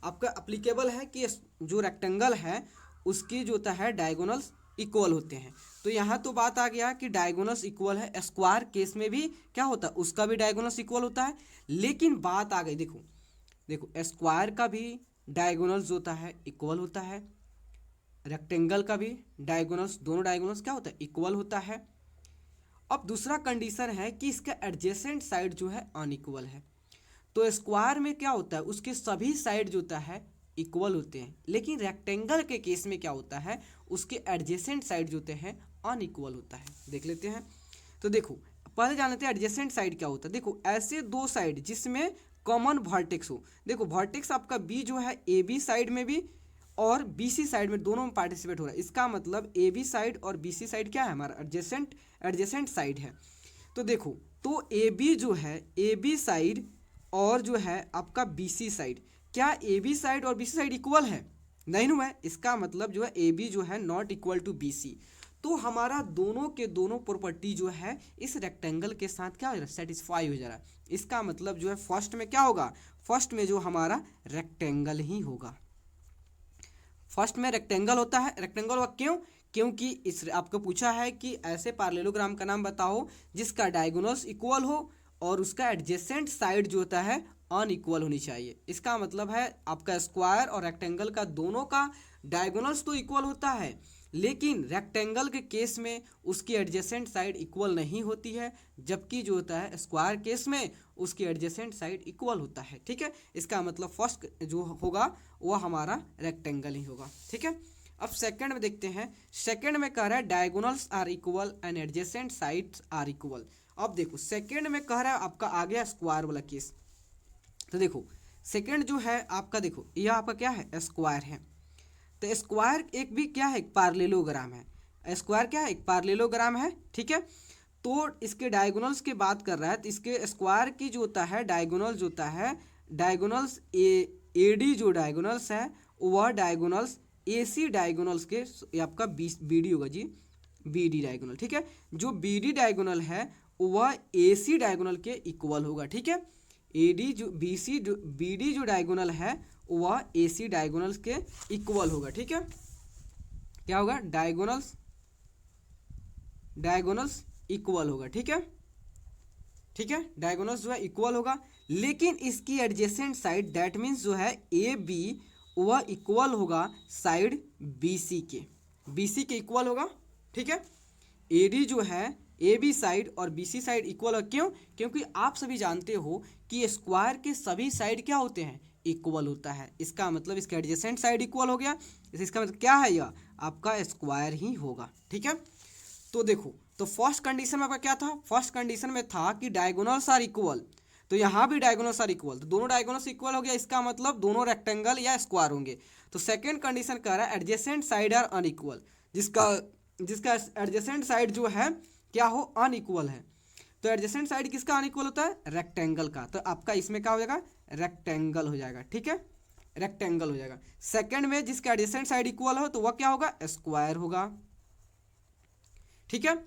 आपका अप्लीकेबल है कि जो रेक्टेंगल है उसकी जो होता है डायगोनल्स इक्वल होते हैं। तो यहाँ तो बात आ गया कि डायगोनल्स इक्वल है, स्क्वायर केस में भी क्या होता है, उसका भी डायगोनल्स इक्वल होता है। लेकिन बात आ गई देखो देखो स्क्वायर का भी डायगोनल्स जो होता है इक्वल होता है, रेक्टेंगल का भी डायगोनल्स, दोनों डायगोनल्स क्या होता है, इक्वल होता है। अब दूसरा कंडीशन है कि इसका एडजेसेंट साइड जो है अनइक्वल है। तो स्क्वायर में क्या होता है, उसके सभी साइड जो होता है इक्वल होते हैं, लेकिन रेक्टेंगल के केस में क्या होता है, उसके एडजेसेंट साइड जो होते हैं अनइक्वल होता है। देख लेते हैं। तो देखो पहले जान लेते हैं एडजेसेंट साइड क्या होता है। देखो ऐसे दो साइड जिसमें कॉमन वर्टेक्स हो, देखो वर्टेक्स आपका बी जो है ए बी साइड में भी और बी सी साइड में दोनों में पार्टिसिपेट हो रहा है, इसका मतलब ए बी साइड और बी सी साइड क्या है, हमारा एडजेसेंट साइड है। तो देखो तो ए बी जो है, ए बी साइड और जो है आपका बी सी साइड, क्या ए बी साइड और बी सी साइड इक्वल है, नहीं ना है, इसका मतलब जो है ए बी जो है not equal to B C. तो हमारा दोनों के दोनों प्रॉपर्टी जो है इस रेक्टेंगल के साथ क्या हो जा रहा है, सेटिस्फाई हो जा रहा है। इसका मतलब जो है फर्स्ट में क्या होगा, फर्स्ट में जो हमारा रेक्टेंगल ही होगा, फर्स्ट में रेक्टेंगल होता है। रेक्टेंगल होगा क्यों, क्योंकि इस आपको पूछा है कि ऐसे पार्लेलोग्राम का नाम बताओ जिसका डायगोनल्स इक्वल हो और उसका एडजेसेंट साइड जो होता है अनइक्वल होनी चाहिए। इसका मतलब है आपका स्क्वायर और रेक्टेंगल का दोनों का डायगोनल्स तो इक्वल होता है, लेकिन रेक्टेंगल के केस में उसकी एडजेसेंट साइड इक्वल नहीं होती है, जबकि जो होता है स्क्वायर केस में उसकी एडजेसेंट साइड इक्वल होता है। ठीक है, इसका मतलब फर्स्ट जो होगा वो हमारा रेक्टेंगल ही होगा। ठीक है, अब सेकंड में देखते हैं। सेकंड में कह रहा है diagonals are equal and adjacent sides are equal. अब देखो सेकंड में कह रहा है आपका आ गया स्क्वायर वाला केस। तो देखो सेकंड जो है आपका, देखो यह आपका क्या है, स्क्वायर है। तो स्क्वायर एक भी क्या है, पार्लेलोग्राम है। स्क्वायर क्या है, एक पार्लेलोग्राम है। ठीक है, तो इसके डायगोनल्स की बात कर रहा है, तो इसके स्क्वायर की जो होता है डायगोनल्स होता है, डायगोनल्स ए डी जो डायगोनल्स है वह डायगोनल्स ए सी डायगोनल्स के, ये आपका बी डी होगा जी, बी डी डायगोनल। ठीक है, जो बी डी डायगोनल है वह ए सी डायगोनल के इक्वल होगा। ठीक है, ए डी जो बी सी जो बी डी जो डायगोनल है वह ए सी डायगोनल्स के इक्वल होगा। ठीक है, क्या होगा, डायगोनल्स इक्वल होगा। ठीक है, ठीक है, डायगोनल्स जो है इक्वल होगा, लेकिन इसकी एडजेसेंट साइड दैट मीन्स जो है ए बी वह इक्वल होगा साइड बी सी के इक्वल होगा। ठीक है, ए डी जो है ए बी साइड और बी सी साइड इक्वल है। क्यों, क्योंकि आप सभी जानते हो कि स्क्वायर के सभी साइड क्या होते हैं, इक्वल होता है। इसका मतलब इसका एडजेसेंट साइड इक्वल हो गया, इसका मतलब क्या है, यह आपका स्क्वायर ही होगा। ठीक है, तो देखो, तो फर्स्ट कंडीशन में आपका क्या था, फर्स्ट कंडीशन में था कि डायगोनल्स आर इक्वल, तो यहाँ भी डायगोनल्स आर इक्वल, तो दोनों डायगोनल्स इक्वल हो गया, इसका मतलब दोनों रेक्टेंगल या स्क्वायर होंगे। तो सेकंड कंडीशन कह रहा है एडजेसेंट साइड आर अनइक्वल, जिसका एडजेसेंट साइड जो है क्या हो, अनइक्वल है। तो एडजेसेंट साइड किसका अनइक्वल होता है, रेक्टेंगल का, तो आपका इसमें क्या हो जाएगा, रेक्टेंगल हो जाएगा। ठीक है, रेक्टेंगल हो जाएगा। सेकंड में जिसका एडजेसेंट साइड इक्वल हो तो वह क्या होगा, स्क्वायर होगा। ठीक है,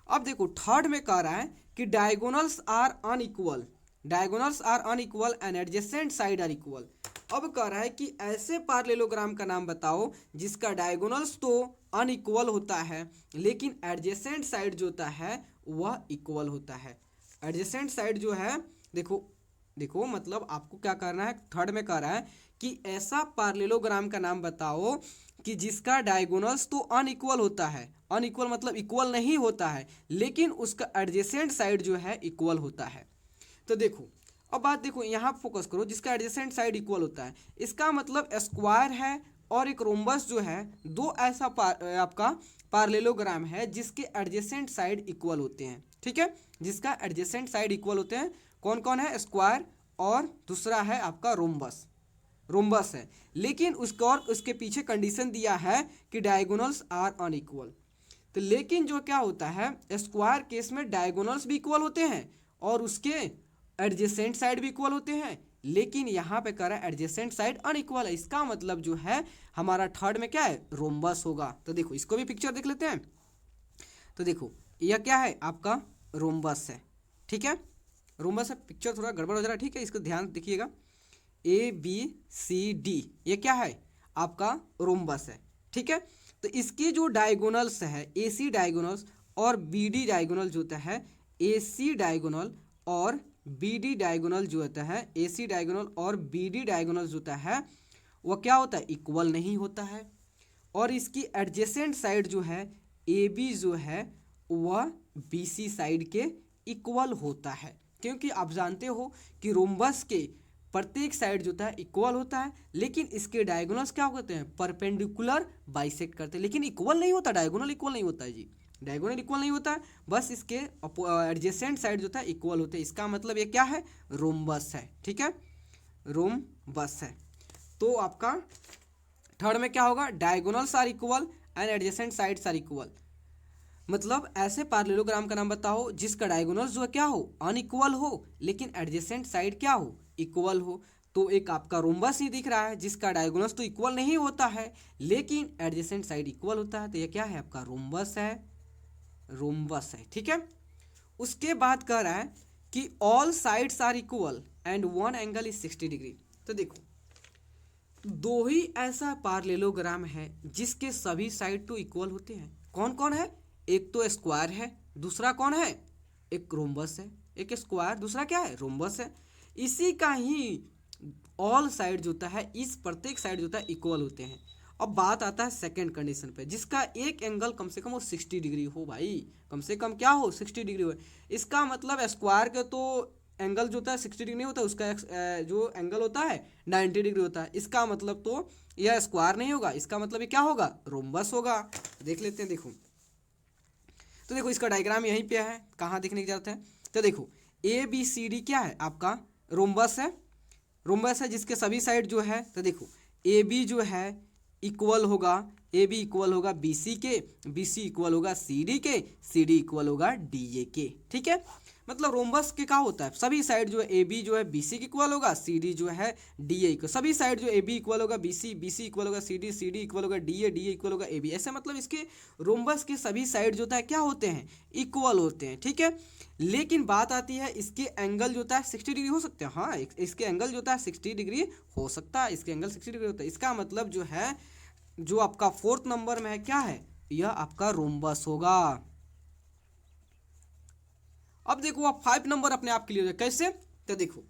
अब देखो थर्ड में कह रहा है कि diagonals are unequal, diagonals are unequal and adjacent side are equal. अब कह रहा है कि ऐसे पार्लेलोग्राम का नाम बताओ जिसका डायगोनल्स तो अनइक्वल होता है, लेकिन एडजेसेंट साइड जो होता है वह इक्वल होता है। एडजेसेंट साइड जो है, देखो मतलब आपको क्या करना है, थर्ड में कह रहा है कि ऐसा पार्लेलोग्राम का नाम बताओ कि जिसका डायगोनल्स तो अनइक्वल होता है, अनइक्वल मतलब इक्वल नहीं होता है, लेकिन उसका एडजेसेंट साइड जो है इक्वल होता है। तो देखो अब बात देखो, यहाँ फोकस करो, जिसका एडजेसेंट साइड इक्वल होता है, इसका मतलब स्क्वायर है और एक रोम्बस जो है, दो ऐसा आपका पार्लेलोग्राम है जिसके एडजेसेंट साइड इक्वल होते हैं। ठीक है, जिसका एडजेसेंट साइड इक्वल होते हैं, कौन कौन है, स्क्वायर और दूसरा है आपका रोम्बस है, लेकिन उसका और उसके पीछे कंडीशन दिया है कि डायगोनल्स आर अनइक्वल। तो लेकिन जो क्या होता है, स्क्वायर केस में डायगोनल्स भी इक्वल होते हैं और उसके एडजेसेंट साइड भी इक्वल होते हैं, लेकिन यहाँ पे कह रहा है एडजेसेंट साइड अनइक्वल है। इसका मतलब जो है हमारा थर्ड में क्या है, रोम्बस होगा। तो देखो इसको भी पिक्चर देख लेते हैं। तो देखो यह क्या है, आपका रोम्बस है। ठीक है, रोम्बस है, पिक्चर थोड़ा गड़बड़ हो जा रहा है। ठीक है, इसको ध्यान देखिएगा, ए बी सी डी ये क्या है, आपका रोम्बस है। ठीक है, तो इसके जो डायगोनल्स है, ए सी डायगोनल्स और बी डी डायगोनल जो होता है, ए सी डायगोनल और बी डी डायगोनल जो होता है, ए सी डायगोनल और बी डी डायगोनल जो होता है वह क्या होता है, इक्वल नहीं होता है। और इसकी एडजेसेंट साइड जो है, ए बी जो है वह बी सी साइड के इक्वल होता है, क्योंकि आप जानते हो कि रोम्बस के प्रत्येक साइड जो होता है इक्वल होता है, लेकिन इसके डायगोनल्स क्या होते हैं, परपेंडिकुलर बाइसेक्ट करते हैं, लेकिन इक्वल नहीं होता, डायगोनल इक्वल नहीं होता है जी, डायगोनल इक्वल नहीं होता है, बस इसके एडजेसेंट साइड जो था इक्वल होते हैं। इसका मतलब ये क्या है, रोम्बस है। ठीक है, रोम्बस है। तो आपका थर्ड में क्या होगा, diagonals are equal and adjacent sides are equal. मतलब ऐसे पार्लेलोग्राम का नाम बताओ जिसका डायगोनल्स जो है क्या हो, अनइक्वल हो, लेकिन एडजेसेंट साइड क्या हो, इक्वल हो। तो एक आपका रोम्बस ही दिख रहा है जिसका डायगोनल्स तो इक्वल नहीं होता है, लेकिन एडजेसेंट साइड इक्वल होता है, तो ये क्या है, आपका रोम्बस है, रोम्बस है। ठीक है, उसके बाद कह रहा है कि all sides are equal and one angle is 60 degree. तो देखो दो ही ऐसा पार्लेलोग्राम है जिसके सभी साइड तो इक्वल होते हैं। कौन कौन है, एक तो स्क्वायर है, दूसरा कौन है, एक रोम्बस है। एक स्क्वायर, दूसरा क्या है, रोम्बस है। इसी का ही ऑल साइड जो होता है, इस प्रत्येक साइड जो होता है इक्वल होते हैं। अब बात आता है सेकंड कंडीशन पे, जिसका एक एंगल कम से कम वो 60 डिग्री हो भाई, कम से कम क्या हो 60 डिग्री हो। इसका मतलब स्क्वायर के तो एंगल जो होता है 60 डिग्री नहीं होता, उसका जो एंगल होता है 90 डिग्री होता है। इसका मतलब तो यह स्क्वायर नहीं होगा, इसका मतलब ये क्या होगा, रोम्बस होगा। देख लेते हैं, देखो तो देखो इसका डायग्राम यहीं पे है, कहाँ देखने की जरूरत है। तो देखो ए बी सी डी क्या है आपका, रोम्बस है। रोम्बस है जिसके सभी साइड जो है, तो देखो ए बी जो है इक्वल होगा, ए बी इक्वल होगा बी सी के, बी सी इक्वल होगा सी डी के, सी डी इक्वल होगा डी ए के। ठीक है, मतलब रोम्बस के क्या होता है, सभी साइड जो है ए बी जो है बी सी के इक्वल होगा, सी डी जो है डी ए को, सभी साइड जो ए बी इक्वल होगा बी सी इक्वल होगा सी डी इक्वल होगा डी ए इक्वल होगा ए बी। ऐसे मतलब इसके रोम्बस के सभी साइड जो होता है क्या होते हैं, इक्वल होते हैं। ठीक है, लेकिन बात आती है इसके एंगल जो होता है 60 डिग्री हो सकते हैं। हाँ, इसके एंगल जो होता है 60 डिग्री हो सकता है, इसके एंगल 60 डिग्री होता है। इसका मतलब जो है, जो आपका फोर्थ नंबर में है क्या है, यह आपका रोम्बस होगा। अब देखो आप 5 नंबर अपने आप क्लियर हो जाए, कैसे, तो देखो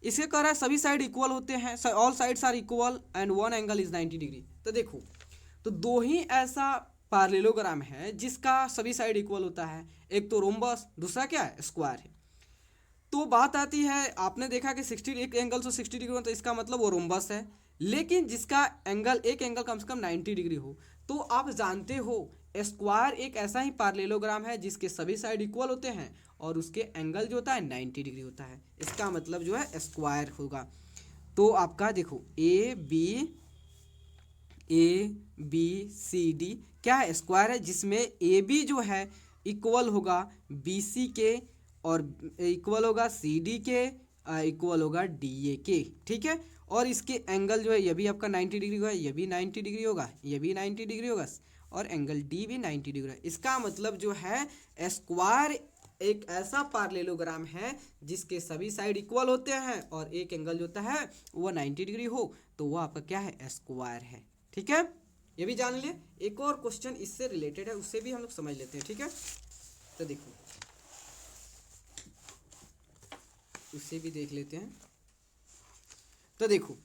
इसे कह रहा है सभी साइड इक्वल होते हैं, all sides are equal and one angle is 90 degree. तो देखो तो दो ही ऐसा पैरेललोग्राम है जिसका सभी साइड इक्वल होता है, एक तो रोम्बस, दूसरा क्या है, स्क्वायर है। तो बात आती है, आपने देखा कि 60 एक एंगल से 60 डिग्री हो, तो इसका मतलब वो रोम्बस है। लेकिन जिसका एंगल एक एंगल कम से कम 90 डिग्री हो, तो आप जानते हो स्क्वायर एक ऐसा ही पैरेललोग्राम है जिसके सभी साइड इक्वल होते हैं और उसके एंगल जो होता है 90 डिग्री होता है। इसका मतलब जो है स्क्वायर होगा। तो आपका देखो ए बी सी डी क्या है, स्क्वायर है, जिसमें ए बी जो है इक्वल होगा बी सी के और इक्वल होगा सी डी के, इक्वल होगा डी ए के। ठीक है, और इसके एंगल जो है ये भी आपका 90 डिग्री होगा, ये भी 90 डिग्री होगा, ये भी 90 डिग्री होगा और एंगल डी भी 90 डिग्री है। इसका मतलब जो है स्क्वायर एक ऐसा पैरेललोग्राम है जिसके सभी साइड इक्वल होते हैं और एक एंगल जो होता है वो 90 डिग्री हो, तो वो आपका क्या है, स्क्वायर है। ठीक है, ये भी जान लिए। एक और क्वेश्चन इससे रिलेटेड है, उससे भी हम लोग समझ लेते हैं। ठीक है, तो देखो उससे भी देख लेते हैं। तो देखो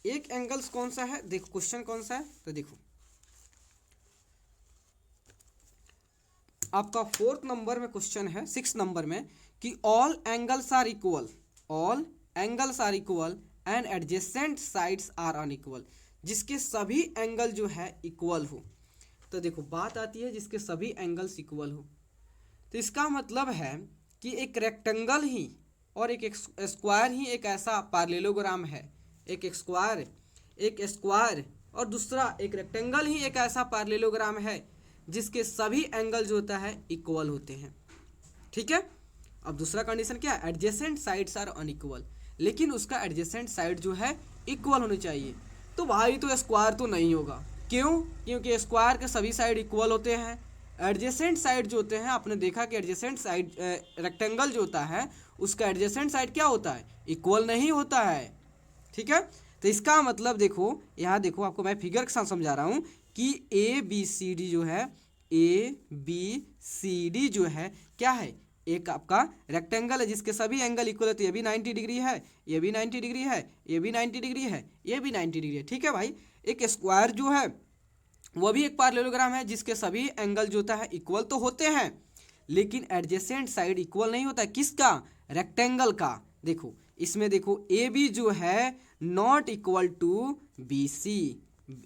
एक एंगल्स कौन सा है, देखो क्वेश्चन कौन सा है, तो देखो आपका 4th नंबर में क्वेश्चन है, 6 नंबर में कि all angles are equal, all angles are equal and adjacent sides are unequal, जिसके सभी एंगल जो है इक्वल हो। तो देखो बात आती है जिसके सभी एंगल्स इक्वल हो, तो इसका मतलब है कि एक रेक्टेंगल ही और एक स्क्वायर ही एक ऐसा पैरेललोग्राम है, एक स्क्वायर और दूसरा एक रेक्टेंगल ही एक ऐसा पैरेललोग्राम है जिसके सभी एंगल जो होता है इक्वल होते हैं। ठीक है, अब दूसरा कंडीशन क्या है, एडजेसेंट साइड्स आर अनइक्वल, लेकिन उसका एडजेसेंट साइड जो है इक्वल होनी चाहिए। तो भाई तो स्क्वायर तो नहीं होगा, क्यों, क्योंकि स्क्वायर के सभी साइड इक्वल होते हैं। एडजेसेंट साइड जो होते हैं, आपने देखा कि एडजेसेंट साइड रेक्टेंगल जो होता है उसका एडजेसेंट साइड क्या होता है, इक्वल नहीं होता है। ठीक है, तो इसका मतलब देखो यहाँ देखो, आपको मैं फिगर के साथ समझा रहा हूँ कि ए बी सी डी जो है, ए बी सी डी जो है क्या है, एक आपका रेक्टेंगल है जिसके सभी एंगल इक्वल है। तो ये भी 90 डिग्री है, ये भी 90 डिग्री है, ये भी 90 डिग्री है, ये भी 90 डिग्री है। ठीक है भाई, एक स्क्वायर जो है वो भी एक पैरेललोग्राम है जिसके सभी एंगल जो होता है इक्वल तो होते हैं, लेकिन एडजेसेंट साइड इक्वल नहीं होता है। किसका, रेक्टेंगल का। देखो इसमें देखो ए बी जो है not equal to B C,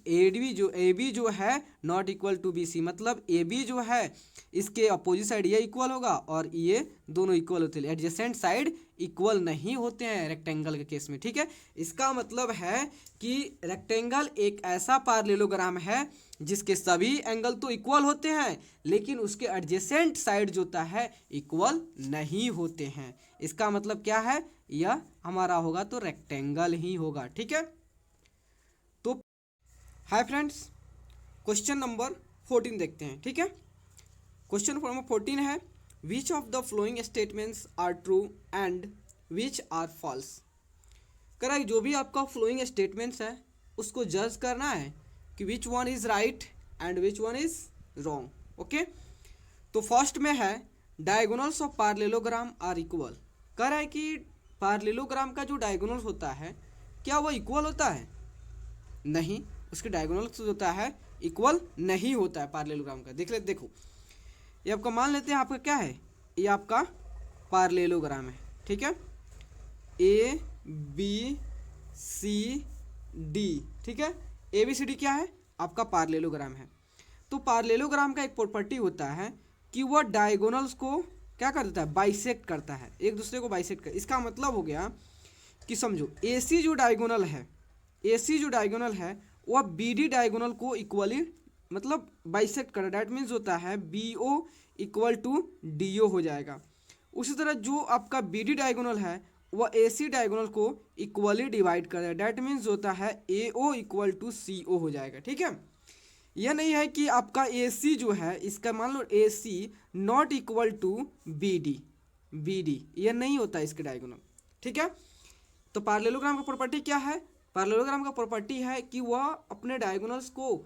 A B जो है not equal to B C, मतलब ए बी जो है इसके अपोजिट साइड ये इक्वल होगा और ये दोनों इक्वल होते हैं, एडजेसेंट साइड इक्वल नहीं होते हैं रेक्टेंगल के केस में। ठीक है, इसका मतलब है कि रेक्टेंगल एक ऐसा पैरेललोग्राम है जिसके सभी एंगल तो इक्वल होते हैं, लेकिन उसके एडजेसेंट साइड जो होता है इक्वल नहीं होते हैं। इसका मतलब क्या है, यह हमारा होगा तो रेक्टेंगल ही होगा। ठीक है, तो हाय फ्रेंड्स, क्वेश्चन नंबर 14 देखते हैं। ठीक है, क्वेश्चन नंबर 14 है, which of the following statements are true and which are false. करा जो भी आपका फ्लोइंग स्टेटमेंट्स है उसको जज करना है कि which one is right and which one is wrong. Okay, तो फर्स्ट में है diagonals of parallelogram are equal. कह रहा है कि पार्लेलोग्राम का जो डायगोनल होता है क्या वो इक्वल होता है? नहीं, उसके डायगोनल जो होता है इक्वल नहीं होता है पार्लेलोग्राम का। देखो ये आपका मान लेते हैं, आपका क्या है, ये आपका पार्लेलोग्राम है, ठीक है, ए बी सी डी, ठीक है, ए बी सी डी क्या है, आपका पार्लेलोग्राम है। तो पार्लेलोग्राम का एक प्रॉपर्टी होता है कि वह डायगोनल्स को क्या कर देता है, बाइसेक्ट करता है, एक दूसरे को बाइसेक्ट कर। इसका मतलब हो गया कि समझो AC जो डायगोनल है, AC जो डायगोनल है वह BD डायगोनल को इक्वली मतलब बाइसेक्ट कर, डैट मीन्स होता है BO इक्वल टू DO हो जाएगा। उसी तरह जो आपका BD डायगोनल है वह AC डायगोनल को इक्वली डिवाइड कर, डैट मीन्स होता है AO इक्वल टू CO हो जाएगा, ठीक है। यह नहीं है कि आपका AC जो है, इसका मान लो AC not equal to BD, यह नहीं होता इसके डायगोनल, ठीक है। तो पार्लेलोग्राम का प्रॉपर्टी क्या है, पार्लेलोग्राम का प्रॉपर्टी है कि वह अपने डायगोनल्स को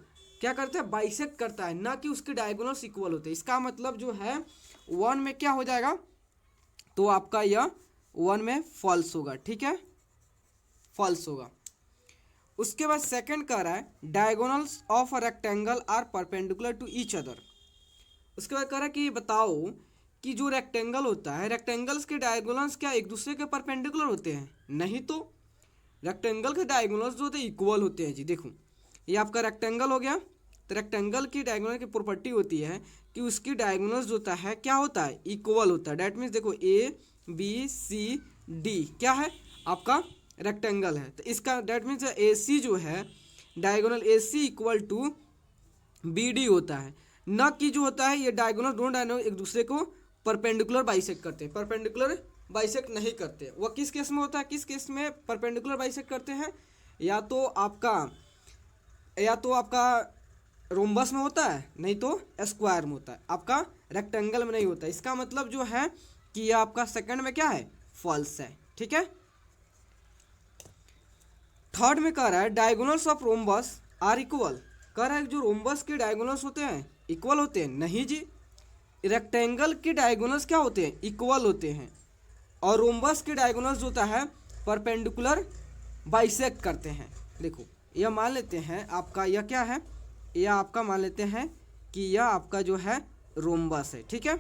क्या करता है, बाइसेक्ट करता है, ना कि उसके डायगोनल्स इक्वल होते हैं। इसका मतलब जो है 1 में क्या हो जाएगा, तो आपका यह 1 में फॉल्स होगा, ठीक है, फॉल्स होगा। उसके बाद सेकंड कह रहा है diagonals of a rectangle are perpendicular to each other. उसके बाद कह रहा है कि बताओ कि जो रेक्टेंगल होता है, रेक्टेंगल्स के डायगोनल्स क्या एक दूसरे के परपेंडिकुलर होते हैं? नहीं, तो रेक्टेंगल के डायगोनल्स जो होते हैं इक्वल होते हैं जी। देखो ये आपका रेक्टेंगल हो गया, तो रेक्टेंगल की डायगोनल की प्रॉपर्टी होती है कि उसकी डायगोनल्स जो होता है क्या होता है, इक्वल होता है। डैट मीन्स देखो ABCD क्या है, आपका रेक्टेंगल है, तो इसका डैट मीन्स AC जो है diagonal AC equal to BD होता है, न कि जो होता है ये डायगोनल, दोनों डायगोनल एक दूसरे को परपेंडिकुलर बाइसेक्ट करते हैं, परपेंडिकुलर बाइसेक्ट नहीं करते। वह किस केस में होता है, किस केस में परपेंडिकुलर बाइसेक्ट करते हैं, या तो आपका रोम्बस में होता है, नहीं तो स्क्वायर में होता है, आपका रेक्टेंगल में नहीं होता। इसका मतलब जो है कि यह आपका सेकंड में क्या है, फॉल्स है, ठीक है। थर्ड में कह रहा है diagonals of rhombus are equal, कह रहा है जो रोम्बस के डायगोनल्स होते हैं इक्वल होते हैं? नहीं जी, रेक्टेंगल के डायगोनल्स क्या होते हैं, इक्वल होते हैं, और रोम्बस के डायगोनल्स होता है परपेंडिकुलर बाइसेक्ट करते हैं। देखो यह मान लेते हैं आपका, यह क्या है, यह आपका मान लेते हैं कि यह आपका जो है रोम्बस है, ठीक है।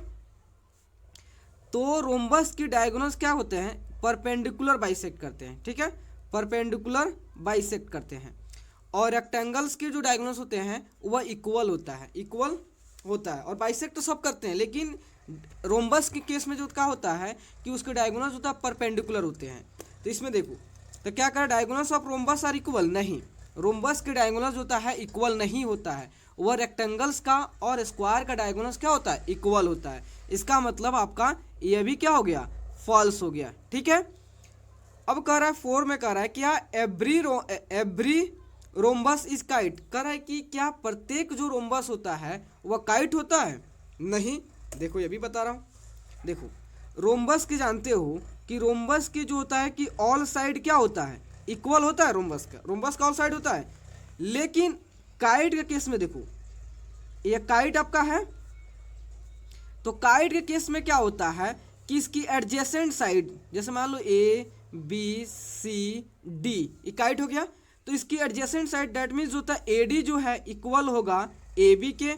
तो रोम्बस की डायगोनल्स क्या होते हैं, परपेंडिकुलर बाइसेक्ट करते हैं, ठीक है, परपेंडिकुलर बाइसेक्ट करते हैं। और रेक्टेंगल्स के जो डायगोनल्स होते हैं वह इक्वल होता है, इक्वल होता है, और बाइसेक्ट तो सब करते हैं, लेकिन रोम्बस के केस में जो क्या होता है कि उसके डायगोनल्स होता है परपेंडिकुलर होते हैं। तो इसमें देखो तो क्या करें, diagonals of rhombus are equal, नहीं, रोम्बस के डायगोनल्स होता है इक्वल नहीं होता है, वह रेक्टेंगल्स का और स्क्वायर का डायगोनल्स क्या होता है, इक्वल होता है। इसका मतलब आपका यह भी क्या हो गया, फॉल्स हो गया, ठीक है। अब कह रहा है 4 में कह रहा है क्या एवरी रोम्बस इज काइट, कह रहा है कि क्या प्रत्येक जो रोम्बस होता है वह काइट होता है? नहीं, देखो ये भी बता रहा हूँ। देखो रोम्बस के जानते हो कि रोम्बस के जो होता है कि ऑल साइड क्या होता है, इक्वल होता है, रोम्बस का ऑल साइड होता है। लेकिन काइट के केस में देखो, ये काइट आपका है, तो काइट के केस में क्या होता है कि इसकी एडजेसेंट साइड, जैसे मान लो ABCD ये काइट हो गया, तो इसकी एडजेसेंट साइड डैट मीन्स होता है AD जो है इक्वल होगा AB के,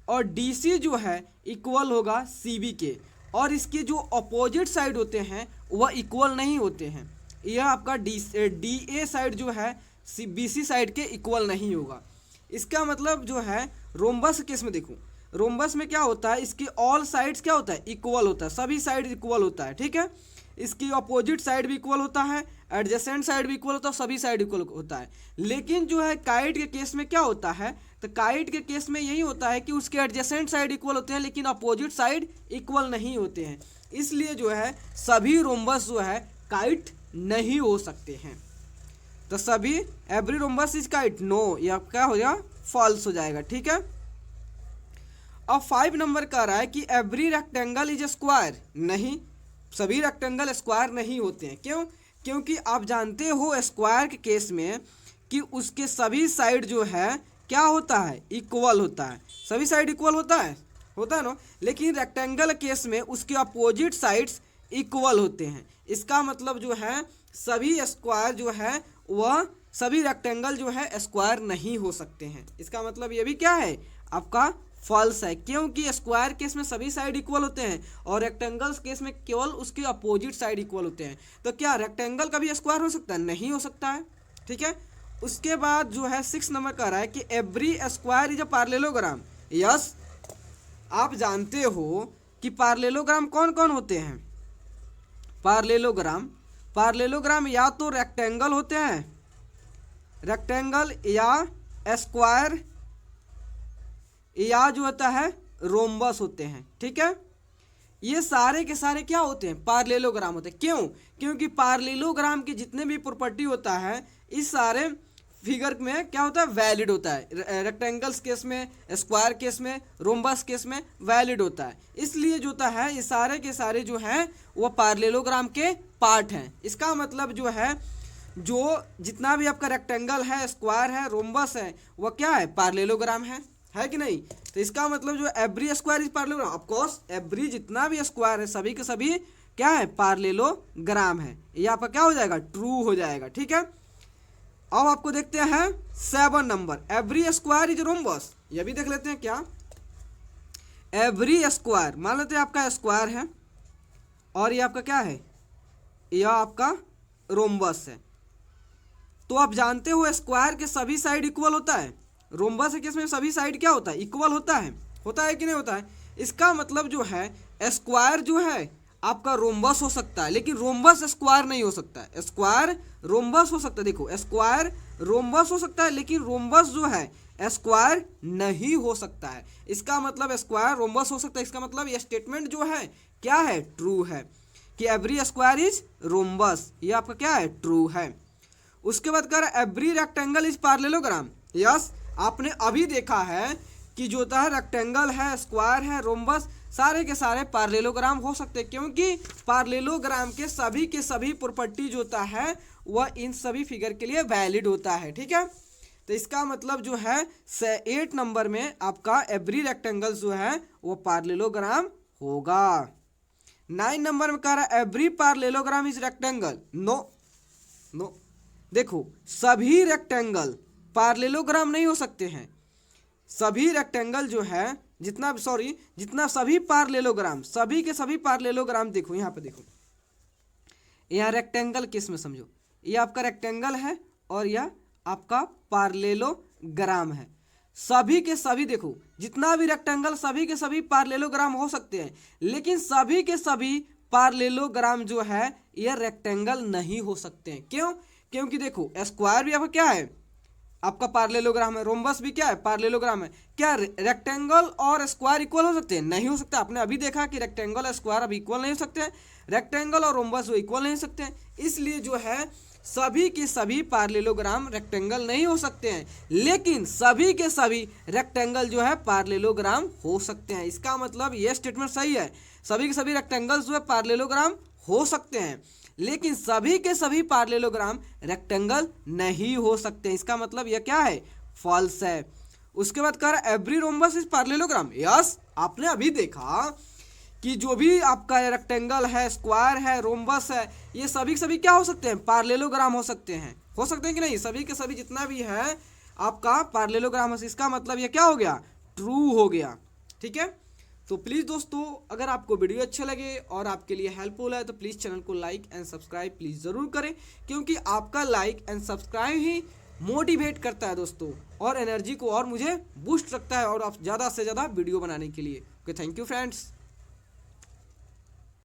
और DC जो है इक्वल होगा CB के, और इसके जो अपोजिट साइड होते हैं वह इक्वल नहीं होते हैं। यह आपका DA साइड जो है BC साइड के इक्वल नहीं होगा। इसका मतलब जो है रोम्बस के केस में देखो, रोम्बस में क्या होता है, इसकी ऑल साइड्स क्या होता है, इक्वल होता है, सभी साइड इक्वल होता है, ठीक है। इसकी अपोजिट साइड भी इक्वल होता है, एडजेसेंट साइड भी इक्वल होता है, सभी साइड इक्वल होता है। लेकिन जो है काइट के केस में क्या होता है, तो काइट के केस में यही होता है कि उसके एडजेसेंट साइड इक्वल होते हैं, लेकिन अपोजिट साइड इक्वल नहीं होते हैं। इसलिए जो है सभी रोम्बस जो है काइट नहीं हो सकते हैं। तो सभी every rhombus is kite, no, यह क्या हो जाएगा, फॉल्स हो जाएगा, ठीक है। अब 5 नंबर कह रहा है कि एवरी रेक्टेंगल इज स्क्वायर, नहीं, सभी रेक्टेंगल स्क्वायर नहीं होते हैं। क्यों? क्योंकि आप जानते हो स्क्वायर के केस में कि उसके सभी साइड जो है क्या होता है, इक्वल होता है, सभी साइड इक्वल होता है ना। लेकिन रेक्टेंगल केस में उसके अपोजिट साइड्स इक्वल होते हैं। इसका मतलब जो है सभी स्क्वायर जो है वह सभी रेक्टेंगल जो है स्क्वायर नहीं हो सकते हैं। इसका मतलब ये भी क्या है आपका फॉल्स है, क्योंकि स्क्वायर केस में सभी साइड इक्वल होते हैं और रेक्टेंगल्स केस में केवल उसके अपोजिट साइड इक्वल होते हैं। तो क्या रेक्टेंगल कभी स्क्वायर हो सकता है? नहीं हो सकता है। ठीक है, उसके बाद जो है 6 नंबर कह रहा है कि every square is a पार्लेलोग्राम। Yes, आप जानते हो कि पार्लेलोग्राम कौन कौन होते हैं? पार्लेलोग्राम या तो रेक्टेंगल होते हैं, रेक्टेंगल या स्क्वायर या जो होता है रोम्बस होते हैं। ठीक है, ये सारे के सारे क्या होते हैं? पार्लेलोग्राम होते हैं। क्यों? क्योंकि पार्लेलोग्राम की जितने भी प्रॉपर्टी होता है इस सारे फिगर में क्या होता है? वैलिड होता है। रेक्टेंगल्स केस में, स्क्वायर केस में, रोम्बस केस में वैलिड होता है। इसलिए जो होता है ये सारे के सारे जो हैं वो पार्लेलोग्राम के पार्ट हैं। इसका मतलब जो है जो जितना भी आपका रेक्टेंगल है, स्क्वायर है, रोम्बस है, वह क्या है? पार्लेलोग्राम है कि नहीं? तो इसका मतलब जो every square is पार्लेलोग्राम। Of course every जितना भी स्क्वायर है सभी के सभी क्या है? पार्लेलोग्राम है। ये आपका क्या हो जाएगा? ट्रू हो जाएगा। ठीक है, अब आपको देखते हैं 7 number, every square is rhombus. ये भी देख लेते हैं क्या? एवरी स्क्वायर, मान लेते हैं आपका स्क्वायर है और ये आपका क्या है? यह आपका रोम्बस है। तो आप जानते हो स्क्वायर के सभी साइड इक्वल होता है, रोम्बस के केस में सभी साइड क्या होता है? इक्वल होता है कि नहीं होता है? इसका मतलब जो है स्क्वायर जो है आपका रोम्बस हो सकता है लेकिन रोम्बस स्क्वायर नहीं हो सकता है। स्क्वायर रोम्बस हो सकता है, देखो स्क्वायर रोम्बस हो सकता है लेकिन रोम्बस जो है स्क्वायर नहीं हो सकता है। इसका मतलब स्क्वायर रोम्बस हो सकता है। इसका मतलब ये स्टेटमेंट जो है क्या है? ट्रू है कि एवरी स्क्वायर इज रोम्बस। ये आपका क्या है? ट्रू है। उसके बाद कह रहा है एवरी रेक्टेंगल इज पार्लेलोग्राम। यस, आपने अभी देखा है कि जो होता है रेक्टेंगल है, स्क्वायर है, रोम्बस, सारे के सारे पार्लेलोग्राम हो सकते हैं, क्योंकि पार्लेलोग्राम के सभी प्रॉपर्टी जो होता है वह इन सभी फिगर के लिए वैलिड होता है। ठीक है, तो इसका मतलब जो है 8 नंबर में आपका एवरी रेक्टेंगल जो है वो पार्लेलोग्राम होगा। 9 नंबर में कह रहा है every parallelogram is rectangle. No, देखो सभी रेक्टेंगल पार्लेलोग्राम नहीं हो सकते हैं। सभी रेक्टेंगल जो है जितना सभी पार्लेलोग्राम, सभी के सभी पार्लेलोग्राम, देखो यहाँ पे देखो, यहाँ रेक्टेंगल किस में समझो, ये आपका रेक्टेंगल है और यह आपका पार्लेलोग्राम है। सभी के सभी देखो जितना भी रेक्टेंगल सभी के सभी पार्लेलोग्राम हो सकते हैं, लेकिन सभी के सभी पार्लेलोग्राम जो है यह रेक्टेंगल नहीं हो सकते हैं। क्यों? क्योंकि देखो स्क्वायर भी आपका क्या है? आपका पार्लेलोग्राम है। रोम्बस भी क्या है? पार्लेलोग्राम है। क्या रेक्टेंगल और स्क्वायर इक्वल हो सकते हैं? नहीं हो सकते। आपने अभी देखा कि रेक्टेंगल और स्क्वायर अब इक्वल नहीं हो सकते हैं, रेक्टेंगल और रोम्बस वो इक्वल नहीं हो सकते हैं। इसलिए जो है सभी के सभी पार्लेलोग्राम रेक्टेंगल नहीं हो सकते हैं, लेकिन सभी के सभी रेक्टेंगल जो है पार्लेलोग्राम हो सकते हैं। इसका मतलब ये स्टेटमेंट सही है, सभी के सभी रेक्टेंगल्स जो है पार्लेलोग्राम हो सकते हैं, लेकिन सभी के सभी पार्लेलोग्राम रेक्टेंगल नहीं हो सकते। इसका मतलब यह क्या है? फॉल्स है। उसके बाद कह रहा है एवरी रोम्बस इज पार्लेलोग्राम। यस, आपने अभी देखा कि जो भी आपका रेक्टेंगल है, स्क्वायर है, रोम्बस है, ये सभी के सभी क्या हो सकते हैं? पार्लेलोग्राम हो सकते हैं कि नहीं? सभी के सभी जितना भी है आपका पार्लेलोग्राम है। इसका मतलब ये क्या हो गया? ट्रू हो गया। ठीक है, तो प्लीज़ दोस्तों अगर आपको वीडियो अच्छे लगे और आपके लिए हेल्पफुल है तो प्लीज़ चैनल को लाइक एंड सब्सक्राइब प्लीज़ ज़रूर करें, क्योंकि आपका like and subscribe he motivate करता है दोस्तों और एनर्जी को और मुझे बूस्ट रखता है और आप ज़्यादा से ज़्यादा वीडियो बनाने के लिए। Okay, thank you friends.